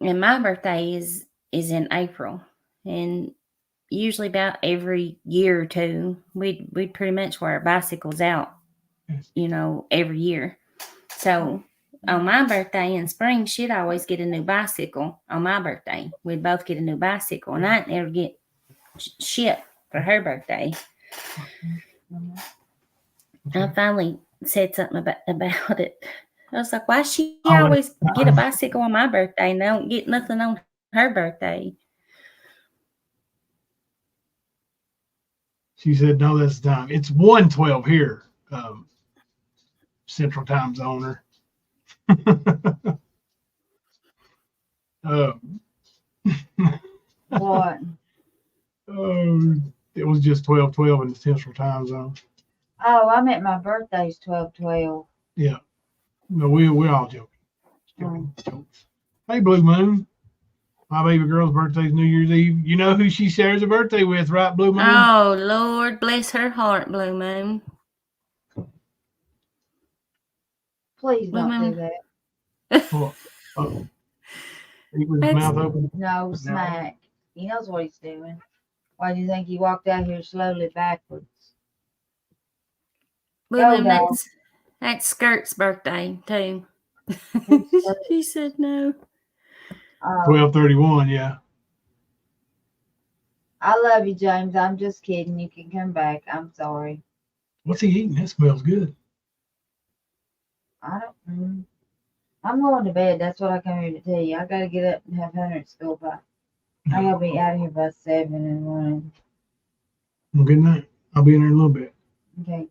and my birthday is in April. And usually about every year or two, we'd pretty much wear our bicycles out, you know, every year. So on my birthday in spring, she'd always get a new bicycle on my birthday. We'd both get a new bicycle, and I'd never get shit for her birthday. I finally said something about it. I was like, why she always get a bicycle on my birthday and don't get nothing on her birthday? She said, no, that's the time. It's 1:12 here, Central Time Zoner. What? It was just 12:12 in the Central Time Zone. Oh, I meant my birthday's 12/12. Yeah. No, we're all joking. Jokes. Hey, Blue Moon. My baby girl's birthday's New Year's Eve. You know who she shares a birthday with, right, Blue Moon? Oh, Lord, bless her heart, Blue Moon. Please Blue don't Moon. do that. He with his mouth open. No, smack. He knows what he's doing. Why do you think he walked out here slowly backwards? Blue Moon, that's Skirt's birthday, too. She said no. 12:31, yeah. I love you, James. I'm just kidding. You can come back. I'm sorry. What's he eating? That smells good. I don't. I'm going to bed. That's what I come here to tell you. I got to get up and have Hunter at school by. I got to be out of here by 7 in the morning. Well, good night. I'll be in there in a little bit. Okay.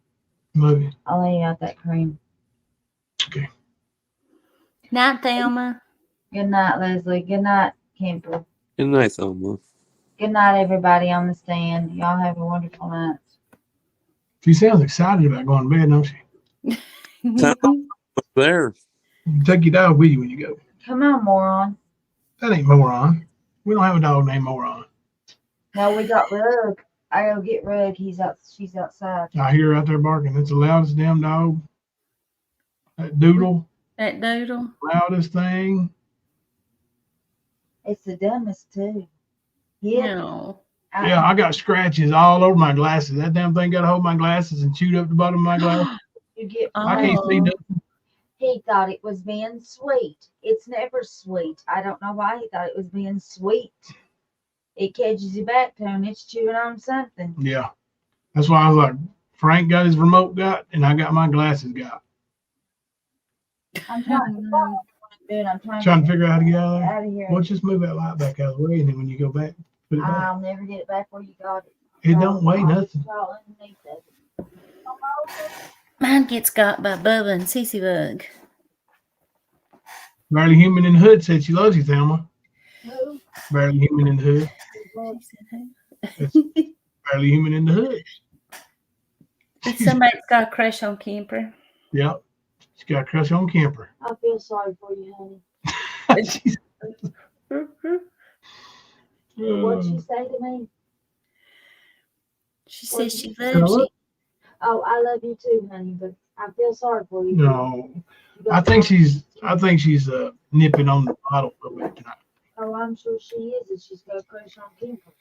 Love you. I'll lay out that cream. Okay. Night, Thelma. Good night, Leslie. Good night, Kemper. Good night, Thelma. Good night, everybody on the stand. Y'all have a wonderful night. She sounds excited about going to bed, don't she? There. Take your dog with you when you go. Come on, moron. That ain't Moron. We don't have a dog named Moron. No, we got Rug. I gotta get Rug. She's outside. I hear her out there barking. It's the loudest damn dog. That doodle. That doodle. Loudest thing. It's the dumbest too. Yeah. No. Yeah, I got scratches all over my glasses. That damn thing got a hold of my glasses and chewed up the bottom of my glasses. I can't see nothing. He thought it was being sweet. It's never sweet. I don't know why he thought it was being sweet. It catches you back to and it's chewing on something. Yeah. That's why I was like, Frank got his remote got, and I got my glasses got. I'm trying to Dude, I'm trying to figure out how to get out of there? Out of here. Well, just move that light back out of the way, and then when you go back, put it back. I'll never get it back where you got it. It don't weigh nothing. Mine gets got by Bubba and Cheezy Bug. Barely Human in the Hood said she loves you, Thelma. Who? Barely Human in the Hood. It's Barely Human in the Hood. Somebody's got a crush on Kemper. Yep. She's got a crush on Kemper. I feel sorry for you, honey. What'd she say to me? She says she loves you. Oh, I love you too, honey, but I feel sorry for you. No. I think she's nipping on the bottle a little bit tonight. Oh, I'm sure she is, and she's got a crush on Kemper.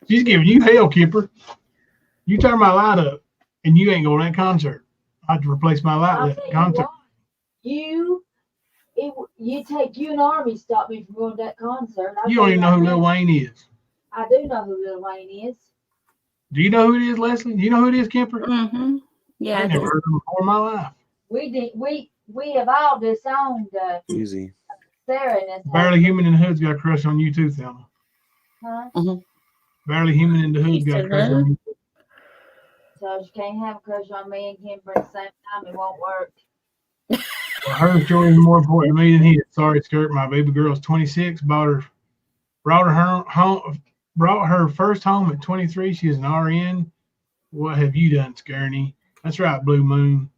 She's giving you hell, Kemper. You turn my light up, and you ain't going to that concert. I have to replace my light at that concert. You and Army stopped me from going to that concert. You don't even know who Lil Wayne is. I do know who Lil Wayne is. Do you know who it is, Leslie? Do you know who it is, Kemper? Mm-hmm. Yeah, I never heard him before in my life. We have all disowned Easy. Sarah in this. Barely Human in the Hood's got a crush on you too, Thelma. Huh? Mm-hmm. Barely Human in the Hood's got a crush on you. So you can't have a crush on me and Kemper at the same time. It won't work. Well, her joy is more important to me than his. Sorry, Skirt. My baby girl's 26. Brought her first home at 23. She is an RN. What have you done, Skirney? That's right, Blue Moon.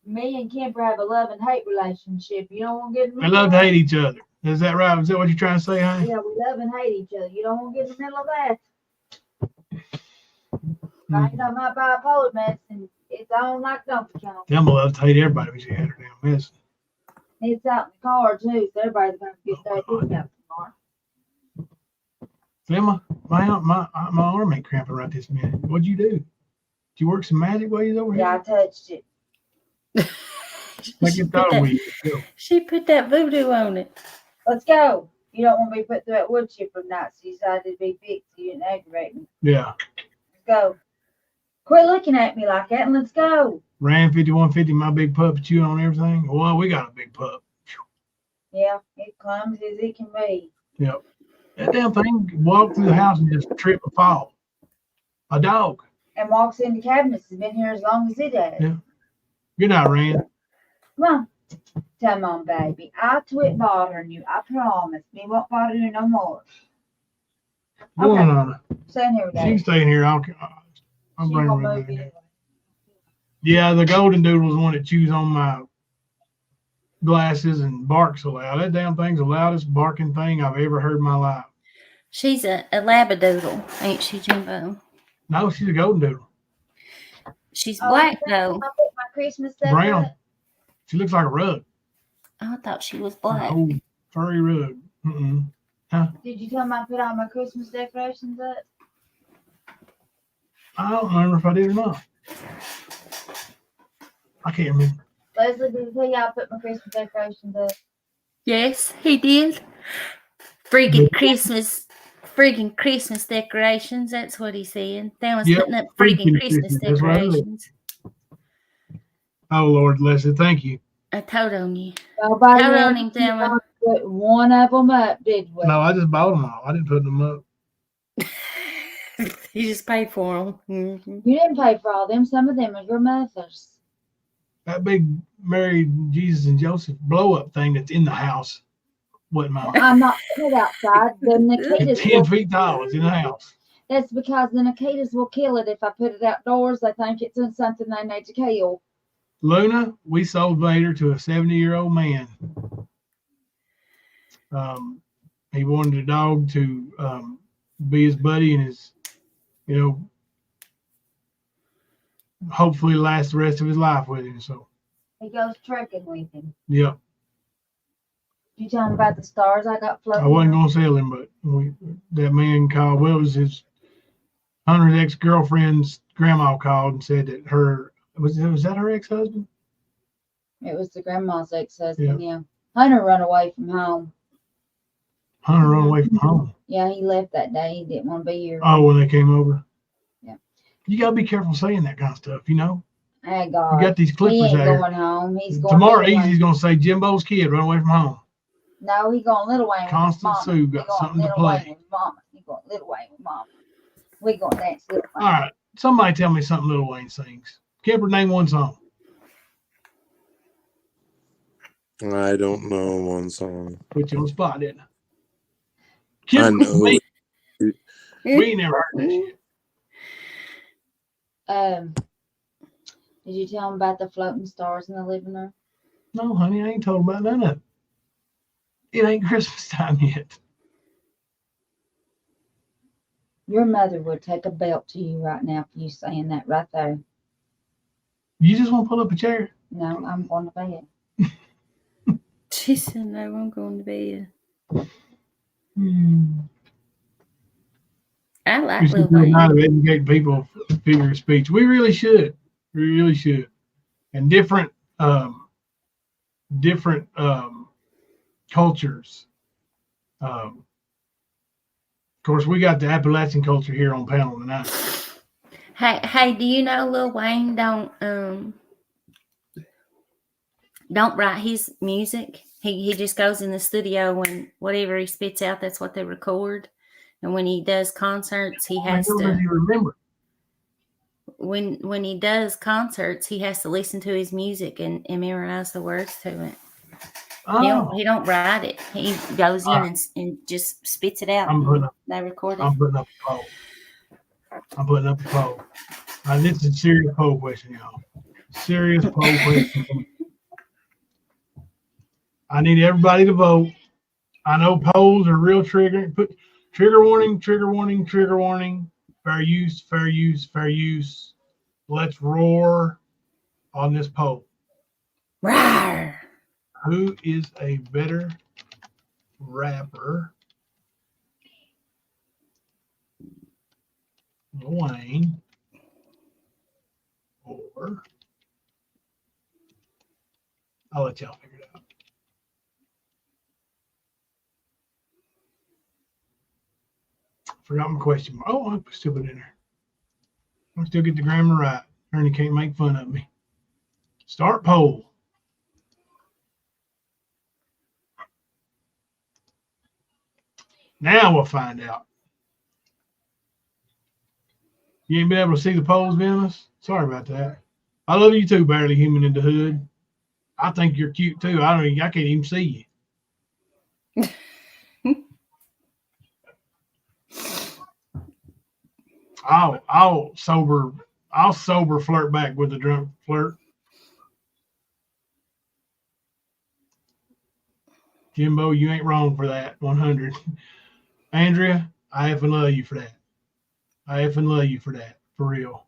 Me and Kemper have a love and hate relationship. You don't want to get in the They middle love to hate each other. Is that right? Is that what you're trying to say, honey? Yeah, we love and hate each other. You don't want to get in the middle of that. I ain't talking about bipolar medicine. It's on like dumpy count. Thelma loves to hate everybody when she had her damn medicine. It's out in the car too, so everybody's gonna get that discount tomorrow. Thelma, my arm ain't cramping right this minute. What'd you do? Did you work some magic while you was over here? Yeah, I touched it. Like you thought we would. She put that voodoo on it. Let's go. You don't want me to put through that wood chipper tonight, so you decided to be fixed. You didn't aggravate me. Yeah. Let's go. Quit looking at me like that and let's go. Ran 5150, my big pup chewing on everything. Well, we got a big pup. Yeah, it clumsy as it can be. Yep. That damn thing walked through the house and just trip and fall. A dog. And walks into cabinets. Has been here as long as it has. Yeah. Good night, Rand. Come on. Come on, baby. I'll quit bothering you. I promise. Me won't bother you no more. Go Okay. on, Anna. Stay in here with She can stay in here. I'll She bring gonna her move in. you. Yeah, the golden doodle is the one that chews on my glasses and barks so loud. That damn thing's the loudest barking thing I've ever heard in my life. She's a labradoodle, ain't she, Jimbo? No, she's a golden doodle. She's black though. I put my Christmas stuff Brown. up. She looks like a rug. I thought she was An black. old furry rug. Huh? Did you tell me I put all my Christmas decorations up? I don't remember if I did or not. I can't remember. Leslie, did I tell you I put my Christmas decorations up? Yes, he did. Freaking Christmas decorations. That's what he said. They was Yep, putting up freaking freaking Christmas Christmas, that's right. decorations. Oh, Lord, Leslie, thank you. I told on you. Nobody Told on else him, Thelma. put one of them up, did we? No, I just bought them all. I didn't put them up. You just paid for them. Mm-hmm. You didn't pay for all them. Some of them are your mother's. That big Mary, Jesus, and Joseph blow-up thing that's in the house wasn't mine. I'm not putting it outside. The It's Nikitas 10 will, feet tall. It's in the house. that's because the Nikitas will kill it if I put it outdoors. They think it's in something they need to kill. Luna, we sold Vader to a 70-year-old man. He wanted a dog to be his buddy and his, hopefully last the rest of his life with him. So, He goes trekking with him. yeah, You tell him about the stars I got floating. I wasn't going to sell him, but that man called. Well, it was his Hunter's ex-girlfriend's grandma called and said that was that her ex-husband? It was the grandma's ex-husband, yeah. Hunter run away from home. Hunter run away from home. Yeah, he left that day. He didn't want to be here. Oh, when they came over? Yeah. You got to be careful saying that kind of stuff, Hey, God. We got these He clippers ain't out here. going home. He's going Tomorrow, Little Easy's Wayne. gonna say Jimbo's kid run away from home. No, he going Little Wayne with his Constant mama. Sue He got going something to Little Wayne play. with mama. He going Little Wayne with mama. We going dance Little Wayne. All right, somebody tell me something Lil Wayne sings. Kemper, name one song. I don't know one song. Put you on the spot, didn't I? I Kemper, know who it we ain't never heard that shit. Did you tell him about the floating stars in the living room? No, honey, I ain't told about none of it. It ain't Christmas time yet. Your mother would take a belt to you right now for you saying that right there. You just want to pull up a chair? No, I'm going to bed. She said, no, I'm going to bed. I like We should Lil do a night Wayne. of educating people figure of speech. We really should. We really should. And different cultures. Of course, we got the Appalachian culture here on panel tonight. Hey, do you know Lil Wayne don't write his music? He just goes in the studio and whatever he spits out, that's what they record. And when he does concerts, he has Does to he remember? when he does concerts, he has to listen to his music and memorize the words to it. Oh. He don't write it. He goes in and just spits it out. They record it. I'm putting up a poll. This is a serious poll question, y'all. Serious poll question. I need everybody to vote. I know polls are real triggering. Put trigger warning, trigger warning, trigger warning. Fair use, fair use, fair use. Let's roar on this poll. Rawr. Who is a better rapper? Lil Wayne or I'll let y'all figure it out. Forgot my question. Oh, I still put it in there. I still get the grammar right. Ernie can't make fun of me. Start poll. Now we'll find out. You ain't been able to see the polls, Venus? Sorry about that. I love you too, Barely Human in the Hood. I think you're cute too. I can't even see you. I'll sober flirt back with a drunk flirt. Jimbo, you ain't wrong for that. 100. Andrea, I effing love you for that. I effing love you for that. For real.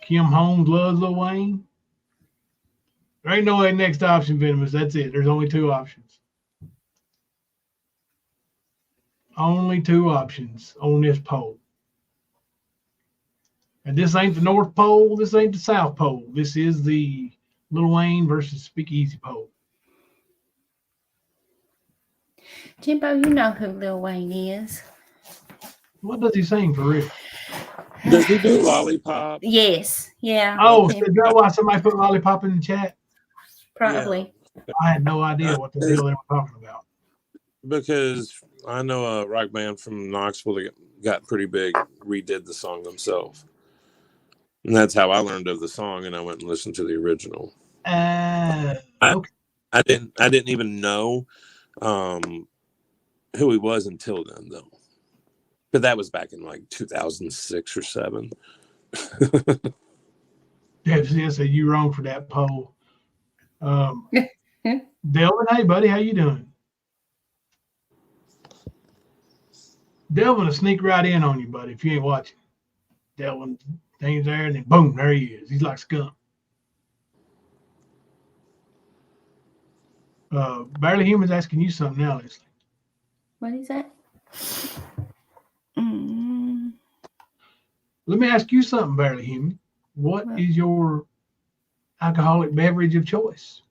Kim Holmes loves Lil Wayne. There ain't no next option, Venomous. That's it. There's only two options. Only two options on this poll. And this ain't the North Pole. This ain't the South Pole. This is the Lil Wayne versus Speakeasy poll. Jimbo, you know who Lil Wayne is. What does he sing for real? Does he do Lollipop? Yes. Yeah. Oh, so is that why somebody put Lollipop in the chat? Probably. Yeah. I had no idea what the hell they were talking about. Because I know a rock band from Knoxville that got pretty big, redid the song themselves. And that's how I learned of the song, and I went and listened to the original. Okay. I didn't even know who he was until then, though. But that was back in like 2006 or 7. Yeah, so you wrong for that poll. Delvin, hey buddy, how you doing? Delvin will sneak right in on you, buddy, if you ain't watching. Delvin things there, and then boom, there he is. He's like skunk. Barely Human's asking you something now, Leslie. What is that? Let me ask you something, Barely Human. What is your alcoholic beverage of choice?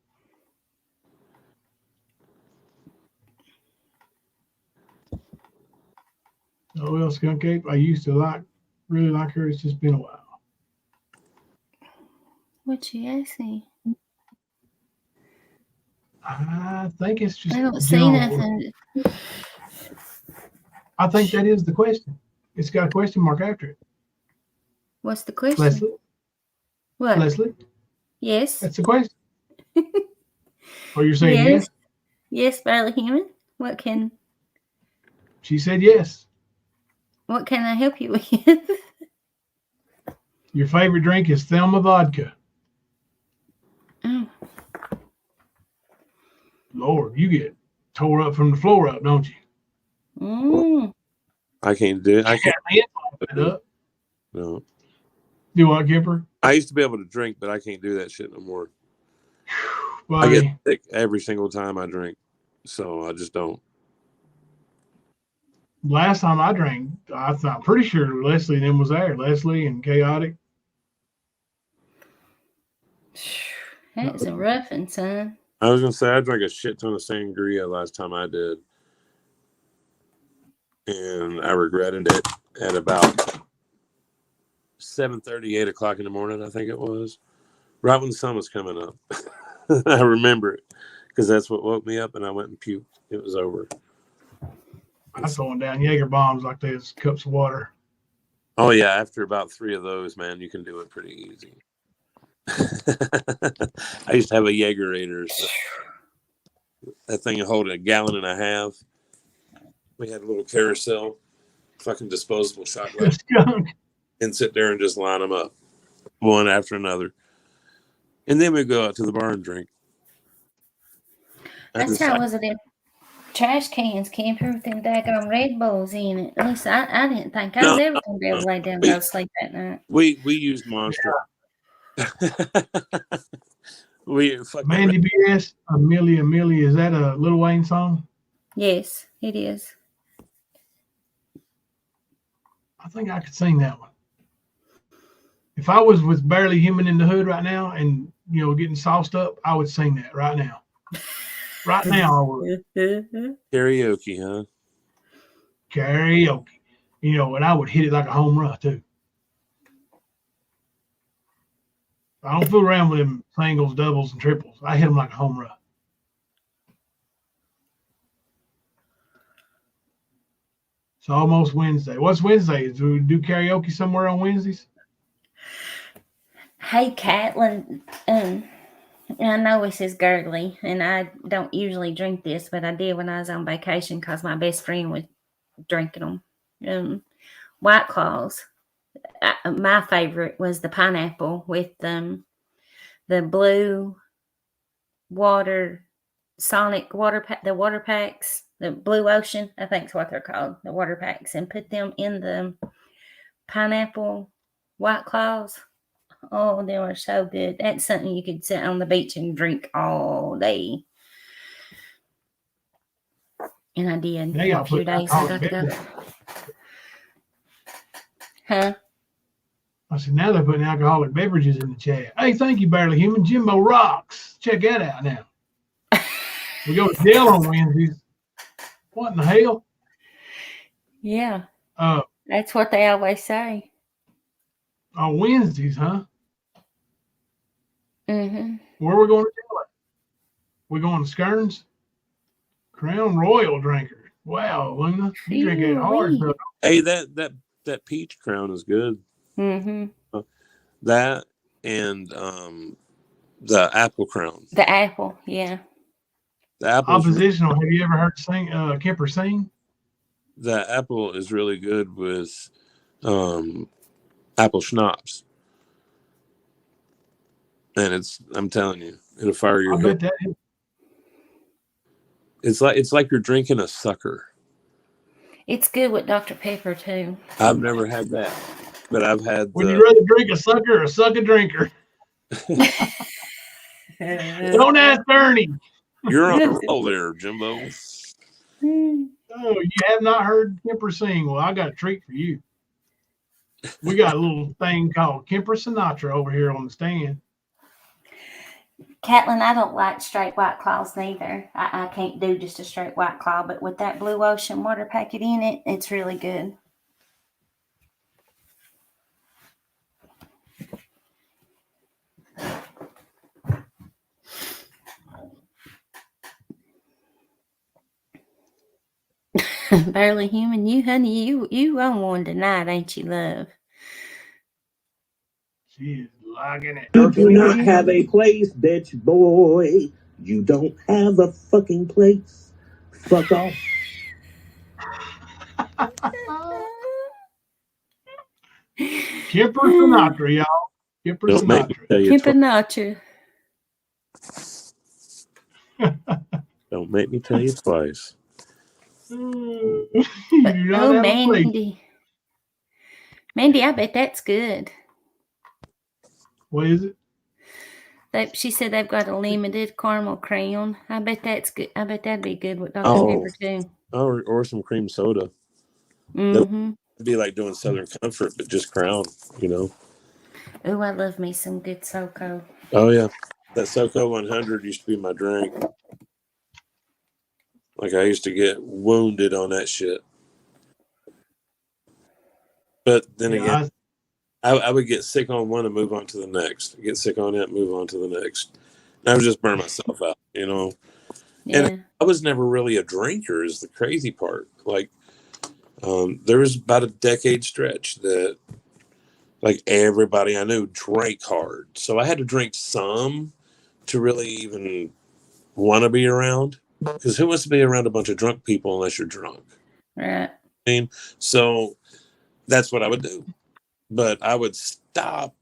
Oh well, Skunk Ape, I used to really like her. It's just been a while. What you asking? I think it's just I don't see general. nothing. I think that is the question. It's got a question mark after it. What's the question? Leslie? What? Leslie? Yes. That's the question. Or you're saying yes? Yes, Barley Human. What can She said yes. I help you with? Your favorite drink is Thelma vodka. Oh. Lord, you get tore up from the floor up, don't you? Mm. I can't do it. I can't. Up. No. Do what, Kipper? I used to be able to drink, but I can't do that shit no more. Well, I get sick every single time I drink, so I just don't. Last time I drank, I'm pretty sure Leslie and them was there. Leslie and Chaotic. That's a rough one, son. I was gonna say I drank a shit ton of sangria last time I did, and I regretted it at about 7:30, 8 o'clock in the morning. I think it was right when the sun was coming up. I remember it because that's what woke me up, and I went and puked. It was over. I was throwing down Jaeger bombs like there's cups of water. Oh yeah, after about 3 of those, man, you can do it pretty easy. I used to have a Jaegerator. So that thing held 1.5 gallons. We had a little carousel, fucking disposable shot glass, and sit there and just line them up, one after another. And then we go out to the bar and drink. That's how was it in trash cans camper with them daggone Red Bulls in it. At least I didn't think I was ever going to be able to lay down and go to sleep that night. We used Monster. Mandy BS, Amelia, is that a Lil Wayne song? Yes, it is. I think I could sing that one. If I was with Barely Human in the Hood right now and, getting sauced up, I would sing that right now. Right now, I would. Karaoke, huh? Karaoke. And I would hit it like a home run, too. I don't fool around with them singles, doubles, and triples. I hit them like a home run. It's almost Wednesday. What's Wednesday? Do we do karaoke somewhere on Wednesdays? Hey, Catlin. I know this is girly, and I don't usually drink this, but I did when I was on vacation because my best friend was drinking them. White Claws. My favorite was the pineapple with the blue water, Sonic water pack, the water packs, the Blue Ocean, I think is what they're called, the water packs, and put them in the pineapple White Claws. Oh, they were so good. That's something you could sit on the beach and drink all day. And I did a few days. I got to go. Huh? I said, now they're putting alcoholic beverages in the chat. Hey, thank you, Barely Human. Jimbo rocks. Check that out now. We go to jail on Wednesdays. What in the hell? Yeah. That's what they always say. On Wednesdays, huh? Mm-hmm. Where are we going to jail at? We going to Skearns? Crown Royal drinker. Wow, Luna. You drink it hard. Bro. Hey, that peach Crown is good. Mm-hmm. That and the apple Crown. The apple, yeah. The apple. Oppositional. Have you ever heard Kemper sing? The apple is really good with apple schnapps. And I'm telling you, it'll fire your head. Bet that is. It's like you're drinking a sucker. It's good with Dr. Pepper too. I've never had that, but I've had. Would you rather drink a sucker or suck a drinker? Don't ask Ernie. You're on a roll there, Jimbo. Oh, you have not heard Kemper sing? Well, I got a treat for you. We got a little thing called Kemper Sinatra over here on the stand. Catlin, I don't like straight White Claws neither. I can't do just a straight White Claw, but with that Blue Ocean water packet in it, it's really good. Barely human. You, honey, you on one tonight, ain't you, love? She is liking it. You do not have a place, bitch boy. You don't have a fucking place. Fuck off. Kipper Sinatra, y'all. Kipper Don't make me Sinatra. tell you Kipper twice. Sinatra. Don't make me tell you twice. You do not Oh, have a place. Mandy. Mandy, I bet that's good. What is it? She said they've got a limited caramel crayon. I bet that's good. I bet that'd be good with Dr. Oh, Pepper too. or some cream soda. Mm-hmm. That'd be like doing Southern Comfort, but just Crown, you know. Oh, I love me some good SoCo. Oh yeah, that SoCo 100 used to be my drink. Like I used to get wounded on that shit. But then again, I would get sick on one and move on to the next. Get sick on it, move on to the next. And I would just burn myself out, you know. Yeah. And I was never really a drinker is the crazy part. Like there was about a decade stretch that like everybody I knew drank hard. So I had to drink some to really even want to be around. Because who wants to be around a bunch of drunk people unless you're drunk? Right. I mean, so that's what I would do. But I would stop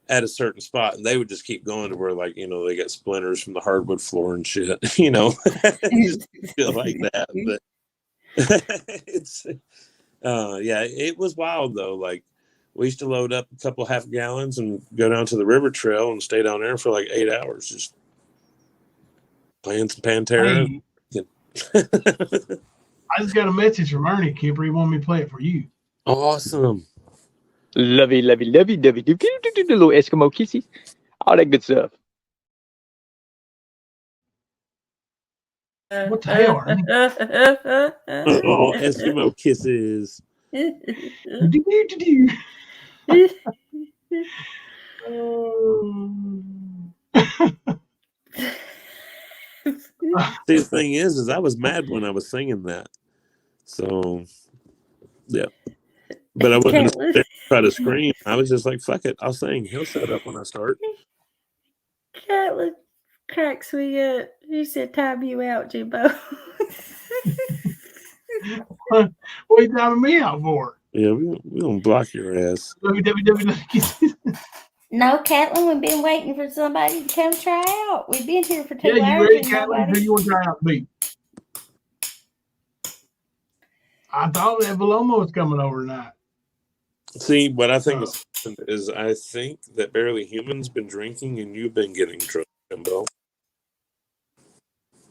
at a certain spot and they would just keep going to where, like, you know, they got splinters from the hardwood floor and shit, you know, just feel like that. But it's, yeah, it was wild though. Like, we used to load up a couple half gallons and go down to the river trail and stay down there for like 8 hours, just playing some Pantera. Hey, I just got a message from Ernie, Kipper. He wanted me to play it for you. Awesome. Lovey, lovey, lovey, lovey, do little Eskimo kisses, all that good stuff. What the hell, Ernie? Oh, Eskimo kisses. See, the thing is I was mad when I was singing that. So, yeah. But I wasn't going to try to scream. I was just like, fuck it, I'll sing. He'll shut up when I start. Catlin cracks me up. He said, time you out, Jimbo. What are you timing me out for? Yeah, we're going to block your ass. No, Catlin, we've been waiting for somebody to come try out. We've been here for 2 hours. Yeah, you ready, Catlin? Who you want to try out to be? I thought that Paloma was coming over tonight. See, what I think is I think that Barely Human's been drinking and you've been getting drunk, Jimbo.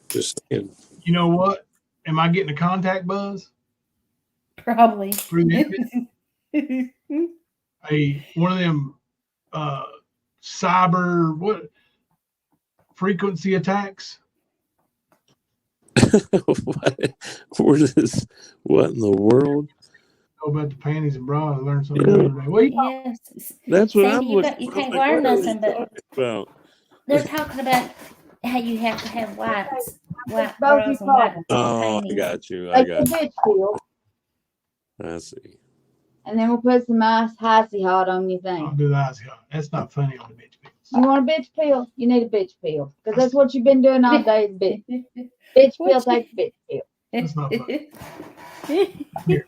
Just saying. You know what? Am I getting a contact buzz? Probably. Through the one of them cyber frequency attacks? What in the world? Know about the panties and bras. I learned something the other day. What yes. That's what Sandy, you can't learn nothing, but they're talking about how you have to have white bras and white Oh, panties. I got you. Like the bitch peel. I see. And then we'll put some icy hot on your thing. I'll do the icy hot. That's not funny on the bitch peel. You want a bitch peel? You need a bitch peel. Because that's what you've been doing all day is bitch. Bitch peel, take a bitch peel. That's not funny. Here,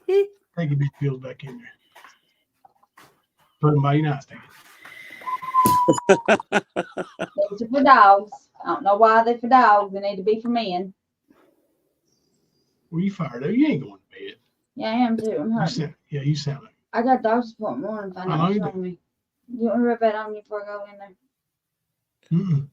take your bitch peels back in there. Put them by your nightstand. Those are for dogs. I don't know why they're for dogs. They need to be for men. Well, you fired up. You ain't going to bed. Yeah, I am too. I'm hurt. You sound like. I got doctor's appointment morning. Find out what's wrong with me. You want to rub that on me before I go in there? Mm-mm.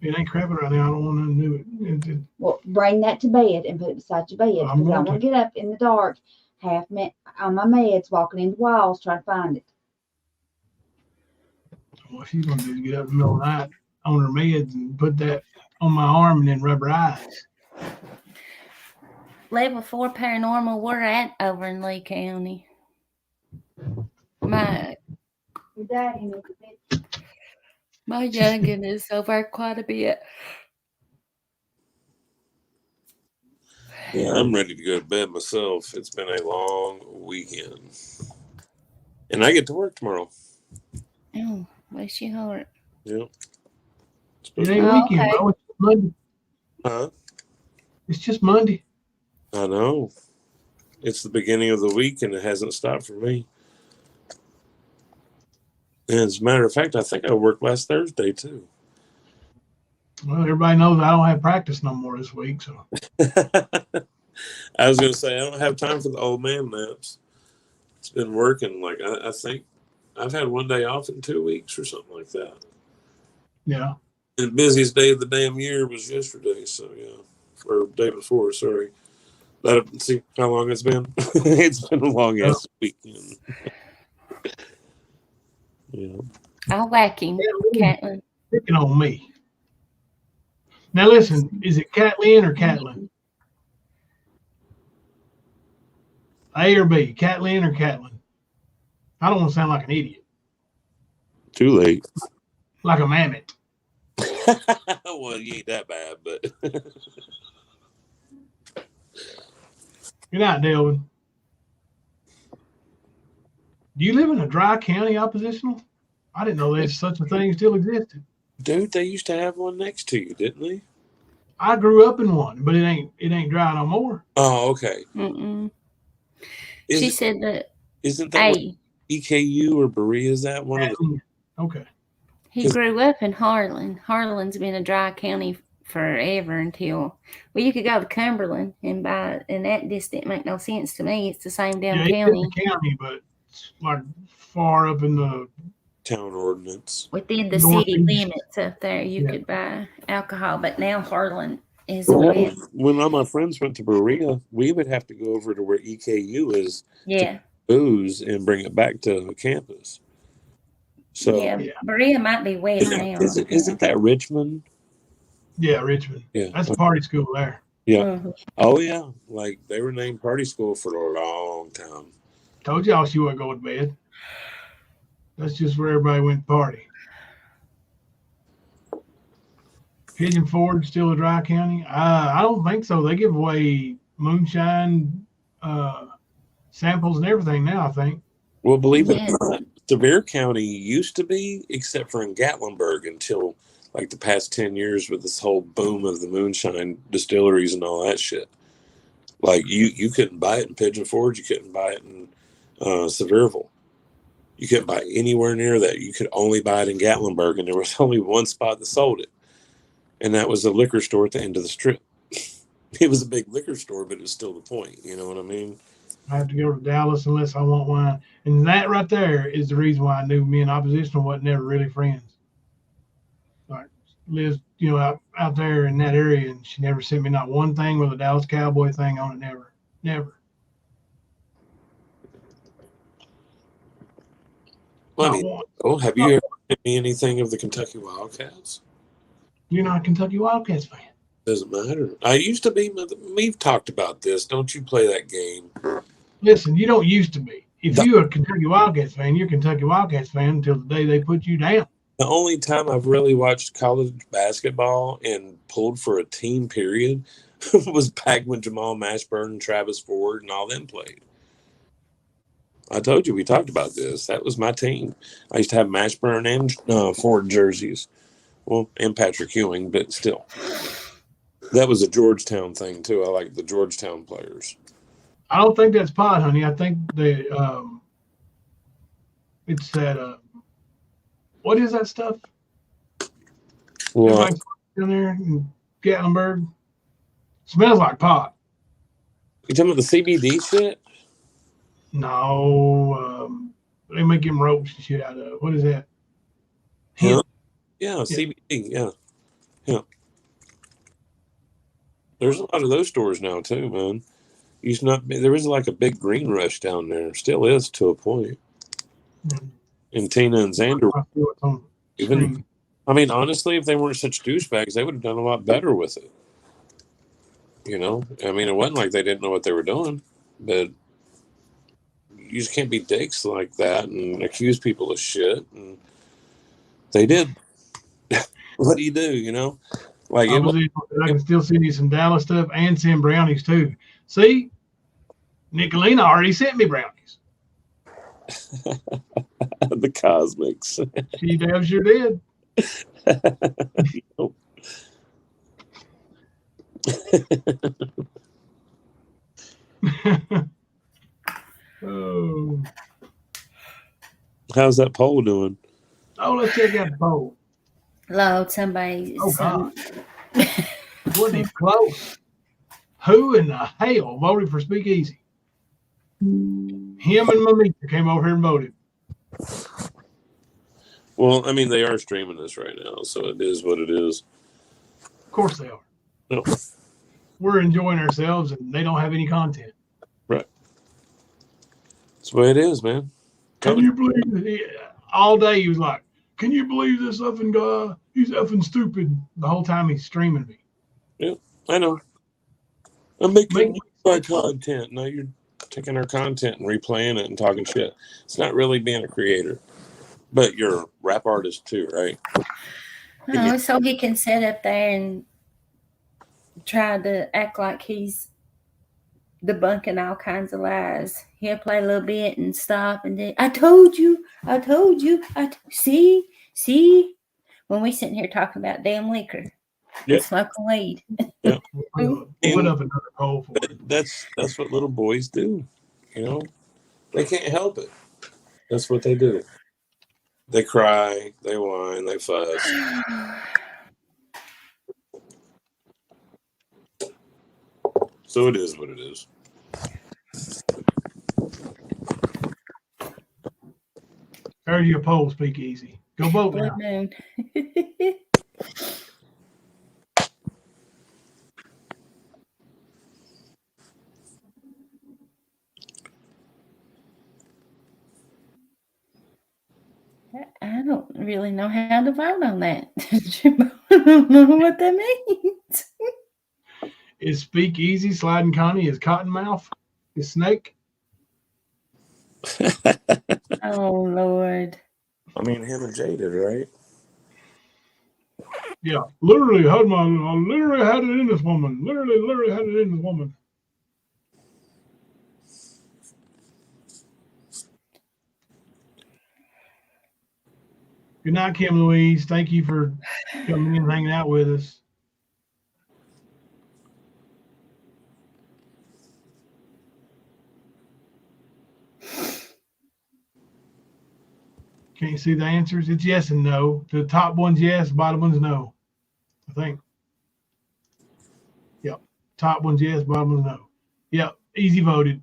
It ain't crapping right now. I don't want to do it. Well, bring that to bed and put it beside your bed. Because I want to get up in the dark, on my meds, walking into walls, trying to find it. What she's going to do is get up in the middle of the night on her meds and put that on my arm and then rub her eyes. Level 4 paranormal, we're at over in Lee County. My youngin is over quite a bit. Yeah, I'm ready to go to bed myself. It's been a long weekend. And I get to work tomorrow. Oh, bless your heart. Yep. It ain't Oh, weekend, okay. bro. It's Monday. Huh? It's just Monday. I know. It's the beginning of the week and it hasn't stopped for me. And as a matter of fact, I think I worked last Thursday too. Well, everybody knows I don't have practice no more this week, so. I was going to say, I don't have time for the old man naps. It's been working. Like, I think I've had one day off in 2 weeks or something like that. Yeah. And the busiest day of the damn year was yesterday. So, yeah. Or day before, sorry. See how long it's been? It's been a long ass weekend. Yeah. I'll whack him, Catlin. Picking on me. Now listen, is it Catlin or Catlin? A or B? Catlin or Catlin? I don't want to sound like an idiot. Too late. Like a mammoth. Well, you ain't that bad, but. Good night, Delvin. Do you live in a dry county oppositional? I didn't know there's such a thing still existed. Dude, they used to have one next to you, didn't they? I grew up in one, but it ain't dry no more. Oh, okay. Mm-mm. She said that. Isn't that what EKU or Berea is that one of the? Okay. He grew up in Harlan. Harlan's been a dry county forever until, well, you could go to Cumberland and buy, and that just didn't make no sense to me. It's the same damn county. It's a county, but it's like far up in the town ordinance. Within the city limits up there, you could buy alcohol, but now Harlan is when all my friends went to Berea, we would have to go over to where EKU is to booze and bring it back to campus. So Berea might be west now. Isn't that Richmond? Yeah, Richmond. Yeah, that's a party school there. Yeah. Mm-hmm. Oh yeah, like they were named party school for a long time. Told y'all she wouldn't go to bed. That's just where everybody went to party. Pigeon Forge still a dry county? I don't think so. They give away moonshine samples and everything now, I think. Well, believe it or not, Sevier County used to be, except for in Gatlinburg, until like the past 10 years with this whole boom of the moonshine distilleries and all that shit. Like you couldn't buy it in Pigeon Forge, you couldn't buy it in Sevierville. You couldn't buy it anywhere near that. You could only buy it in Gatlinburg, and there was only one spot that sold it. And that was a liquor store at the end of the strip. It was a big liquor store, but it was still the point. You know what I mean? I have to go to Dallas unless I want wine. And that right there is the reason why I knew me and oppositional wasn't never really friends. Like Liz, out there in that area, and she never sent me not one thing with a Dallas Cowboy thing on it. Never. Well, have you ever sent me anything of the Kentucky Wildcats? You're not a Kentucky Wildcats fan. Doesn't matter. I used to be. We've talked about this. Don't you play that game? Listen, you don't used to be. If you're a Kentucky Wildcats fan, you're a Kentucky Wildcats fan until the day they put you down. The only time I've really watched college basketball and pulled for a team, period, was back when Jamal Mashburn and Travis Ford and all them played. I told you we talked about this. That was my team. I used to have Mashburn and Ford jerseys. Well, and Patrick Ewing, but still. That was a Georgetown thing, too. I like the Georgetown players. I don't think that's pot, honey. I think it's that, what is that stuff? What? Down there in Gatlinburg. Smells like pot. You talking about the CBD shit? No. They make them ropes and shit out of. What is that? Hemp? Yeah, CBD. Yeah. There's a lot of those stores now too, man. There was like a big green rush down there. Still is to a point. And Tina and Xander. I mean, honestly, if they weren't such douchebags, they would have done a lot better with it. I mean, it wasn't like they didn't know what they were doing, but you just can't be dicks like that and accuse people of shit. And they did. What do? Like I can still send you some Dallas stuff and send brownies too. See, Nicolina already sent me brownies. The Cosmics. She damn sure did. Oh. How's that poll doing? Oh, let's check out the poll. Lord, somebody. Oh God, wasn't even close. Who in the hell voted for Speakeasy? Him and Mamita came over here and voted. Well, I mean, they are streaming this right now, so it is what it is. Of course they are. No. We're enjoying ourselves, and they don't have any content. Right. That's the way it is, man. Can you believe all day he was like, can you believe this effing guy? He's effing stupid. The whole time he's streaming me. Yeah, I know. I'm making my content. Now you're taking our content and replaying it and talking shit. It's not really being a creator. But you're a rap artist too, right? No, so he can sit up there and try to act like he's debunking all kinds of lies. He'll play a little bit and stop, and then I told you. See. When we sitting here talking about damn liquor, smoking weed. Yeah. Put up another poll for it. That's what little boys do. You know, they can't help it. That's what they do. They cry, they whine, they fuss. So it is what it is. Heard your poll, Speakeasy. Go vote now. I don't really know how to vote on that. I don't know what that means. Is Speakeasy sliding Connie? Is Cottonmouth? Is Snake? Oh Lord. I mean, him and Jay did, right? Yeah, I literally had it in this woman. Literally had it in this woman. Good night, Kim Louise. Thank you for coming in and hanging out with us. Can't see the answers. It's yes and no. The top one's yes, bottom one's no. I think. Yep. Top one's yes, bottom one's no. Yep. Easy voted.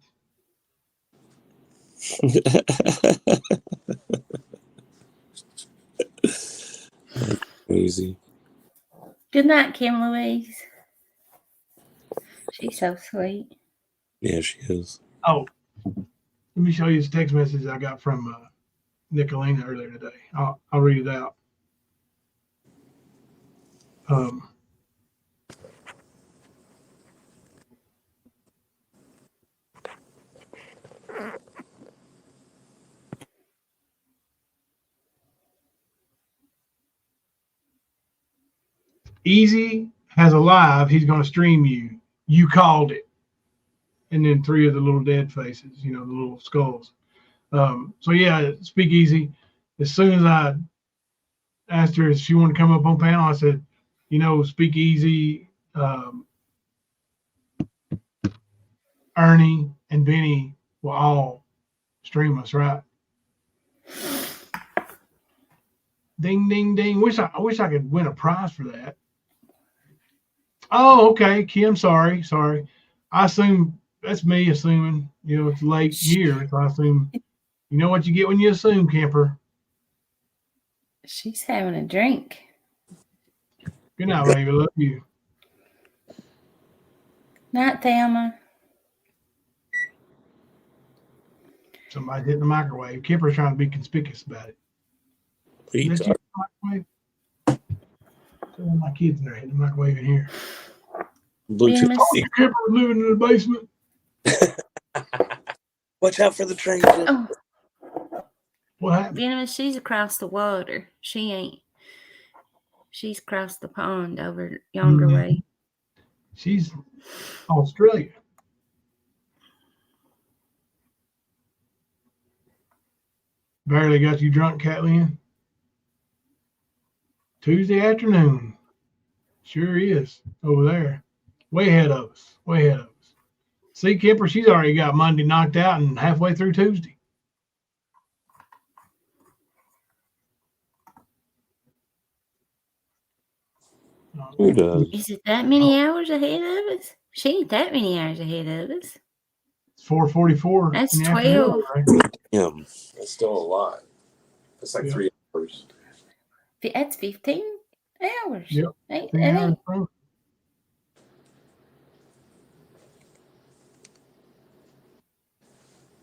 Easy. Good night, Kim Louise. She's so sweet. Yeah, she is. Oh, let me show you this text message I got from Nicolina earlier today. I'll read it out. Easy has a live. He's going to stream you. You called it. And then 3 of the little dead faces, the little skulls. So yeah, Speakeasy. As soon as I asked her if she wanted to come up on panel, I said, Speakeasy, Ernie, and Benny will all stream us, right? Ding, ding, ding. I wish I could win a prize for that. Oh, okay, Kim. Sorry. I assume that's me assuming. It's late year, so I assume. You know what you get when you assume, camper. She's having a drink. Good night, baby. Love you. Night, Thelma. Somebody's hitting the microwave. Kipper's trying to be conspicuous about it. Is that your microwave? One of my kids in there hitting the microwave in here. Bluetooth. Oh, Kipper was living in the basement. Watch out for the train. Oh. What happened? Venomous, she's across the water. She ain't. She's crossed the pond over yonder way. She's Australia. Barely got you drunk, Kathleen. Tuesday afternoon. Sure is over there. Way ahead of us. Way ahead of us. See, Kipper, she's already got Monday knocked out and halfway through Tuesday. Who does? Is it that many hours ahead of us? She ain't that many hours ahead of us. It's 4:44. That's in the afternoon, 12. right? Yeah, that's still a lot. That's like 3 hours. That's 15 hours. Yep. Ain't, 10 hours from.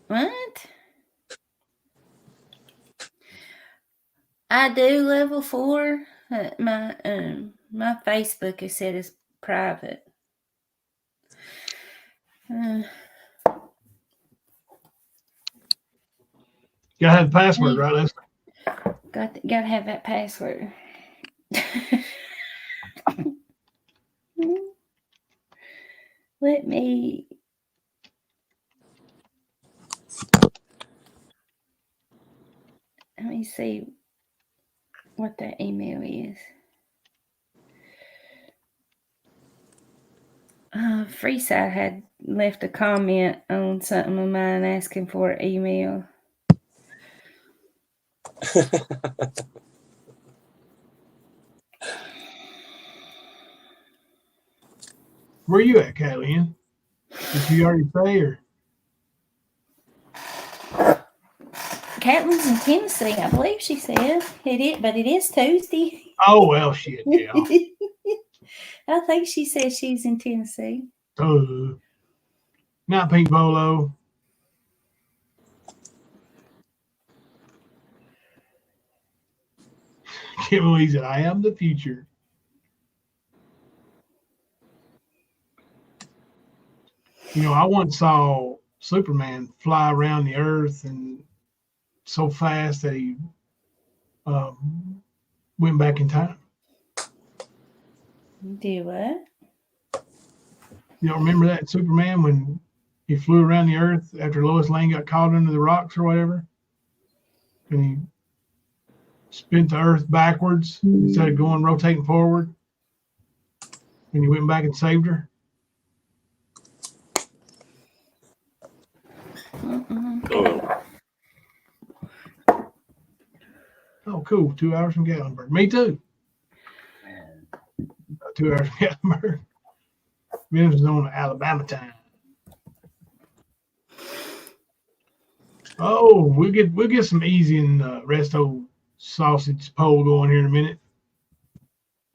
What? I do level 4. My Facebook is set as private. Gotta have the password, right, Leslie? Gotta have that password. Let me see what that email is. Freeside had left a comment on something of mine asking for an email. Where you at, Kathleen? Did you already say, or? Caitlin's in Tennessee, I believe she said. But it is Tuesday. Oh, well, shit, yeah. I think she said she's in Tennessee. Not Pink Bolo. Can't believe it. I am the future. You know, I once saw Superman fly around the earth and so fast that he went back in time. Do what? You don't remember that Superman when he flew around the earth after Lois Lane got caught under the rocks or whatever? And he spent the earth backwards instead of rotating forward. And he went back and saved her. Oh, cool. 2 hours from Gatlinburg. Me too. 2 hours from Gatlinburg. Memphis is on Alabama time. Oh, we'll get some easy and resto sausage pole going here in a minute.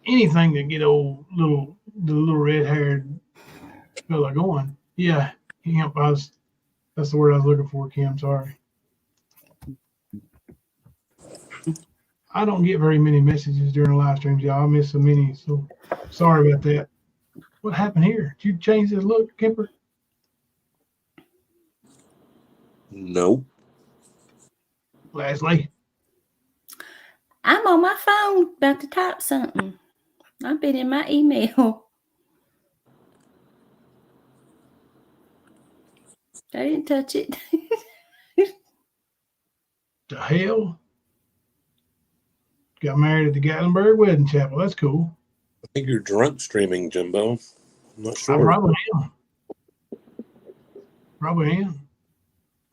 Anything that get the little red haired fella going. Yeah, hemp. That's the word I was looking for, Kim. Sorry. I don't get very many messages during the live streams, y'all. I miss so many, so sorry about that. What happened here? Did you change this look, Kemper? No. Leslie? I'm on my phone about to type something. I've been in my email. I didn't touch it. The hell? Got married at the Gatlinburg Wedding Chapel. That's cool. I think you're drunk streaming, Jimbo. I'm not sure. I probably am. Probably am.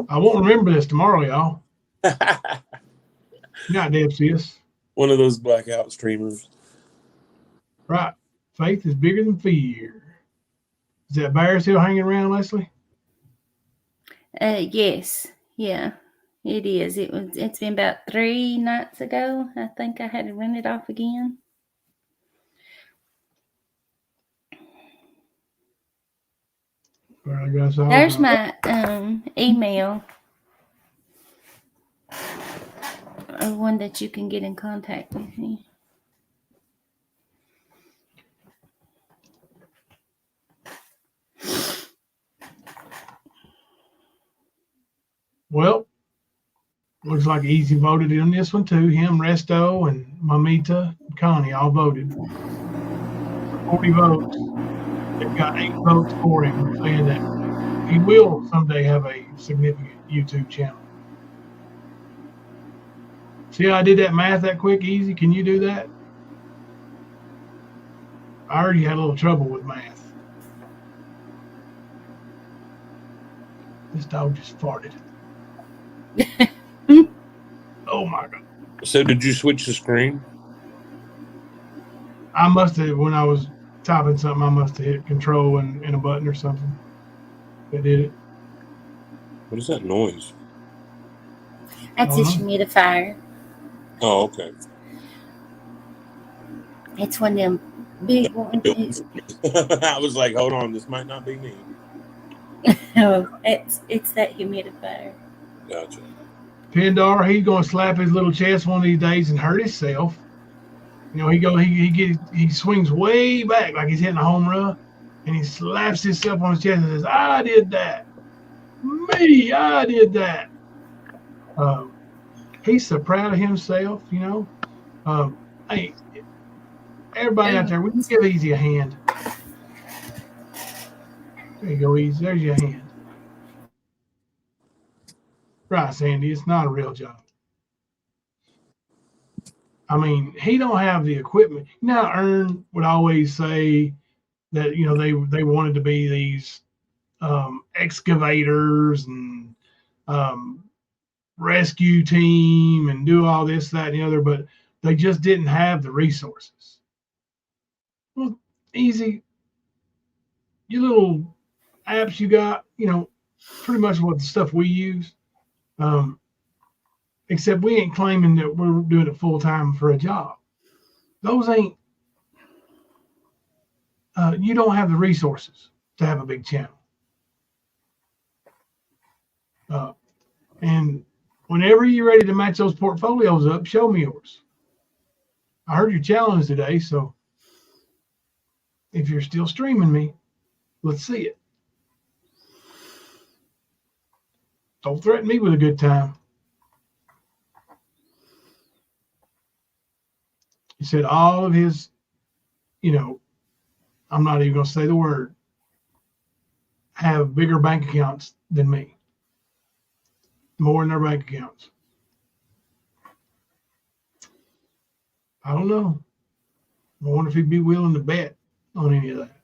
I won't remember this tomorrow, y'all. Not dead, sis. One of those blackout streamers. Right. Faith is bigger than fear. Is that bear still hanging around, Leslie? Yes. Yeah, it is. It's been about 3 nights ago. I think I had to run it off again. There's my email. One that you can get in contact with me. Well, looks like Easy voted in this one too. Him, Resto, and Mamita, Connie all voted. 40 votes. They've got 8 votes for him, saying that he will someday have a significant YouTube channel. See how I did that math that quick, easy? Can you do that? I already had a little trouble with math. This dog just farted. Oh my God. So did you switch the screen? I must have, when I was typing something, I must have hit control and a button or something that did it. What is that noise? That's a humidifier. Oh, okay. It's one of them big ones. I was like, hold on, this might not be me. No, it's that humidifier. Gotcha. Pindar, he's gonna slap his little chest one of these days and hurt himself. You know, he swings way back like he's hitting a home run, and he slaps himself on his chest and says, "I did that. Me, I did that." He's so proud of himself, you know. Hey, everybody out there, we can give Easy a hand. There you go, Easy. There's your hand. Right, Sandy. It's not a real job. I mean, he don't have the equipment. You know, Ern would always say that, you know, they wanted to be these excavators and rescue team and do all this, that, and the other, but they just didn't have the resources. Well, Easy, your little apps you got, you know, pretty much what the stuff we use, except we ain't claiming that we're doing it full time for a job. Those ain't, you don't have the resources to have a big channel. And whenever you're ready to match those portfolios up, show me yours. I heard your challenge today, so if you're still streaming me, let's see it. Don't threaten me with a good time. He said all of his, you know, I'm not even going to say the word, have bigger bank accounts than me. More in their bank accounts. I don't know. I wonder if he'd be willing to bet on any of that.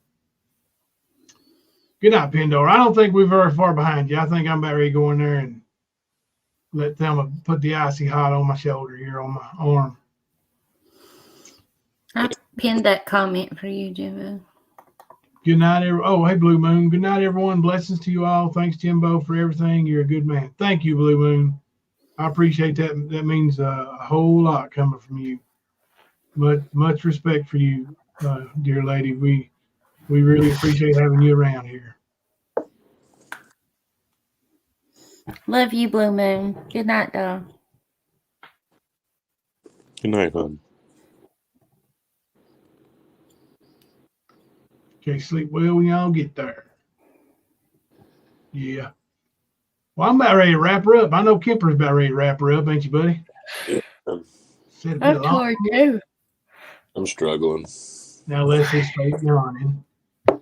Good night, Pindor. I don't think we're very far behind you. I think I'm about ready to go in there and let Thelma put the icy hot on my shoulder here, on my arm. I pinned that comment for you, Jimbo. Good night, oh, hey, Blue Moon. Good night, everyone. Blessings to you all. Thanks, Jimbo, for everything. You're a good man. Thank you, Blue Moon. I appreciate that. That means a whole lot coming from you. Much respect for you, dear lady. We really appreciate having you around here. Love you, Blue Moon. Good night, dog. Good night, hon. Okay, sleep well when y'all get there. Yeah. Well, I'm about ready to wrap her up. I know Kemper's about ready to wrap her up, ain't you, buddy? Yeah. I'm tired too. I'm struggling. Now let's just fake yawning.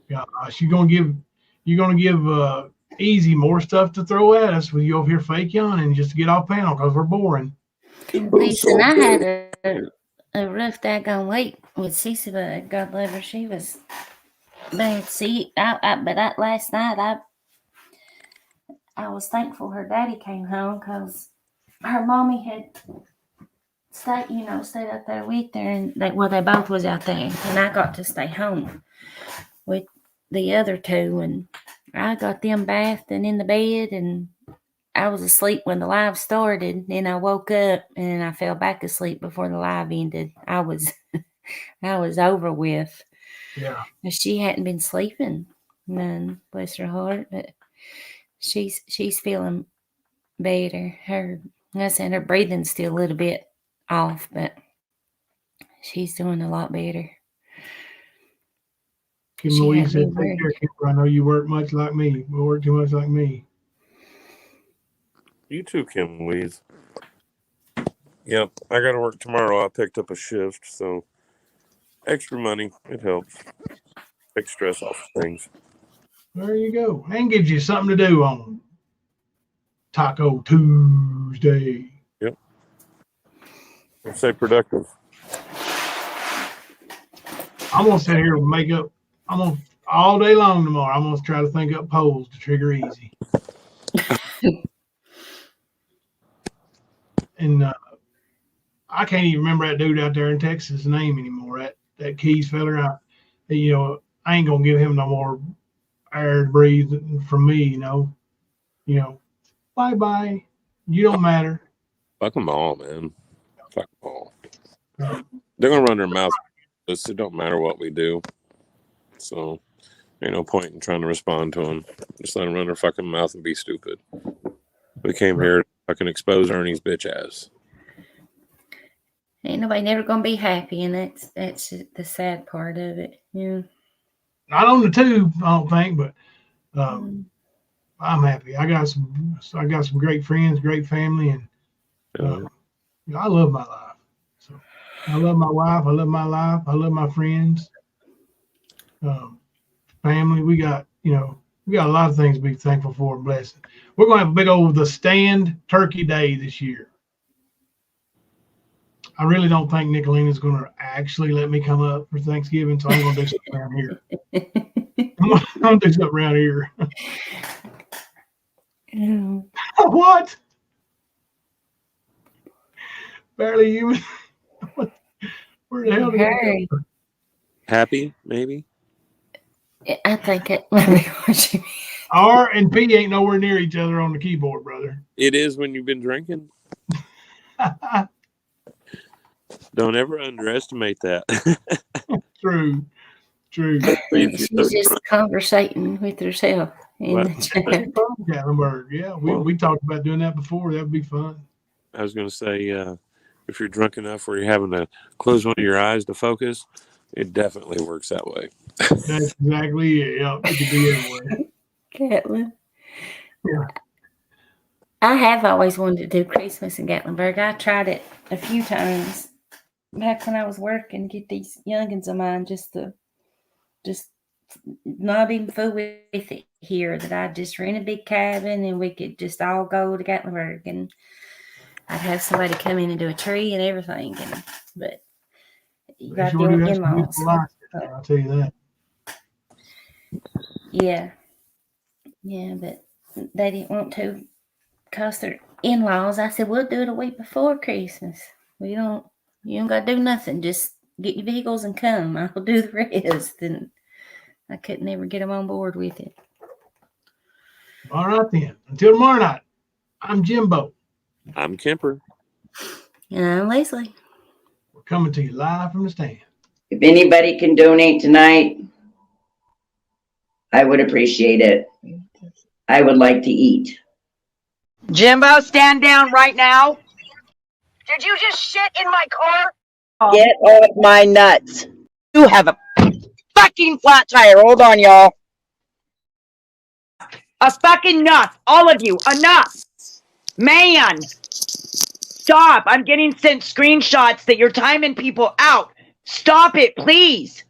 Gosh, you're gonna give Easy more stuff to throw at us with you over here fake yawning just to get off panel because we're boring. Listen, I had a rough daggone week with Cece, but God love her, she was bad. See, but last night I was thankful her daddy came home because her mommy had stayed out there with her, and they both was out there, and I got to stay home with the other two, and I got them bathed and in the bed, and I was asleep when the live started, and I woke up and I fell back asleep before the live ended. I was over with. Yeah. She hadn't been sleeping none, bless her heart, but she's feeling better. Her breathing's still a little bit off, but she's doing a lot better. Kim Louise said, take care, Kimber. I know you work much like me. We work too much like me. You too, Kim Louise. Yep, I got to work tomorrow. I picked up a shift, so Extra money, it helps. Take stress off of things. There you go. And gives you something to do on Taco Tuesday. Yep. Let's say productive. I'm gonna sit here and make up. I'm gonna all day long tomorrow. I'm gonna try to think up polls to trigger easy. And I can't even remember that dude out there in Texas' name anymore. That Keys feller. I ain't gonna give him no more air to breathe from me. You know. Bye bye. You don't matter. Fuck them all, man. Fuck them all. They're gonna run their mouth. It don't matter what we do. So ain't no point in trying to respond to them. Just let them run their fucking mouth and be stupid. We came here to fucking expose Ernie's bitch ass. Ain't nobody never gonna be happy, and that's the sad part of it. Yeah. Not on the tube, I don't think, but I'm happy. I got some great friends, great family, and I love my life. So I love my wife. I love my life. I love my friends, family. We got a lot of things to be thankful for and blessed. We're gonna have a big old The Stand Turkey Day this year. I really don't think Nicolina's going to actually let me come up for Thanksgiving, so I'm going to do something around here. I'm going to do something around here. What? Barely human. Where the hell did that go? Happy, maybe? I think it might be what you mean. R and P ain't nowhere near each other on the keyboard, brother. It is when you've been drinking. Don't ever underestimate that. True. She's just conversating with herself in the chat. Gatlinburg. Yeah, we talked about doing that before. That'd be fun. I was going to say, if you're drunk enough where you're having to close one of your eyes to focus, it definitely works that way. That's exactly it. Yeah, it could be anywhere. Gatlin. Yeah. I have always wanted to do Christmas in Gatlinburg. I tried it a few times back when I was working, get these youngins of mine just not even fool with it here, that I just rent a big cabin and we could just all go to Gatlinburg, and I'd have somebody come in and do a tree and everything. But you got to deal with in-laws. I'll tell you that. Yeah, but they didn't want to because they're in-laws. I said, we'll do it a week before Christmas. You don't got to do nothing. Just get your vehicles and come. I'll do the rest. And I couldn't ever get them on board with it. All right, then. Until tomorrow night, I'm Jimbo. I'm Kemper. And I'm Leslie. We're coming to you live from the stand. If anybody can donate tonight, I would appreciate it. I would like to eat. Jimbo, stand down right now. Did you just shit in my car? Get off my nuts. You have a fucking flat tire. Hold on, y'all. A fucking enough. All of you, enough. Man, stop. I'm getting sent screenshots that you're timing people out. Stop it, please.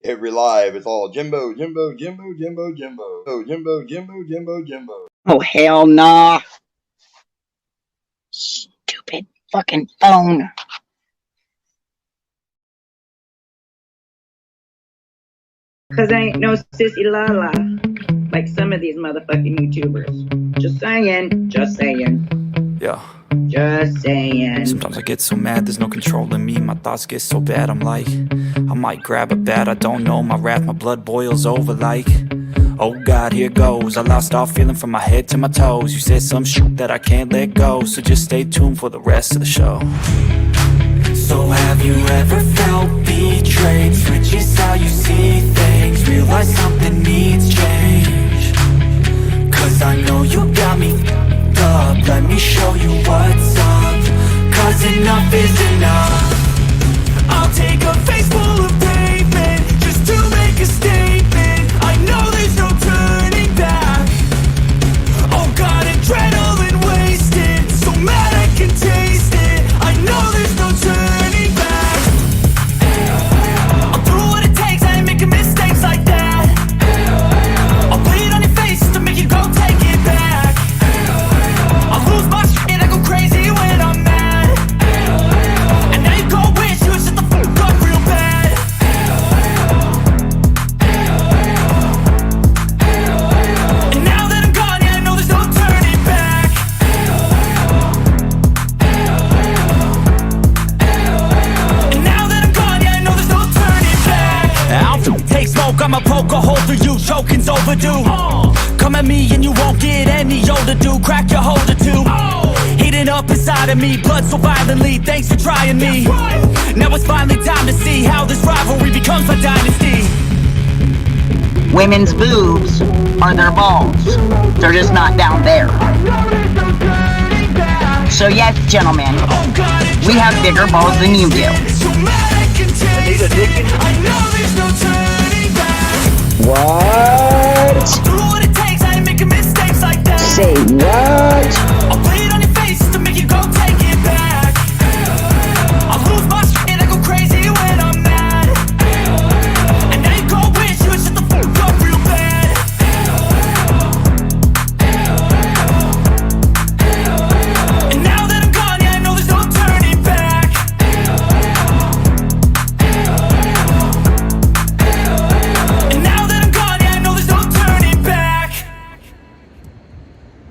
Every live, it's all Jimbo. Oh, hell nah. Stupid fucking phone. Because I ain't no sissy la-la like some of these motherfucking YouTubers. Just saying. Yeah. Just saying. Sometimes I get so mad, there's no controlling me. My thoughts get so bad, I'm like, I might grab a bat, I don't know. My wrath, my blood boils over like, oh God, here goes. I lost all feeling from my head to my toes. You said some shit that I can't let go, so just stay tuned for the rest of the show. So have you ever felt betrayed? Switches how you see things, realize something needs change. Cause I know you got me up, let me show you what's up. Cause enough is enough. I'll take a face full of pavement just to make a statement. I know there's no turning back. Oh God, adrenaline wasted, I'ma poke a hole through you, choking's overdue. Come at me and you won't get any older, dude. Crack your holder too. Heating up inside of me, blood so violently. Thanks for trying me. Now it's finally time to see how this rivalry becomes a dynasty. Women's boobs are their balls. They're just not down there. So yes, gentlemen, we have bigger balls than you do. What? Say what?